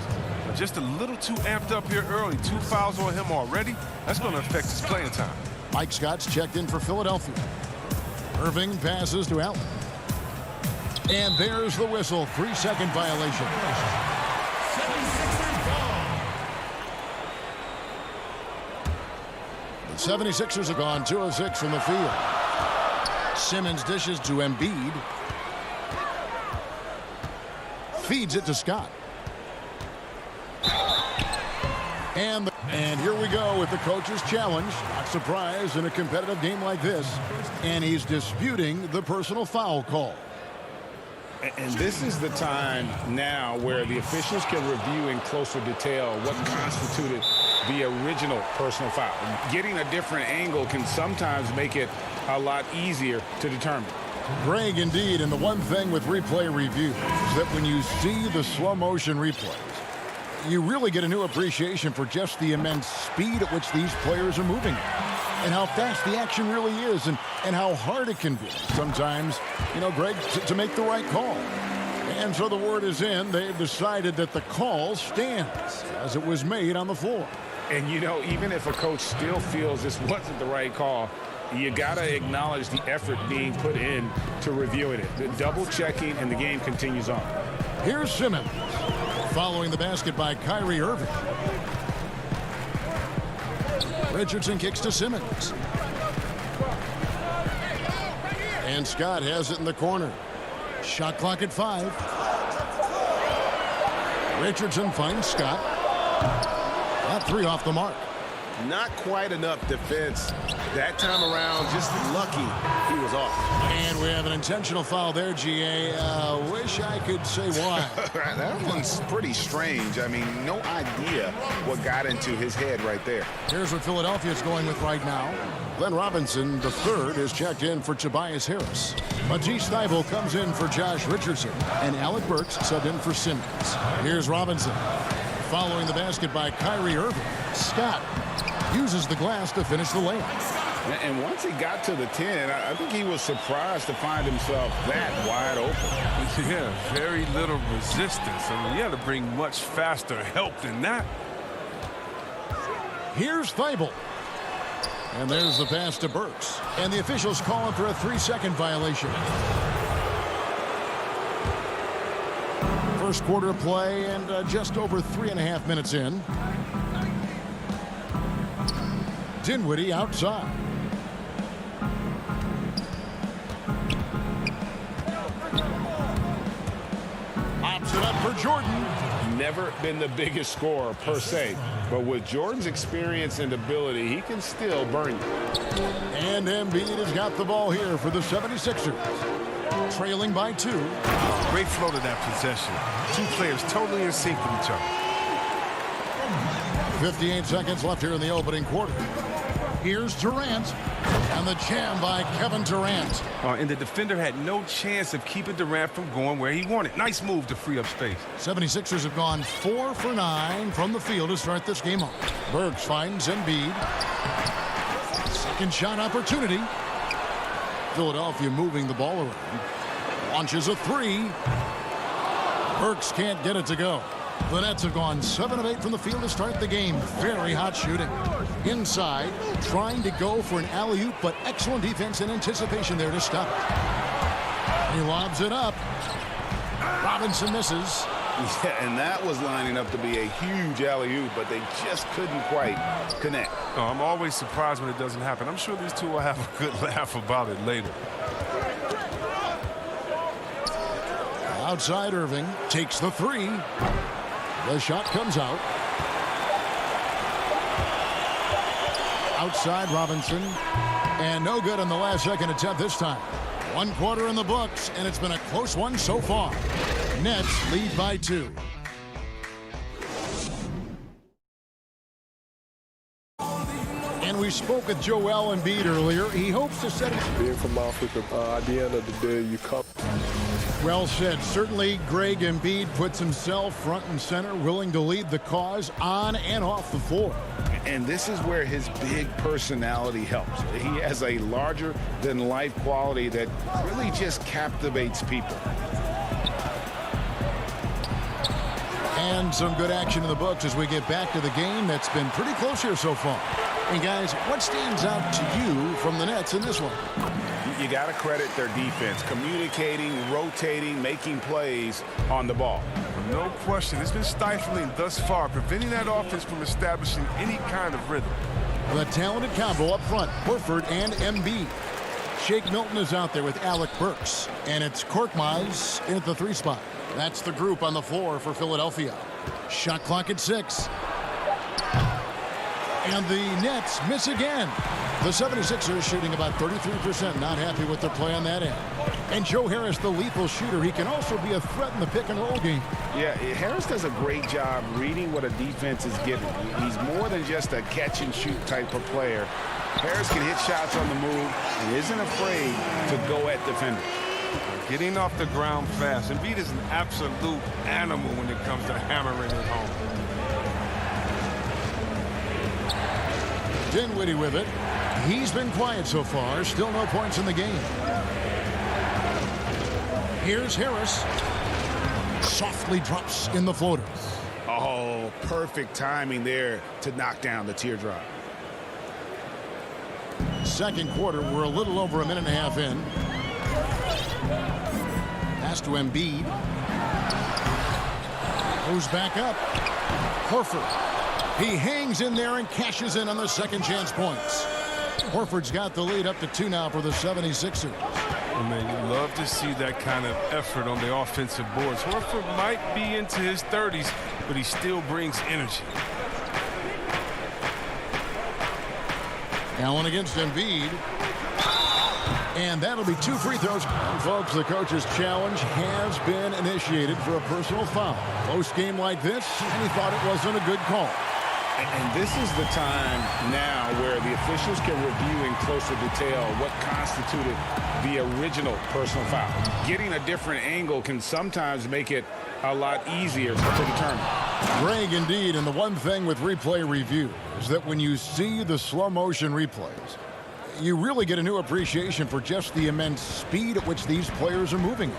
Just a little too amped up here early. 2 fouls on him already. That's going to affect his playing time. Mike Scott's checked in for Philadelphia. Irving passes to Allen. And there's the whistle. 3-second violation. The 76ers have gone 2 of 6 from the field. Simmons dishes to Embiid. Feeds it to Scott. And here we go with the coach's challenge. Not surprised in a competitive game like this. And he's disputing the personal foul call. And this is the time now where the officials can review in closer detail what constituted the original personal foul. Getting a different angle can sometimes make it a lot easier to determine. Greg, indeed, and the one thing with replay review is that when you see the slow motion replays, you really get a new appreciation for just the immense speed at which these players are moving and how fast the action really is and how hard it can be sometimes, you know, Greg, to make the right call. And so the word is in. They've decided that the call stands as it was made on the floor. And, you know, even if a coach still feels this wasn't the right call, you got to acknowledge the effort being put in to reviewing it. The double checking, and the game continues on. Here's Simmons following the basket by Kyrie Irving. Richardson kicks to Simmons. And Scott has it in the corner. Shot clock at 5. Richardson finds Scott. That 3 off the mark. Not quite enough defense that time around. Just lucky he was off. And we have an intentional foul there, GA. Wish I could say why. That one's pretty strange. I mean, no idea what got into his head right there. Here's what Philadelphia's going with right now. Glenn Robinson, the third, is checked in for Tobias Harris. Matisse Thybulle comes in for Josh Richardson. And Alec Burks subbed in for Simmons. Here's Robinson. Following the basket by Kyrie Irving. Scott uses the glass to finish the layup. And once he got to the 10, I think he was surprised to find himself that wide open. Yeah, very little resistance. I mean, you had to bring much faster help than that. Here's Thybulle. And there's the pass to Burks. And the officials call him for a 3-second violation. First quarter of play and just over 3.5 minutes in. Dinwiddie outside. Pops it up for Jordan. Never been the biggest scorer per se, but with Jordan's experience and ability, he can still burn you. And Embiid has got the ball here for the 76ers. Trailing by 2. Great flow to that possession. Two players totally in sync with each other. 58 seconds left here in the opening quarter. Here's Durant. And the jam by Kevin Durant. And the defender had no chance of keeping Durant from going where he wanted. Nice move to free up space. 76ers have gone 4 for 9 from the field to start this game off. Burks finds Embiid. Second shot opportunity. Philadelphia moving the ball around. Launches a 3. Burks can't get it to go. The Nets have gone 7 of 8 from the field to start the game. Very hot shooting. Inside, trying to go for an alley-oop, but excellent defense and anticipation there to stop it. He lobs it up. Robinson misses. Yeah, and that was lining up to be a huge alley-oop, but they just couldn't quite connect. Oh, I'm always surprised when it doesn't happen. I'm sure these two will have a good laugh about it later. Outside Irving takes the 3. The shot comes out. Outside Robinson. And no good on the last second attempt this time. 1 quarter in the books, and it's been a close one so far. Nets lead by 2. And we spoke with Joel Embiid earlier. He hopes to set it. Being from Africa, at the end of the day, you come. Well said. Certainly, Greg Embiid puts himself front and center, willing to lead the cause on and off the floor. And this is where his big personality helps. He has a larger-than-life quality that really just captivates people. And some good action in the books as we get back to the game that's been pretty close here so far. And guys, what stands out to you from the Nets in this one? You got to credit their defense, communicating, rotating, making plays on the ball. No question. It's been stifling thus far, preventing that offense from establishing any kind of rhythm. The talented combo up front, Horford and Embiid. Shake Milton is out there with Alec Burks. And it's Korkmaz in at the 3 spot. That's the group on the floor for Philadelphia. Shot clock at 6. And the Nets miss again. The 76ers shooting about 33%. Not happy with their play on that end. And Joe Harris, the lethal shooter, he can also be a threat in the pick-and-roll game. Yeah, Harris does a great job reading what a defense is giving. He's more than just a catch-and-shoot type of player. Harris can hit shots on the move and isn't afraid to go at defenders. Getting off the ground fast. Embiid is an absolute animal when it comes to hammering it home. Dinwiddie with it. He's been quiet so far. Still no points in the game. Here's Harris. Softly drops in the floater. Oh, perfect timing there to knock down the teardrop. Second quarter, we're a little over a minute and a half in. Pass to Embiid. Goes back up. Horford. He hangs in there and cashes in on the second chance points. Horford's got the lead up to 2 now for the 76ers. Oh, man, you love to see that kind of effort on the offensive boards. Horford might be into his 30s, but he still brings energy. Allen against Embiid. And that'll be 2 free throws. And folks, the coach's challenge has been initiated for a personal foul. Close game like this, and he thought it wasn't a good call. And this is the time now where the officials can review in closer detail what constituted the original personal foul. Getting a different angle can sometimes make it a lot easier to determine. Greg, indeed, and the one thing with replay review is that when you see the slow motion replays, you really get a new appreciation for just the immense speed at which these players are moving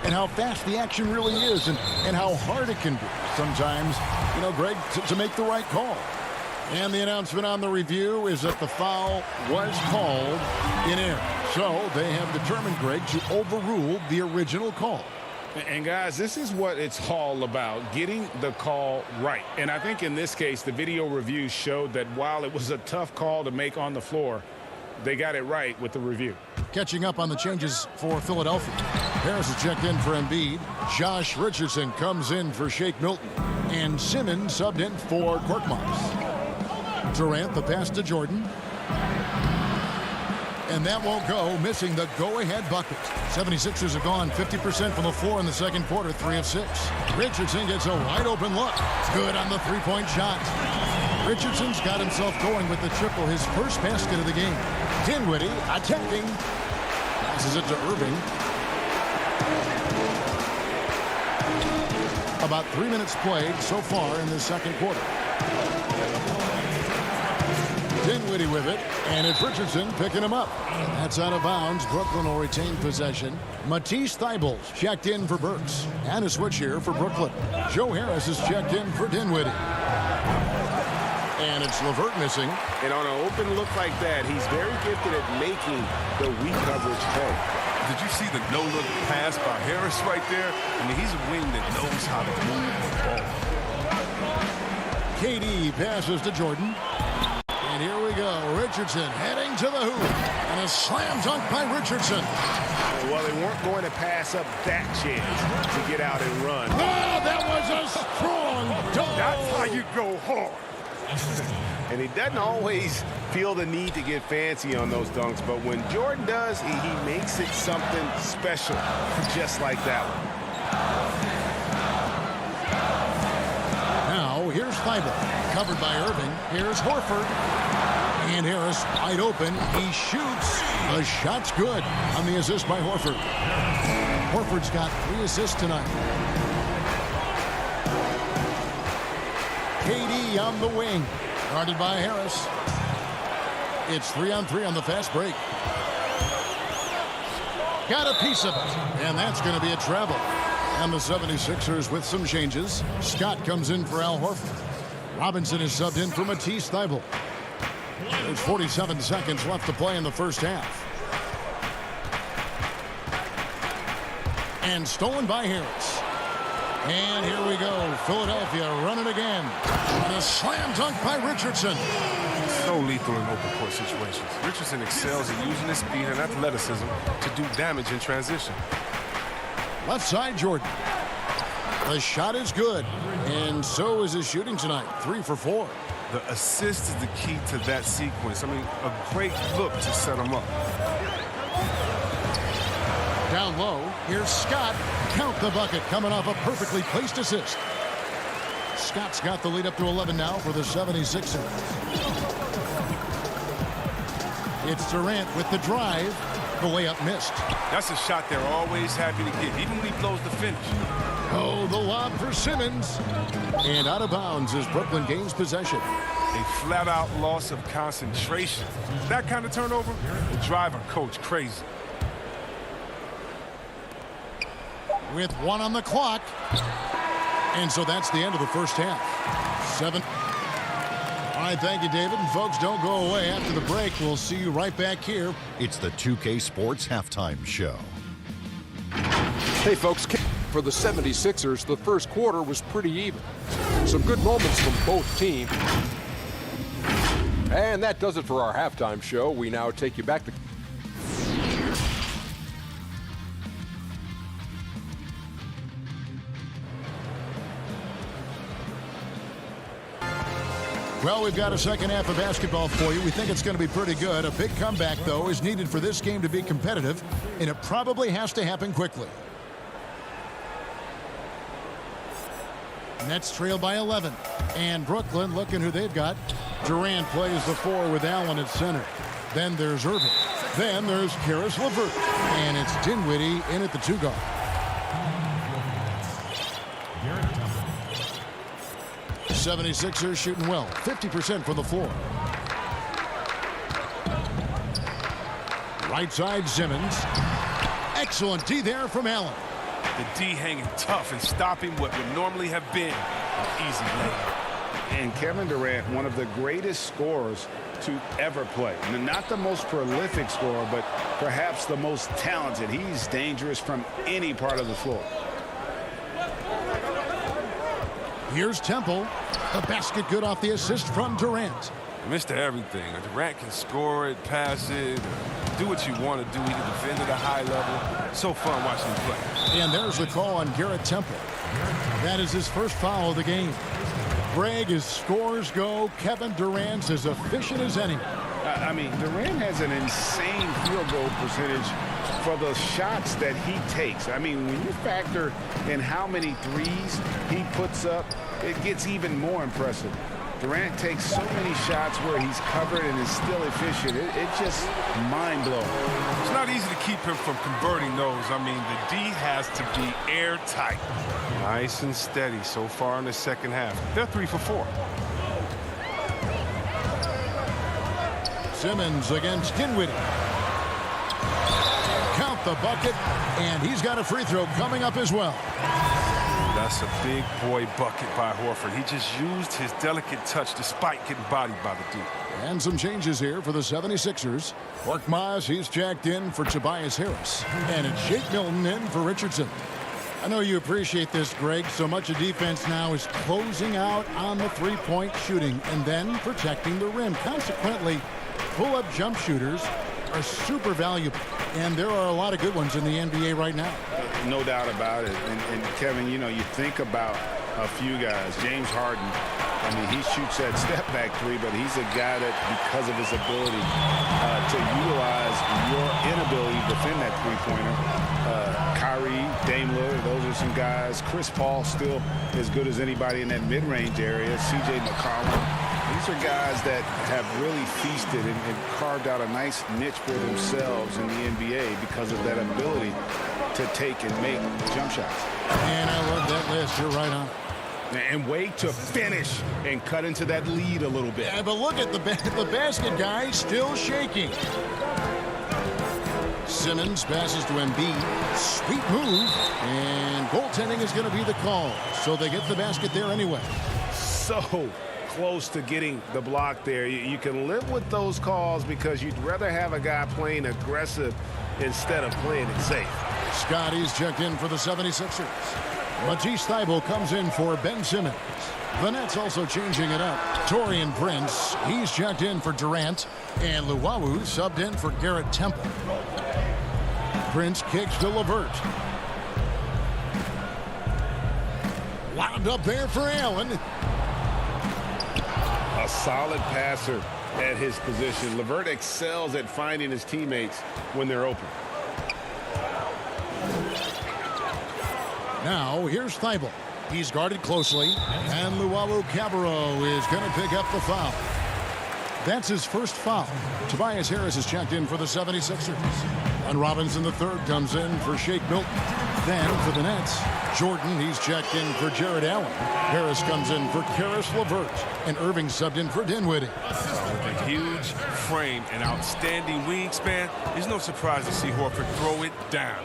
and how fast the action really is and how hard it can be sometimes, you know, Greg, to make the right call. And the announcement on the review is that the foul was called in error. So they have determined, Greg, to overrule the original call. And guys, this is what it's all about, getting the call right. And I think in this case, the video review showed that while it was a tough call to make on the floor, they got it right with the review. Catching up on the changes for Philadelphia. Harris is checked in for Embiid. Josh Richardson comes in for Shake Milton. And Simmons subbed in for Korkmaz. Durant, the pass to Jordan. And that won't go, missing the go-ahead bucket. 76ers have gone 50% from the floor in the second quarter, 3 of 6. Richardson gets a wide-open look. Good on the three-point shot. Richardson's got himself going with the triple, his first basket of the game. Dinwiddie attacking. Passes it to Irving. About 3 minutes played so far in the second quarter. Dinwiddie with it, and it's Richardson picking him up. And that's out of bounds. Brooklyn will retain possession. Matisse Thybulle checked in for Burks. And a switch here for Brooklyn. Joe Harris is checked in for Dinwiddie. And it's LeVert missing. And on an open look like that, he's very gifted at making the weak coverage pay. Did you see the no-look pass by Harris right there? I mean, he's a wing that knows how to move the ball. KD passes to Jordan. And here we go. Richardson heading to the hoop. And a slam dunk by Richardson. Well, they weren't going to pass up that chance to get out and run. Oh, that was a strong dunk. That's how you go hard. And he doesn't always feel the need to get fancy on those dunks, but when Jordan does, he makes it something special, just like that one. Now, here's Thybulle, covered by Irving. Here's Horford. And Harris wide open. He shoots. The shot's good on the assist by Horford. Horford's got 3 assists tonight. KD on the wing. Guarded by Harris. It's 3-on-3 on the fast break. Got a piece of it. And that's going to be a travel. And the 76ers with some changes. Scott comes in for Al Horford. Robinson is subbed in for Matisse Thybulle. There's 47 seconds left to play in the first half. And stolen by Harris. And here we go. Philadelphia running again. And a slam dunk by Richardson. So lethal in open court situations. Richardson excels at using his speed and athleticism to do damage in transition. Left side, Jordan. The shot is good. And so is his shooting tonight. 3 for 4. The assist is the key to that sequence. I mean, a great look to set him up. Down low, here's Scott. Count the bucket, coming off a perfectly placed assist. Scott's got the lead up to 11 now for the 76ers. It's Durant with the drive. The layup missed. That's a shot they're always happy to get, even when he blows the finish. Oh, the lob for Simmons. And out of bounds as Brooklyn gains possession. A flat-out loss of concentration. That kind of turnover will drive a coach crazy. With 1 on the clock. And so that's the end of the first half. 7. All right, thank you, David. And folks, don't go away. After the break, we'll see you right back here. It's the 2K Sports Halftime Show. Hey, folks. For the 76ers, the first quarter was pretty even. Some good moments from both teams. And that does it for our halftime show. We now take you back to... Well, we've got a second half of basketball for you. We think it's going to be pretty good. A big comeback, though, is needed for this game to be competitive, and it probably has to happen quickly. Nets trail by 11. And Brooklyn, looking who they've got. Durant plays the 4 with Allen at center. Then there's Irving. Then there's Karis LeVert. And it's Dinwiddie in at the 2 guard. 76ers shooting well, 50% from the floor. Right side, Simmons. Excellent D there from Allen. The D hanging tough and stopping what would normally have been an easy layup. And Kevin Durant, one of the greatest scorers to ever play. Not the most prolific scorer, but perhaps the most talented. He's dangerous from any part of the floor. Here's Temple. The basket good off the assist from Durant. Mr. Everything. Durant can score it, pass it, do what you want to do. He can defend at a high level. So fun watching him play. And there's the call on Garrett Temple. That is his first foul of the game. Greg, as scores go, Kevin Durant's as efficient as anyone. I mean, Durant has an insane field goal percentage for the shots that he takes. I mean, when you factor in how many threes he puts up, it gets even more impressive. Durant takes so many shots where he's covered and is still efficient. It's just mind-blowing. It's not easy to keep him from converting those. I mean, the D has to be airtight. Nice and steady so far in the second half. They're 3 for 4. Simmons against Dinwiddie. Count the bucket, and he's got a free throw coming up as well. That's a big boy bucket by Horford. He just used his delicate touch despite getting bodied by the dude. And some changes here for the 76ers. Korkmaz, he's jacked in for Tobias Harris. And it's Shake Milton in for Richardson. I know you appreciate this, Greg. So much of defense now is closing out on the three-point shooting and then protecting the rim. Consequently, pull-up jump shooters are super valuable. And there are a lot of good ones in the NBA right now. No doubt about it. And Kevin, you know, you think about a few guys. James Harden, I mean, he shoots that step-back three, but he's a guy that, because of his ability to utilize your inability to defend that three-pointer. Kyrie, Dame Lillard, those are some guys. Chris Paul still as good as anybody in that mid-range area. C.J. McCollum. These are guys that have really feasted and carved out a nice niche for themselves in the NBA because of that ability to take and make jump shots. And I love that list. You're right on. And wait to finish and cut into that lead a little bit. Yeah, but look at the basket guy still shaking. Simmons passes to Embiid. Sweet move. And goaltending is going to be the call. So they get the basket there anyway. So close to getting the block there. You can live with those calls because you'd rather have a guy playing aggressive instead of playing it safe. Scotty's checked in for the 76ers. Matisse Thybulle comes in for Ben Simmons. The Nets also changing it up. Taurean Prince, he's checked in for Durant. And Luwawu subbed in for Garrett Temple. Prince kicks to LeVert. Wound up there for Allen. A solid passer at his position. LeVert excels at finding his teammates when they're open. Now, here's Thybulle. He's guarded closely. And Luwawu-Cabarrot is going to pick up the foul. That's his first foul. Tobias Harris is checked in for the 76ers. And Robinson III comes in for Shake Milton. Then for the Nets, Jordan, he's checked in for Jared Allen. Harris comes in for Karis LeVert. And Irving subbed in for Dinwiddie. With a huge frame and outstanding wingspan, there's no surprise to see Horford throw it down.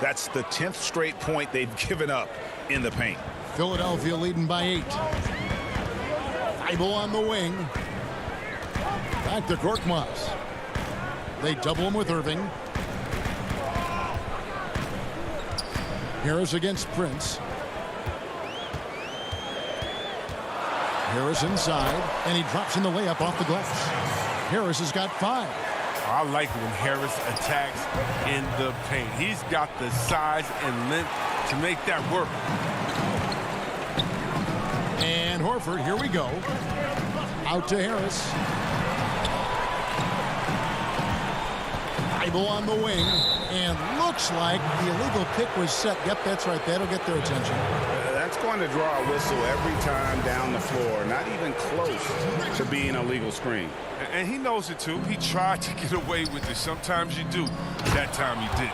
That's the 10th straight point they've given up in the paint. Philadelphia leading by 8. Thybulle on the wing. Back to Korkmaz. They double him with Irving. Harris against Prince. Harris inside, and he drops in the layup off the glass. Harris has got 5. I like when Harris attacks in the paint. He's got the size and length to make that work. And Horford, here we go. Out to Harris. Thibault on the wing. And looks like the illegal pick was set. Yep, that's right. That'll get their attention. That's going to draw a whistle every time down the floor. Not even close to being a legal screen. And he knows it, too. He tried to get away with it. Sometimes you do. That time he didn't.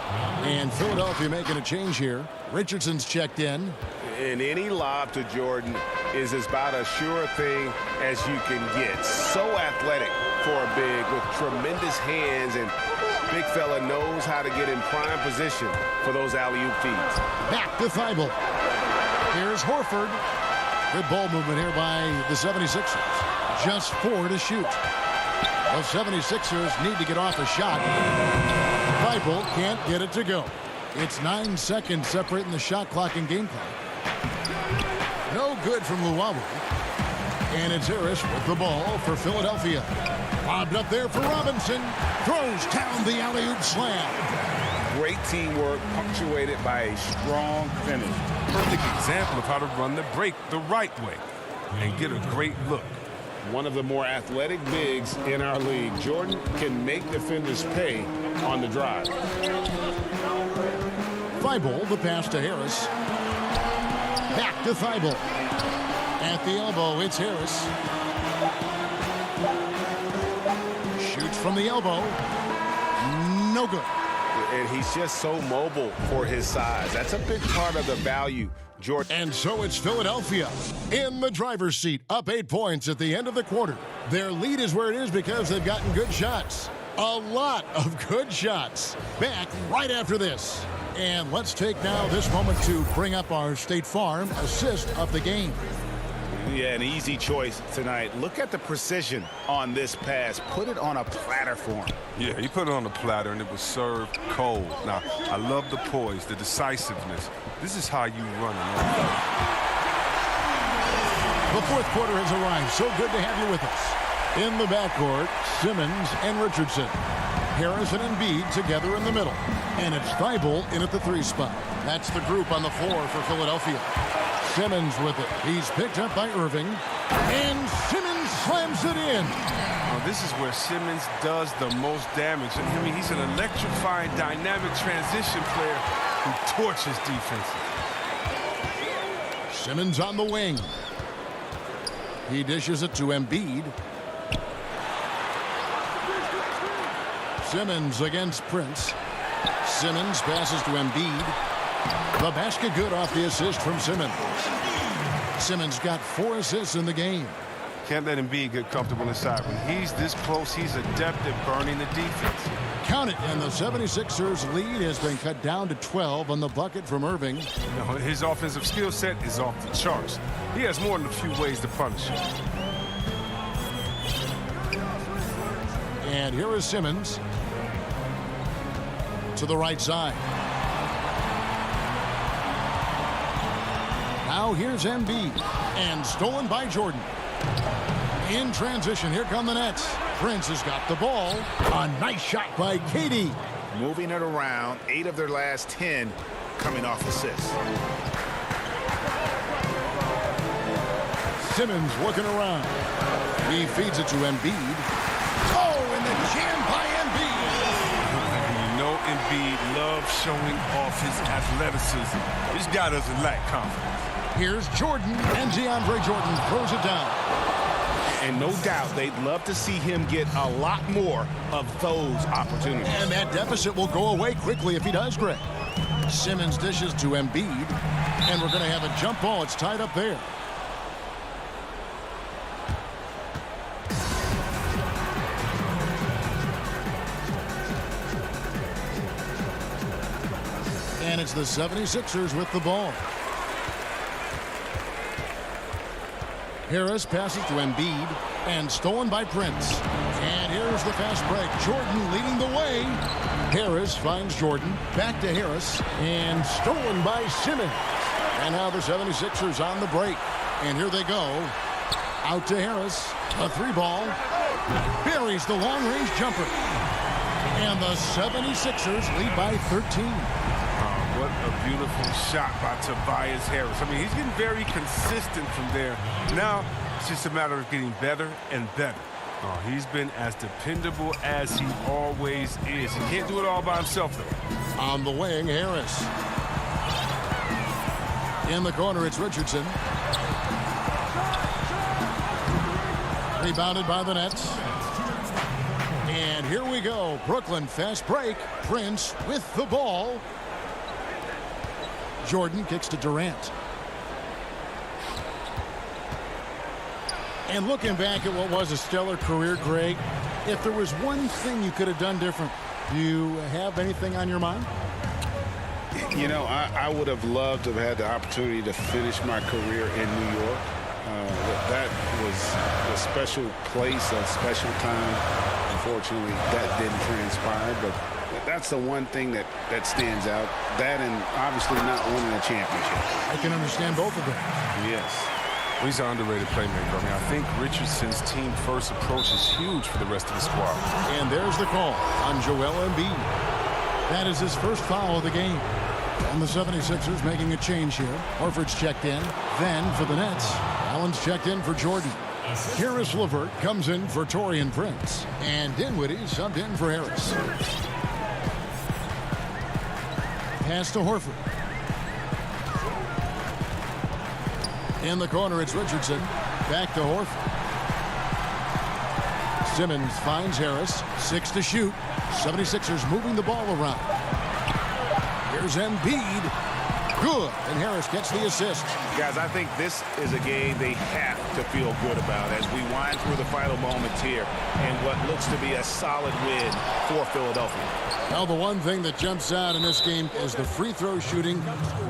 And Philadelphia making a change here. Richardson's checked in. And any lob to Jordan is about as sure a thing as you can get. So athletic for a big with tremendous hands, and big fella knows how to get in prime position for those alley-oop feeds. Back to Thibault. Here's Horford. Good ball movement here by the 76ers. Just 4 to shoot. The 76ers need to get off a shot. Thibault can't get it to go. It's 9 seconds separating the shot clock and game clock. No good from Luwawu. And it's Harris with the ball for Philadelphia. Lobbed up there for Robinson. Throws down the alley-oop slam. Great teamwork punctuated by a strong finish. Perfect example of how to run the break the right way and get a great look. One of the more athletic bigs in our league. Jordan can make defenders pay on the drive. Thibault, the pass to Harris. Back to Thibault. At the elbow, it's Harris. Shoots from the elbow. No good. And he's just so mobile for his size. That's a big part of the value, Jordan. And so it's Philadelphia in the driver's seat, up 8 points at the end of the quarter. Their lead is where it is because they've gotten good shots. A lot of good shots. Back right after this. And let's take now this moment to bring up our State Farm assist of the game. Yeah, an easy choice tonight. Look at the precision on this pass. Put it on a platter for him. Yeah, he put it on the platter, and it was served cold. Now, I love the poise, the decisiveness. This is how you run it. The fourth quarter has arrived. So good to have you with us. In the backcourt, Simmons and Richardson. Harris and Embiid together in the middle. And it's Thibault in at the 3 spot. That's the group on the floor for Philadelphia. Simmons with it. He's picked up by Irving. And Simmons slams it in. Now, this is where Simmons does the most damage. I mean, he's an electrifying, dynamic transition player who torches defenses. Simmons on the wing. He dishes it to Embiid. Simmons against Prince. Simmons passes to Embiid. The basket good off the assist from Simmons. Simmons got 4 assists in the game. Can't let Embiid get comfortable inside. When he's this close, he's adept at burning the defense. Count it, and the 76ers lead has been cut down to 12 on the bucket from Irving. You know, his offensive skill set is off the charts. He has more than a few ways to punish you. And here is Simmons to the right side. Now here's Embiid, and stolen by Jordan. In transition, here come the Nets. Prince has got the ball. A nice shot by KD. Moving it around, 8 of their last 10 coming off assists. Simmons looking around. He feeds it to Embiid. Oh, and the jam by Embiid. You know Embiid loves showing off his athleticism. This guy doesn't lack confidence. Here's Jordan, and DeAndre Jordan throws it down. And no doubt they'd love to see him get a lot more of those opportunities. And that deficit will go away quickly if he does, Greg. Simmons dishes to Embiid, and we're going to have a jump ball. It's tied up there. And it's the 76ers with the ball. Harris passes to Embiid, and stolen by Prince. And here's the fast break. Jordan leading the way. Harris finds Jordan. Back to Harris, and stolen by Simmons. And now the 76ers on the break. And here they go. Out to Harris. A 3-ball. Buries the long-range jumper. And the 76ers lead by 13. What a beautiful shot by Tobias Harris. I mean, he's getting very consistent from there. Now, It's just a matter of getting better and better. Oh, he's been as dependable as he always is. He can't do it all by himself, though. On the wing, Harris. In the corner, it's Richardson. Rebounded by the Nets. And here we go. Brooklyn fast break. Prince with the ball. Jordan kicks to Durant. And looking back at what was a stellar career, Greg, if there was one thing you could have done different, do you have anything on your mind? You know, I would have loved to have had the opportunity to finish my career in New York. That was a special place, a special time. Unfortunately, that didn't transpire, but that's the one thing that stands out. That and obviously not winning a championship. I can understand both of them. Yes. Well, he's an underrated playmaker. I mean, I think Richardson's team-first approach is huge for the rest of the squad. And there's the call on Joel Embiid. That is his first foul of the game. And the 76ers making a change here. Horford's checked in. Then for the Nets, Allen's checked in for Jordan. Karis LeVert comes in for Taurean Prince. And Dinwiddie subbed in for Harris. Pass to Horford. In the corner, it's Richardson. Back to Horford. Simmons finds Harris. 6 to shoot. 76ers moving the ball around. Here's Embiid. Good. And Harris gets the assist. Guys, I think this is a game they have to feel good about as we wind through the final moments here and what looks to be a solid win for Philadelphia. Well, the one thing that jumps out in this game is the free throw shooting,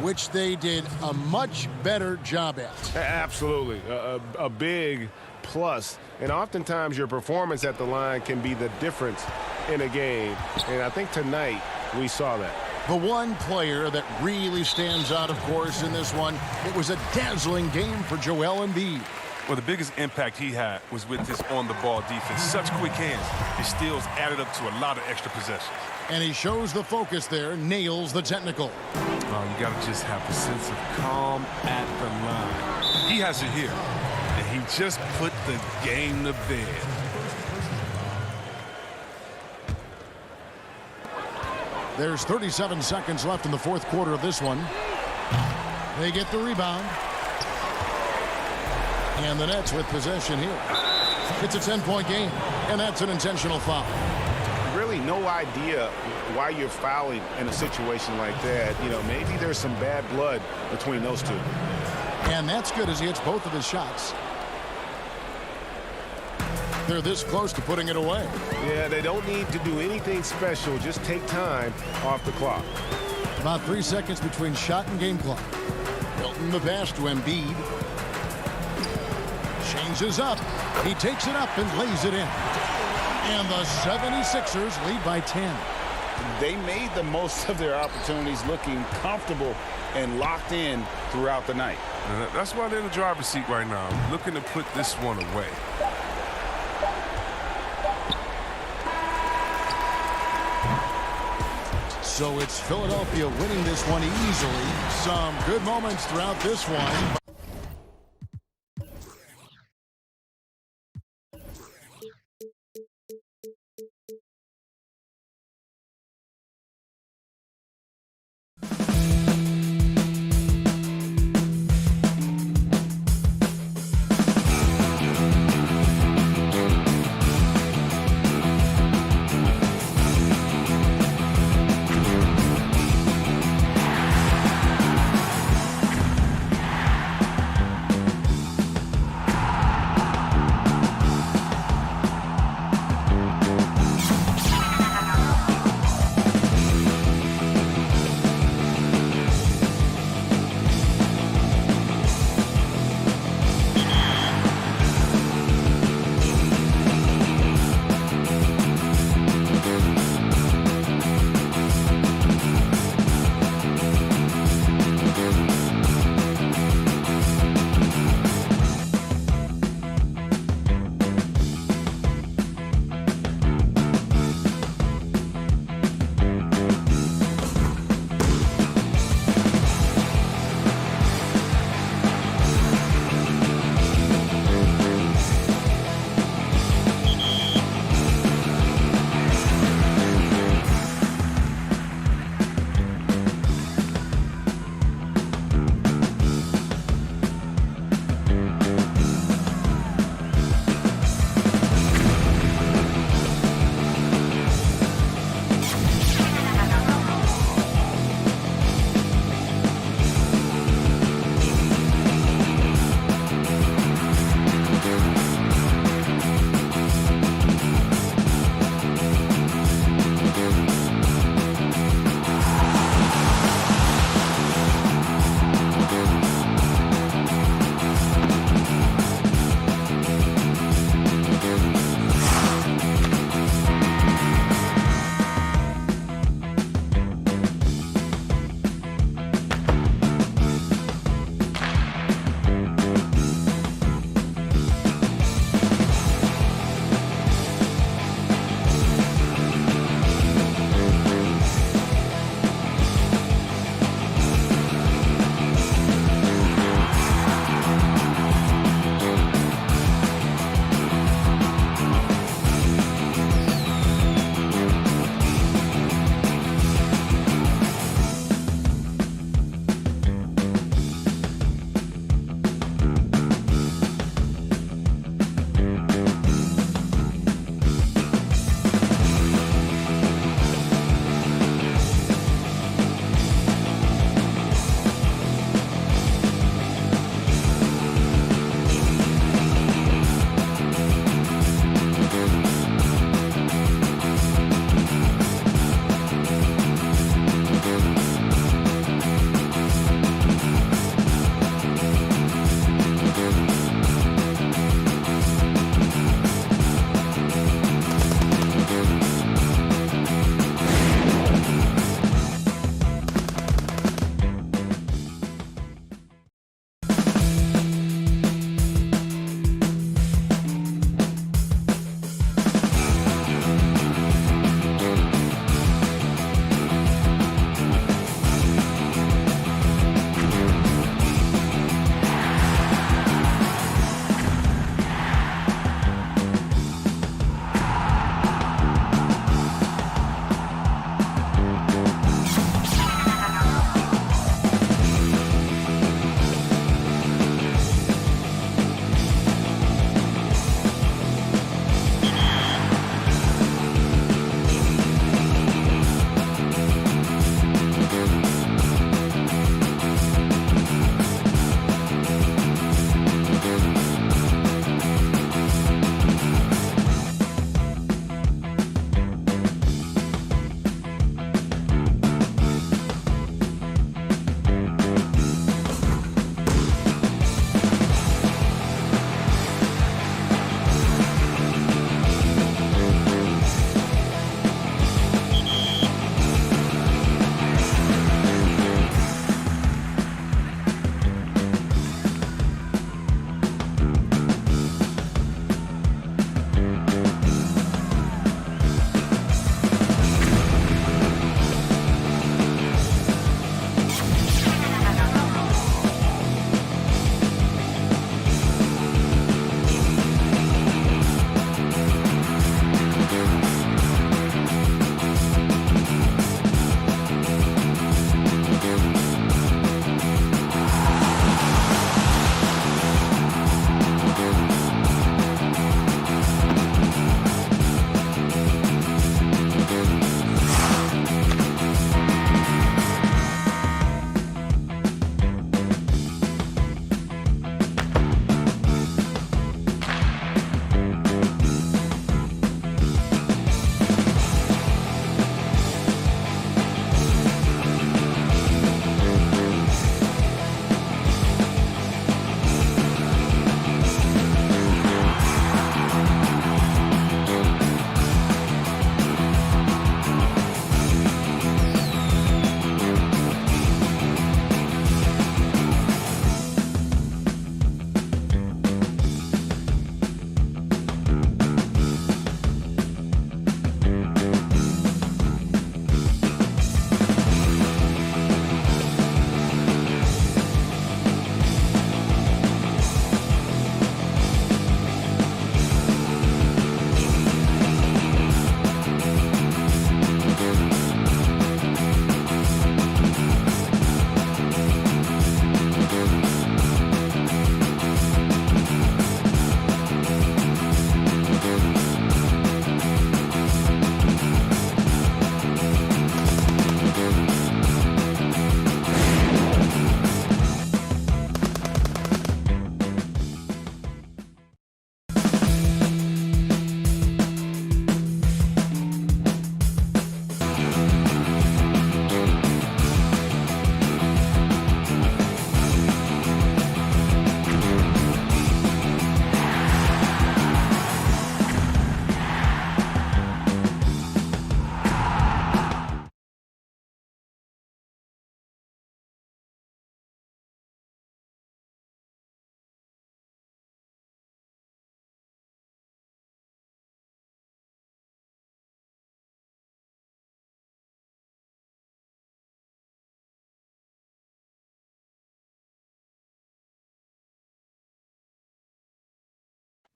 which they did a much better job at. Absolutely. A big plus. And oftentimes your performance at the line can be the difference in a game. And I think tonight we saw that. The one player that really stands out, of course, in this one, it was a dazzling game for Joel Embiid. Well, the biggest impact he had was with his on-the-ball defense. Such quick hands. His steals added up to a lot of extra possessions. And he shows the focus there, nails the technical. Oh, you got to just have a sense of calm at the line. He has it here, and he just put the game to bed. There's 37 seconds left in the fourth quarter of this one. They get the rebound. And the Nets with possession here. It's a 10-point game, and that's an intentional foul. Really no idea why you're fouling in a situation like that. You know, maybe there's some bad blood between those two. And that's good as he hits both of his shots. They're this close to putting it away. Yeah, they don't need to do anything special. Just take time off the clock. About 3 seconds between shot and game clock. Hilton the pass to Embiid. Changes up. He takes it up and lays it in. And the 76ers lead by 10. They made the most of their opportunities, looking comfortable and locked in throughout the night. And that's why they're in the driver's seat right now, looking to put this one away. So it's Philadelphia winning this one easily. Some good moments throughout this one.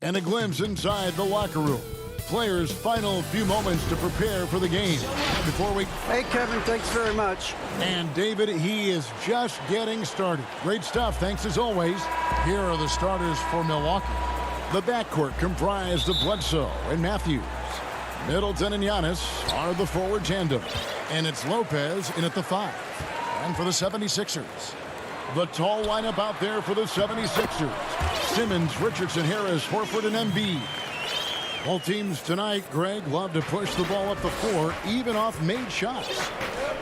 And a glimpse inside the locker room. Players' final few moments to prepare for the game. Before we... Hey, Kevin, thanks very much. And David, he is just getting started. Great stuff, thanks as always. Here are the starters for Milwaukee. The backcourt comprised of Bledsoe and Matthews. Middleton and Giannis are the forward tandem. And it's Lopez in at the 5. And for the 76ers, the tall lineup out there for the 76ers. Simmons, Richardson, Harris, Horford, and Embiid. Both teams tonight, Greg, love to push the ball up the floor, even off made shots.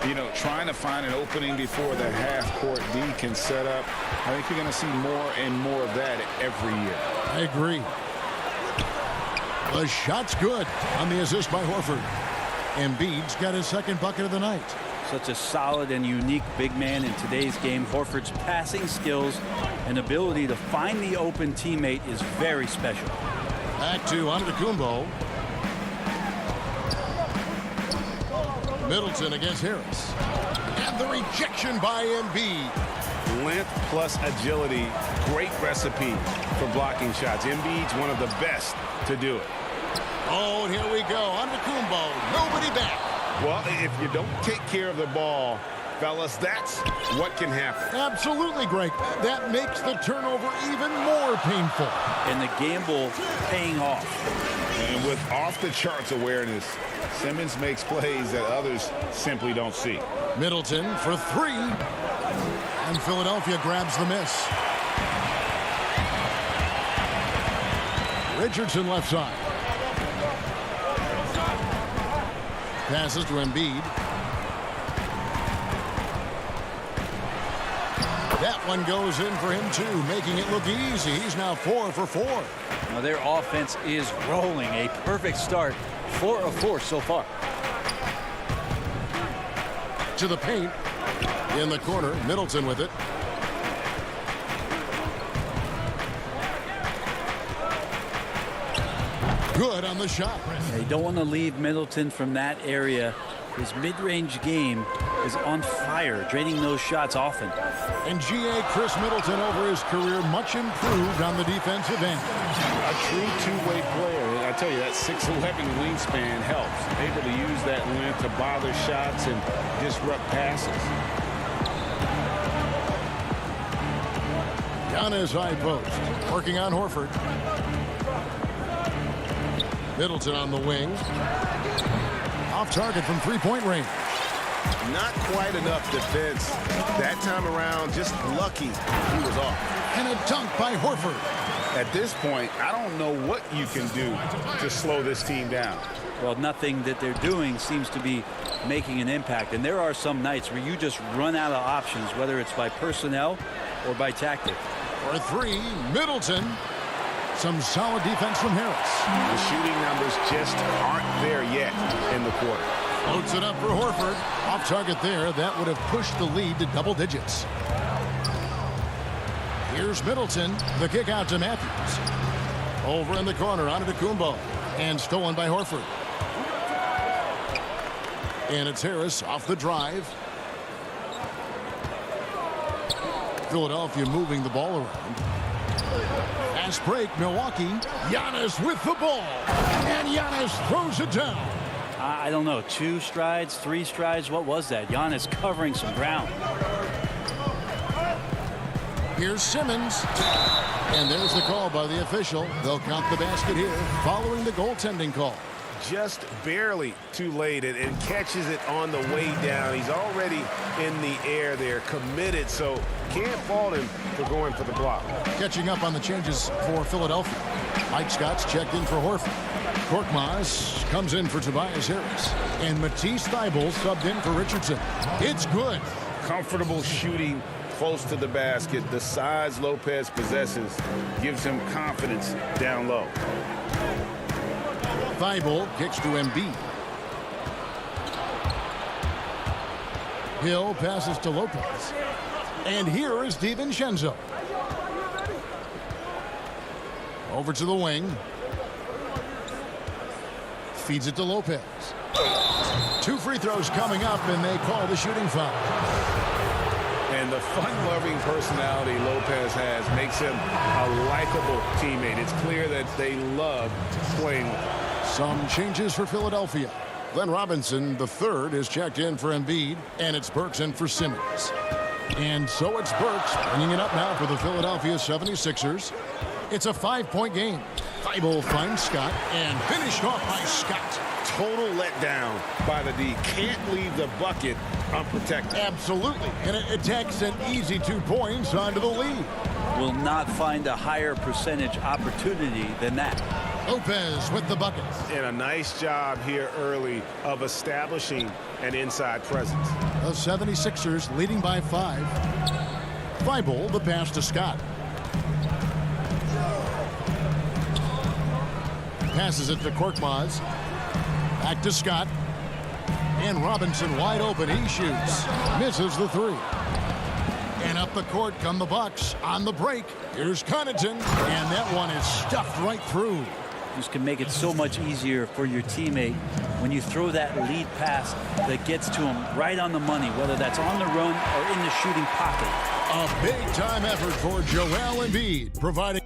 You know, trying to find an opening before the half-court D can set up. I think you're going to see more and more of that every year. I agree. The shot's good on the assist by Horford. Embiid's got his second bucket of the night. Such a solid and unique big man in today's game. Horford's passing skills and ability to find the open teammate is very special. Back to Antetokounmpo. Middleton against Harris. And the rejection by Embiid. Length plus agility, great recipe for blocking shots. Embiid's one of the best to do it. Oh, and here we go. Antetokounmpo, nobody back. Well, if you don't take care of the ball, fellas, that's what can happen. Absolutely, Greg. That makes the turnover even more painful. And the gamble paying off. And with off-the-charts awareness, Simmons makes plays that others simply don't see. Middleton for 3. And Philadelphia grabs the miss. Richardson left side. Passes to Embiid. That one goes in for him too, making it look easy. He's now 4 for 4. Now their offense is rolling. A perfect start. 4 of 4 so far. To the paint. In the corner, Middleton with it. Good on the shot. Yeah, you don't want to leave Middleton from that area. His mid-range game is on fire, draining those shots often. And G.A. Chris Middleton over his career, much improved on the defensive end. A true two-way player. I tell you, that 6'11" wingspan helps. Able to use that length to bother shots and disrupt passes. Giannis high post, working on Horford. Middleton on the wing. Off target from three-point range. Not quite enough defense. That time around, just lucky he was off. And a dunk by Horford. At this point, I don't know what you can do to slow this team down. Well, nothing that they're doing seems to be making an impact. And there are some nights where you just run out of options, whether it's by personnel or by tactic. For 3, Middleton. Some solid defense from Harris. The shooting numbers just aren't there yet in the quarter. Floats it up for Horford. Off target there. That would have pushed the lead to double digits. Here's Middleton. The kick out to Matthews. Over in the corner, Antetokounmpo. And stolen by Horford. And it's Harris off the drive. Philadelphia moving the ball around. Fast break, Milwaukee. Giannis with the ball. And Giannis throws it down. I don't know. 2 strides, 3 strides. What was that? Giannis covering some ground. Here's Simmons. And there's the call by the official. They'll count the basket here following the goaltending call. Just barely too late and catches it on the way down. He's already in the air there, committed, so can't fault him for going for the block. Catching up on the changes for Philadelphia. Mike Scott's checked in for Horford. Korkmaz comes in for Tobias Harris. And Matisse Thybulle subbed in for Richardson. It's good. Comfortable shooting close to the basket. The size Lopez possesses gives him confidence down low. Thybulle kicks to Embiid. Hill passes to Lopez. And here is DiVincenzo. Over to the wing. Feeds it to Lopez. 2 free throws coming up, and they call the shooting foul. And the fun-loving personality Lopez has makes him a likable teammate. It's clear that they love playing with him. Some changes for Philadelphia. Glenn Robinson, the third, is checked in for Embiid, and it's Burks in for Simmons. And so it's Burks bringing it up now for the Philadelphia 76ers. It's a 5-point game. Thibault finds Scott and finished off by Scott. Total letdown by the D. Can't leave the bucket unprotected. Absolutely. And it takes an easy 2 points onto the lead. Will not find a higher percentage opportunity than that. Lopez with the bucket. And a nice job here early of establishing an inside presence. The 76ers leading by 5. Thibault the pass to Scott. Passes it to Korkmaz. Back to Scott. And Robinson wide open. He shoots. Misses the 3. And up the court come the Bucks on the break. Here's Connaughton. And that one is stuffed right through. This can make it so much easier for your teammate when you throw that lead pass that gets to him right on the money, whether that's on the run or in the shooting pocket. A big-time effort for Joel Embiid, providing.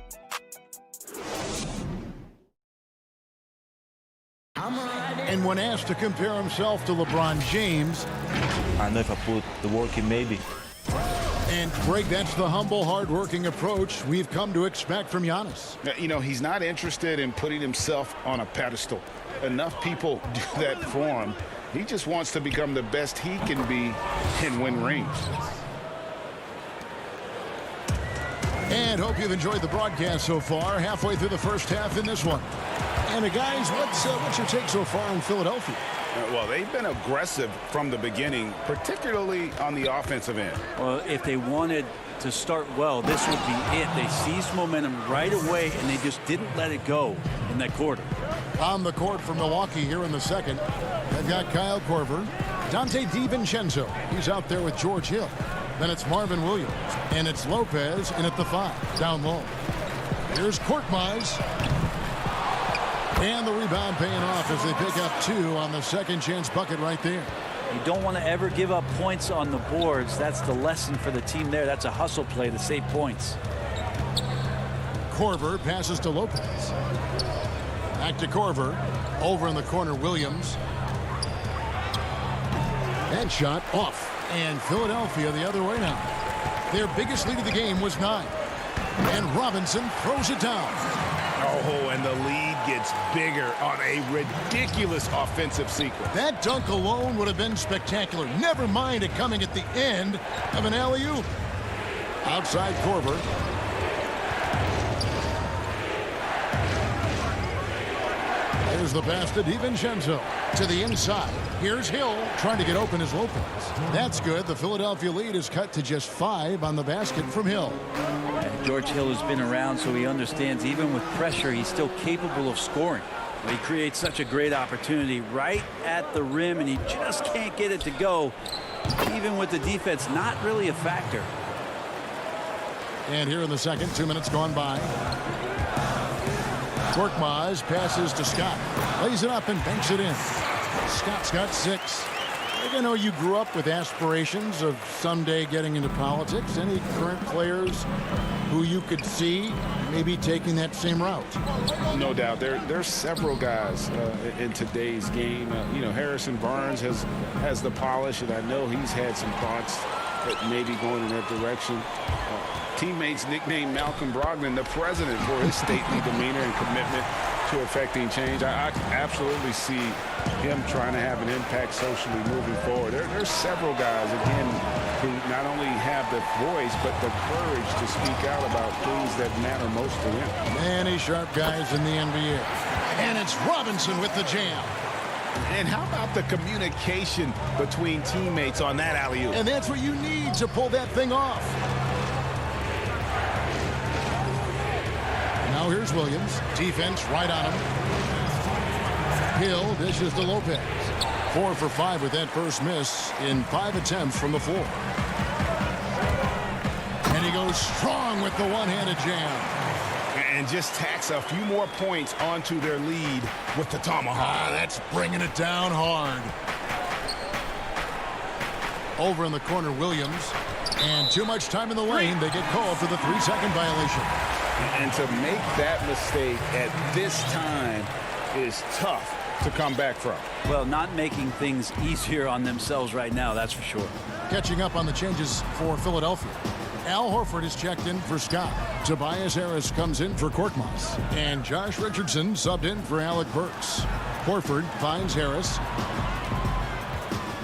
And when asked to compare himself to LeBron James, I know if I put the work in, maybe. And Greg, that's the humble, hard-working approach we've come to expect from Giannis. You know, he's not interested in putting himself on a pedestal. Enough people do that for him. He just wants to become the best he can be and win rings. And hope you've enjoyed the broadcast so far. Halfway through the first half in this one. And guys, what's your take so far on Philadelphia? Well, they've been aggressive from the beginning, particularly on the offensive end. Well, if they wanted to start well, this would be it. They seized momentum right away, and they just didn't let it go in that quarter. On the court for Milwaukee here in the second, they've got Kyle Korver, Dante DiVincenzo. He's out there with George Hill. Then it's Marvin Williams, and it's Lopez in at the 5, down low. Here's Korkmaz. And the rebound paying off as they pick up 2 on the second chance bucket right there. You don't want to ever give up points on the boards. That's the lesson for the team there. That's a hustle play to save points. Korver passes to Lopez. Back to Korver. Over in the corner, Williams. That shot off. And Philadelphia the other way now. Their biggest lead of the game was 9. And Robinson throws it down. Oh, and the lead gets bigger on a ridiculous offensive sequence. That dunk alone would have been spectacular. Never mind it coming at the end of an alley-oop. Outside Korver. There's the pass to DiVincenzo. To the inside. Here's Hill trying to get open as Lopez. That's good. The Philadelphia lead is cut to just 5 on the basket from Hill. George Hill has been around, so he understands even with pressure, he's still capable of scoring. He creates such a great opportunity right at the rim, and he just can't get it to go. Even with the defense, not really a factor. And here in the second, 2 minutes gone by. Korkmaz passes to Scott. Lays it up and banks it in. Scott's got 6. I know you grew up with aspirations of someday getting into politics. Any current players who you could see maybe taking that same route? No doubt. There's several guys in today's game. You know, Harrison Barnes has the polish, and I know he's had some thoughts that maybe going in that direction. Teammates nicknamed Malcolm Brogdon the president for his stately demeanor and commitment to affecting change. I absolutely see him trying to have an impact socially moving forward. There's several guys, again, who not only have the voice, but the courage to speak out about things that matter most to them. Many sharp guys in the NBA. And it's Robinson with the jam. And how about the communication between teammates on that alley-oop? And that's what you need to pull that thing off. Now here's Williams. Defense right on him. Hill dishes to Lopez. 4 for 5 with that first miss in 5 attempts from the floor. And he goes strong with the one-handed jam. And just tacks a few more points onto their lead with the tomahawk. That's bringing it down hard. Over in the corner, Williams. And too much time in the lane. They get called for the 3-second violation. And to make that mistake at this time is tough to come back from. Well, not making things easier on themselves right now, that's for sure. Catching up on the changes for Philadelphia. Al Horford is checked in for Scott. Tobias Harris comes in for Korkmaz. And Josh Richardson subbed in for Alec Burks. Horford finds Harris.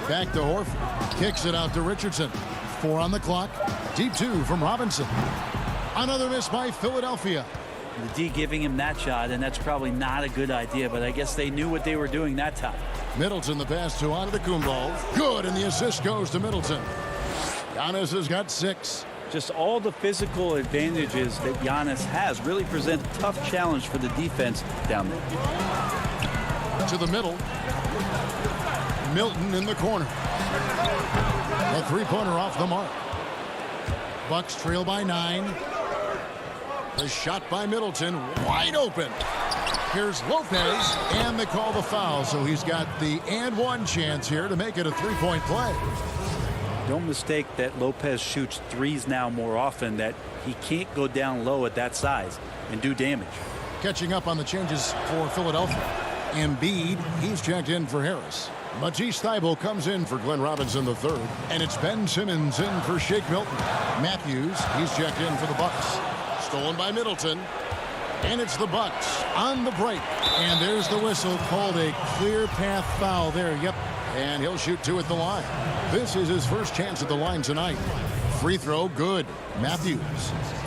Back to Horford. Kicks it out to Richardson. 4 on the clock. Deep 2 from Robinson. Another miss by Philadelphia. The D giving him that shot, and that's probably not a good idea, but I guess they knew what they were doing that time. Middleton the pass to Antetokounmpo. Good, and the assist goes to Middleton. Giannis has got 6. Just all the physical advantages that Giannis has really present a tough challenge for the defense down there. To the middle. Milton in the corner. A 3-pointer off the mark. Bucks trail by 9. The shot by Middleton, wide open. Here's Lopez, and they call the foul, so he's got the and one chance here to make it a 3-point play. Don't mistake that Lopez shoots threes now more often, that he can't go down low at that size and do damage. Catching up on the changes for Philadelphia. Embiid, he's checked in for Harris. Matisse Thybulle comes in for Glenn Robinson III, and it's Ben Simmons in for Shake Milton. Matthews, he's checked in for the Bucks. Stolen by Middleton, and it's the Bucks on the break, and there's the whistle, called a clear path foul there. Yep, and he'll shoot 2 at the line. This is his first chance at the line tonight. Free throw, good. Matthews.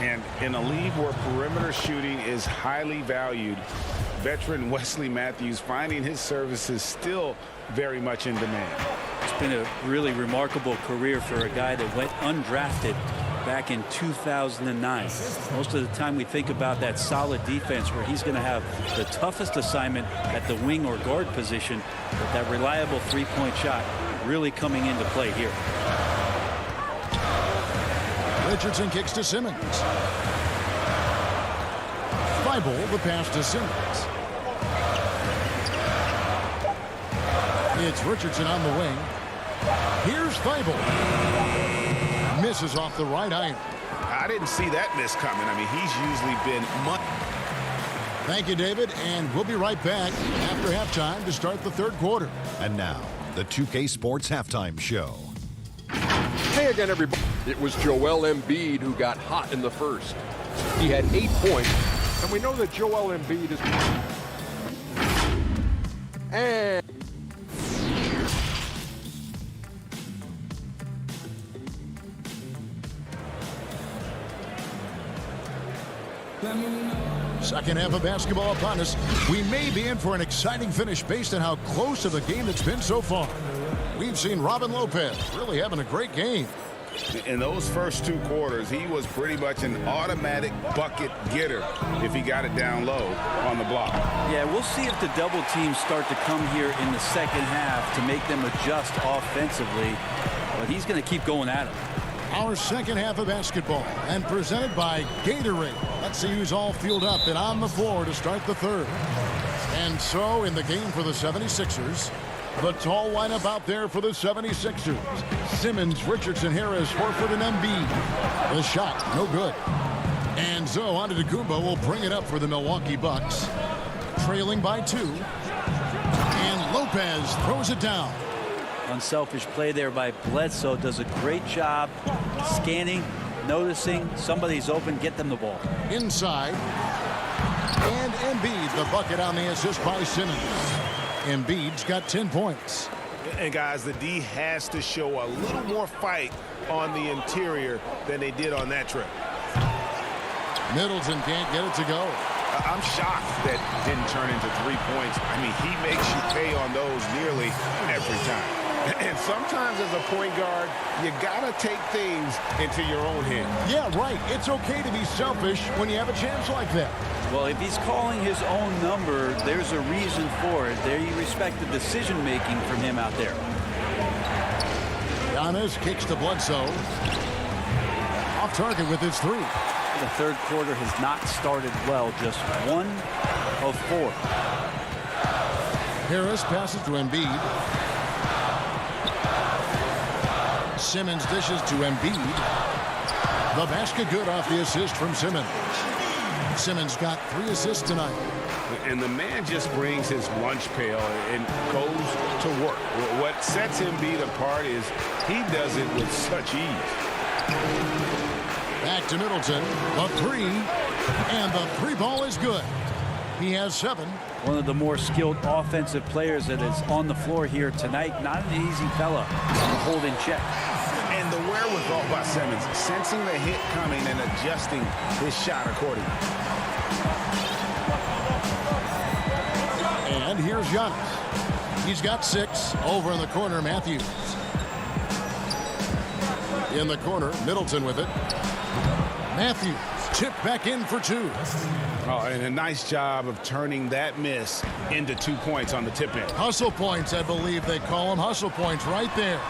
And in a league where perimeter shooting is highly valued, veteran Wesley Matthews finding his services still very much in demand. It's been a really remarkable career for a guy that went undrafted back in 2009. Most of the time we think about that solid defense where he's going to have the toughest assignment at the wing or guard position, but that reliable 3-point shot really coming into play here. Richardson kicks to Simmons. Thybulle, the pass to Simmons. It's Richardson on the wing. Here's Thybulle. Misses off the right iron. I didn't see that miss coming. I mean, he's usually been much. Thank you, David, and we'll be right back after halftime to start the third quarter. And now, the 2K Sports Halftime Show. Hey again, everybody. It was Joel Embiid who got hot in the first. He had 8 points, and we know that Joel Embiid is... And... Second half of basketball upon us. We may be in for an exciting finish based on how close of a game it's been so far. We've seen Robin Lopez really having a great game. In those first 2 quarters, he was pretty much an automatic bucket getter if he got it down low on the block. Yeah, we'll see if the double teams start to come here in the second half to make them adjust offensively, but he's going to keep going at it. Our second half of basketball, and presented by Gatorade. Let's see who's all fueled up and on the floor to start the third. And so in the game for the 76ers, the tall lineup out there for the 76ers. Simmons, Richardson, Harris, Horford, and Embiid. The shot, no good. And so Antetokounmpo will bring it up for the Milwaukee Bucks. Trailing by 2. And Lopez throws it down. Unselfish play there by Bledsoe. Does a great job scanning, noticing somebody's open, get them the ball. Inside. And Embiid, the bucket on the assist by Simmons. Embiid's got 10 points. And guys, the D has to show a little more fight on the interior than they did on that trip. Middleton can't get it to go. I'm shocked that didn't turn into 3 points. I mean, he makes you pay on those nearly every time. And sometimes as a point guard, you gotta take things into your own hands. Yeah, right. It's okay to be selfish when you have a chance like that. Well, if he's calling his own number, there's a reason for it. There you respect the decision-making from him out there. Giannis kicks to Bledsoe. Off target with his 3. The third quarter has not started well. Just 1 of 4. Harris passes to Embiid. Simmons dishes to Embiid. The basket good off the assist from Simmons. Simmons got 3 assists tonight. And the man just brings his lunch pail and goes to work. What sets Embiid apart is he does it with such ease. Back to Middleton. The 3. And the 3 ball is good. He has 7. One of the more skilled offensive players that is on the floor here tonight. Not an easy fella to hold in check. And the wherewithal by Simmons, sensing the hit coming and adjusting his shot accordingly. And here's Giannis. He's got 6. Over in the corner, Matthews. In the corner, Middleton with it. Matthews chipped back in for 2. Oh, and a nice job of turning that miss into 2 points on the tip in. Hustle points, I believe they call them. Hustle points right there.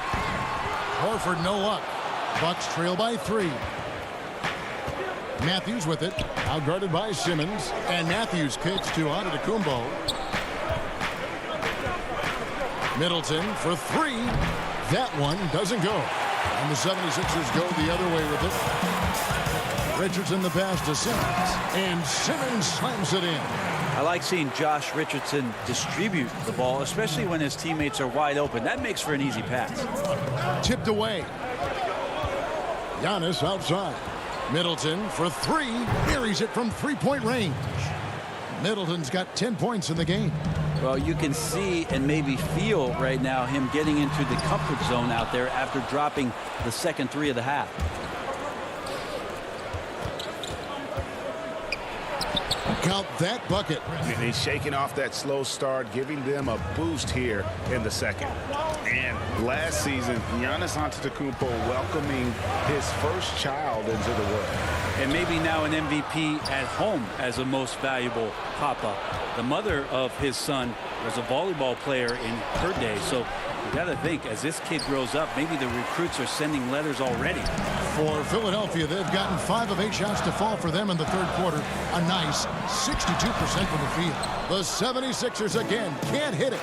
Horford no luck. Bucks trail by 3. Matthews with it. Outguarded by Simmons. And Matthews kicks to Antetokounmpo. Middleton for 3. That one doesn't go. And the 76ers go the other way with it. Richardson the pass to Simmons. And Simmons slams it in. I like seeing Josh Richardson distribute the ball, especially when his teammates are wide open. That makes for an easy pass. Tipped away. Giannis outside. Middleton for 3. Buries it from 3-point range. Middleton's got 10 points in the game. Well, you can see and maybe feel right now him getting into the comfort zone out there after dropping the second 3 of the half. Count that bucket. And he's shaking off that slow start, giving them a boost here in the second. And last season, Giannis Antetokounmpo welcoming his first child into the world. And maybe now an MVP at home as a most valuable papa. The mother of his son was a volleyball player in her day. So you got to think, as this kid grows up, maybe the recruits are sending letters already. For Philadelphia, they've gotten 5 of 8 shots to fall for them in the third quarter. A nice 62% from the field. The 76ers again can't hit it.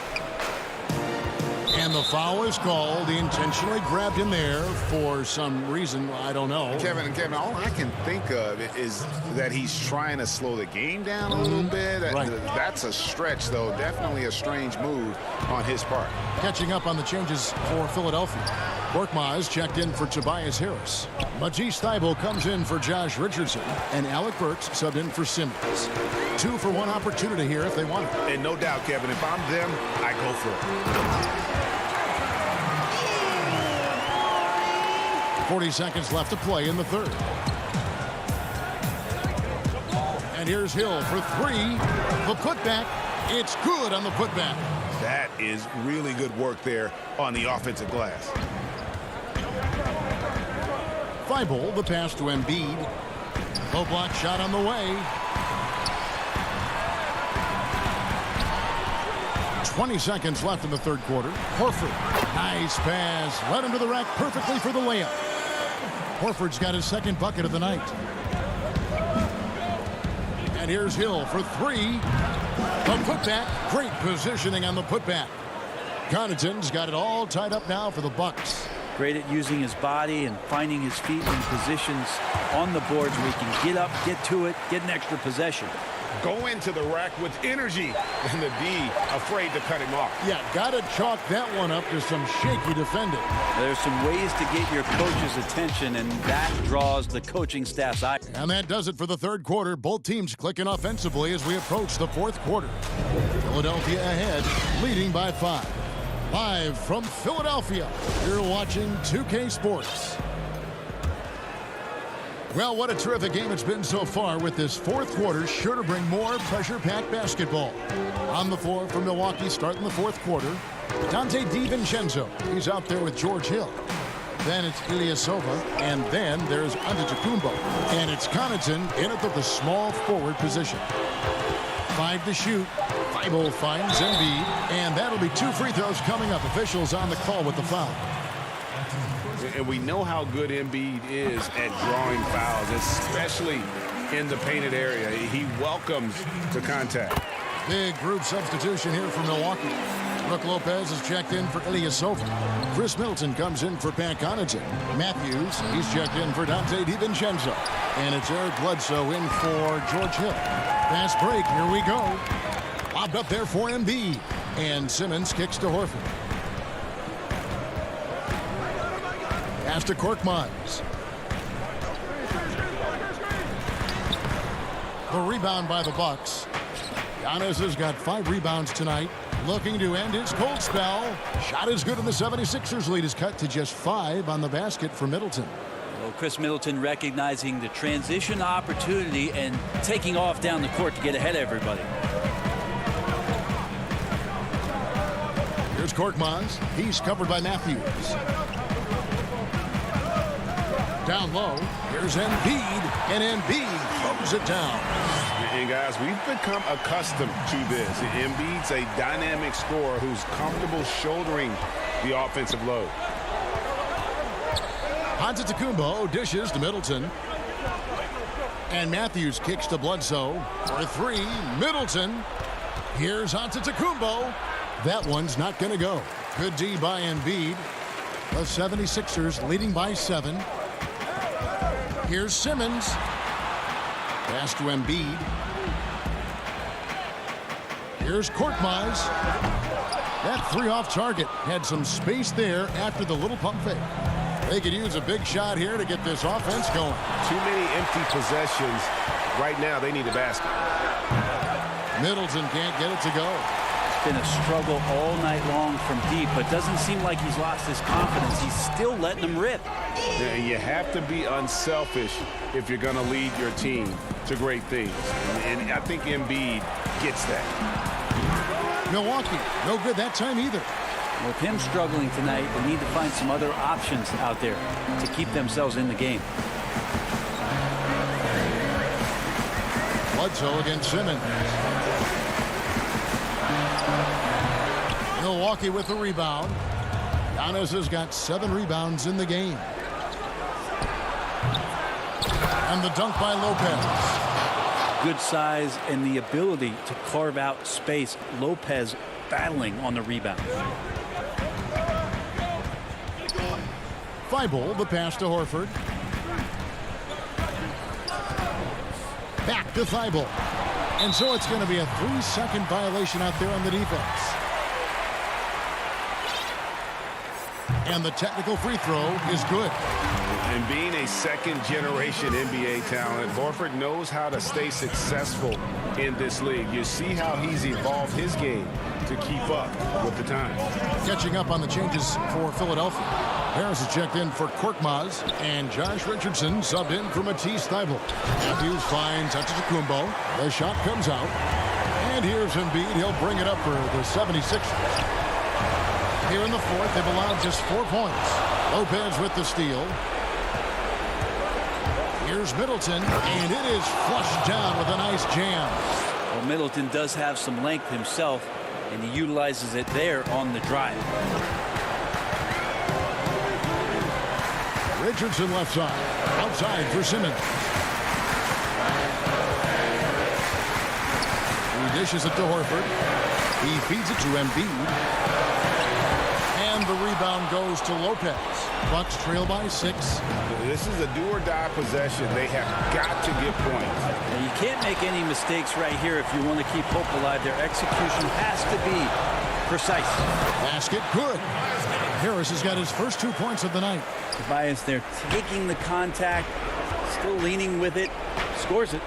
And the foul is called. He intentionally grabbed him there for some reason. I don't know. Kevin, all I can think of is that he's trying to slow the game down a little bit. Right. That's a stretch, though. Definitely a strange move on his part. Catching up on the changes for Philadelphia. Korkmaz checked in for Tobias Harris. Matisse Thybulle comes in for Josh Richardson. And Alec Burks subbed in for Simmons. 2 for 1 opportunity here if they want it. And no doubt, Kevin, if I'm them, I go for it. 40 seconds left to play in the third. And here's Hill for 3. The putback. It's good on the putback. That is really good work there on the offensive glass. Thybulle, the pass to Embiid. Low block shot on the way. 20 seconds left in the third quarter. Horford. Nice pass. Right under the rack perfectly for the layup. Horford's got his second bucket of the night. And here's Hill for 3. The putback. Great positioning on the putback. Connaughton's got it all tied up now for the Bucks. Great at using his body and finding his feet in positions on the boards where he can get up, get to it, get an extra possession. Go into the rack with energy, and the D afraid to cut him off. Yeah, got to chalk that one up to some shaky defending. There's some ways to get your coach's attention, and that draws the coaching staff's eye. And that does it for the third quarter. Both teams clicking offensively as we approach the fourth quarter. Philadelphia ahead, leading by 5. Live from Philadelphia, you're watching 2K Sports. Well, what a terrific game it's been so far, with this fourth quarter sure to bring more pressure-packed basketball. On the floor for Milwaukee starting the fourth quarter, Dante DiVincenzo. He's out there with George Hill. Then it's Ilyasova, and then there's Antetokounmpo. And it's Connaughton in at the small forward position. 5 to shoot. Thybulle finds Embiid, and that'll be 2 free throws coming up. Officials on the call with the foul. And we know how good Embiid is at drawing fouls, especially in the painted area. He welcomes the contact. Big group substitution here for Milwaukee. Brook Lopez is checked in for Ilyasova. Chris Middleton comes in for Pat Connaughton. Matthews, he's checked in for Dante DiVincenzo. And it's Eric Bledsoe in for George Hill. Fast break, here we go. Lobbed up there for Embiid. And Simmons kicks to Horford. Pass to Korkmaz. The rebound by the Bucks. Giannis has got 5 rebounds tonight. Looking to end his cold spell. Shot is good, and the 76ers lead is cut to just 5 on the basket for Middleton. Well, Chris Middleton recognizing the transition opportunity and taking off down the court to get ahead of everybody. Here's Korkmaz. He's covered by Matthews. Down low. Here's Embiid, and Embiid throws it down. And guys, we've become accustomed to this. Embiid's a dynamic scorer who's comfortable shouldering the offensive load. Antetokounmpo dishes to Middleton. And Matthews kicks to Bledsoe for 3. Middleton. Here's Antetokounmpo. That one's not going to go. Good D by Embiid. The 76ers leading by 7. Here's Simmons. Pass to Embiid. Here's Korkmaz. That 3 off target. Had some space there after the little pump fake. They could use a big shot here to get this offense going. Too many empty possessions. Right now, they need a basket. Middleton can't get it to go. It's been a struggle all night long from deep, but doesn't seem like he's lost his confidence. He's still letting them rip. Yeah, you have to be unselfish if you're going to lead your team to great things. And I think Embiid gets that. Milwaukee, no good that time either. With him struggling tonight, they need to find some other options out there to keep themselves in the game. Bledsoe against Simmons. Milwaukee with the rebound. Giannis has got 7 rebounds in the game. And the dunk by Lopez. Good size and the ability to carve out space. Lopez battling on the rebound. Thibault, the pass to Horford. Back to Thibault. And so it's going to be a 3-second violation out there on the defense. And the technical free throw is good. And being a second-generation NBA talent, Horford knows how to stay successful in this league. You see how he's evolved his game to keep up with the time. Catching up on the changes for Philadelphia. Harris is checked in for Korkmaz, and Josh Richardson subbed in for Matisse Thybulle. Matthews finds Antetokounmpo. The shot comes out. And here's Embiid. He'll bring it up for the 76ers. Here in the 4th, they've allowed just 4 points. Lopez with the steal. Here's Middleton, and it is flushed down with a nice jam. Well, Middleton does have some length himself, and he utilizes it there on the drive. Richardson left side. Outside for Simmons. He dishes it to Horford. He feeds it to Embiid. And the rebound goes to Lopez. Bucks trail by 6. This is a do-or-die possession. They have got to get points. Now, you can't make any mistakes right here if you want to keep hope alive. Their execution has to be precise. Basket good. Harris has got his first 2 points of the night. Tobias there taking the contact, still leaning with it, scores it.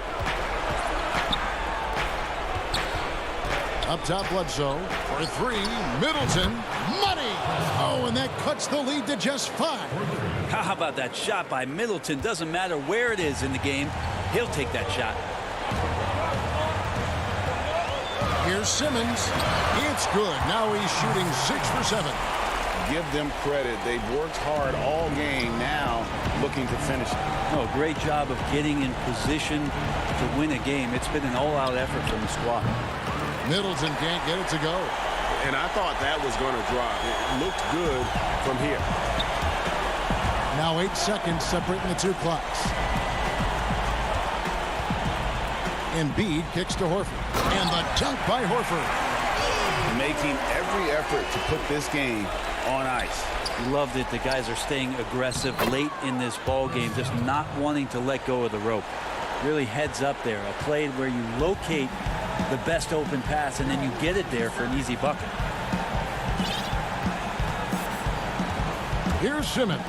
Up top, Bledsoe for 3. Middleton, money. Oh, and that cuts the lead to just 5. How about that shot by Middleton? Doesn't matter where it is in the game, he'll take that shot. Here's Simmons. It's good. Now he's shooting 6 for 7. Give them credit. They've worked hard all game, now looking to finish it. Oh, great job of getting in position to win a game. It's been an all-out effort from the squad. Middleton can't get it to go. And I thought that was going to drop. It looked good from here. Now 8 seconds separating the 2 clocks. Embiid kicks to Horford. And the dunk by Horford. making every effort to put this game on ice. He loved it. The guys are staying aggressive late in this ball game, just not wanting to let go of the rope. Really heads up there. A play where you locate the best open pass and then you get it there for an easy bucket. Here's Simmons.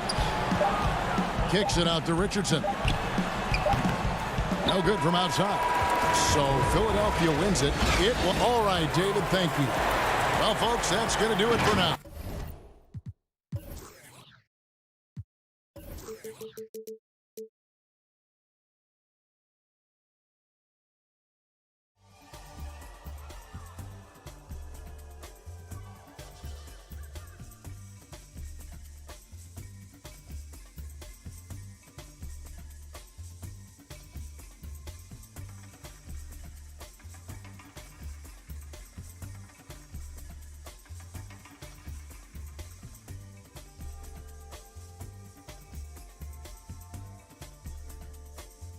Kicks it out to Richardson. No good from outside. So Philadelphia wins it. All right, David, thank you. Well, folks, that's going to do it for now.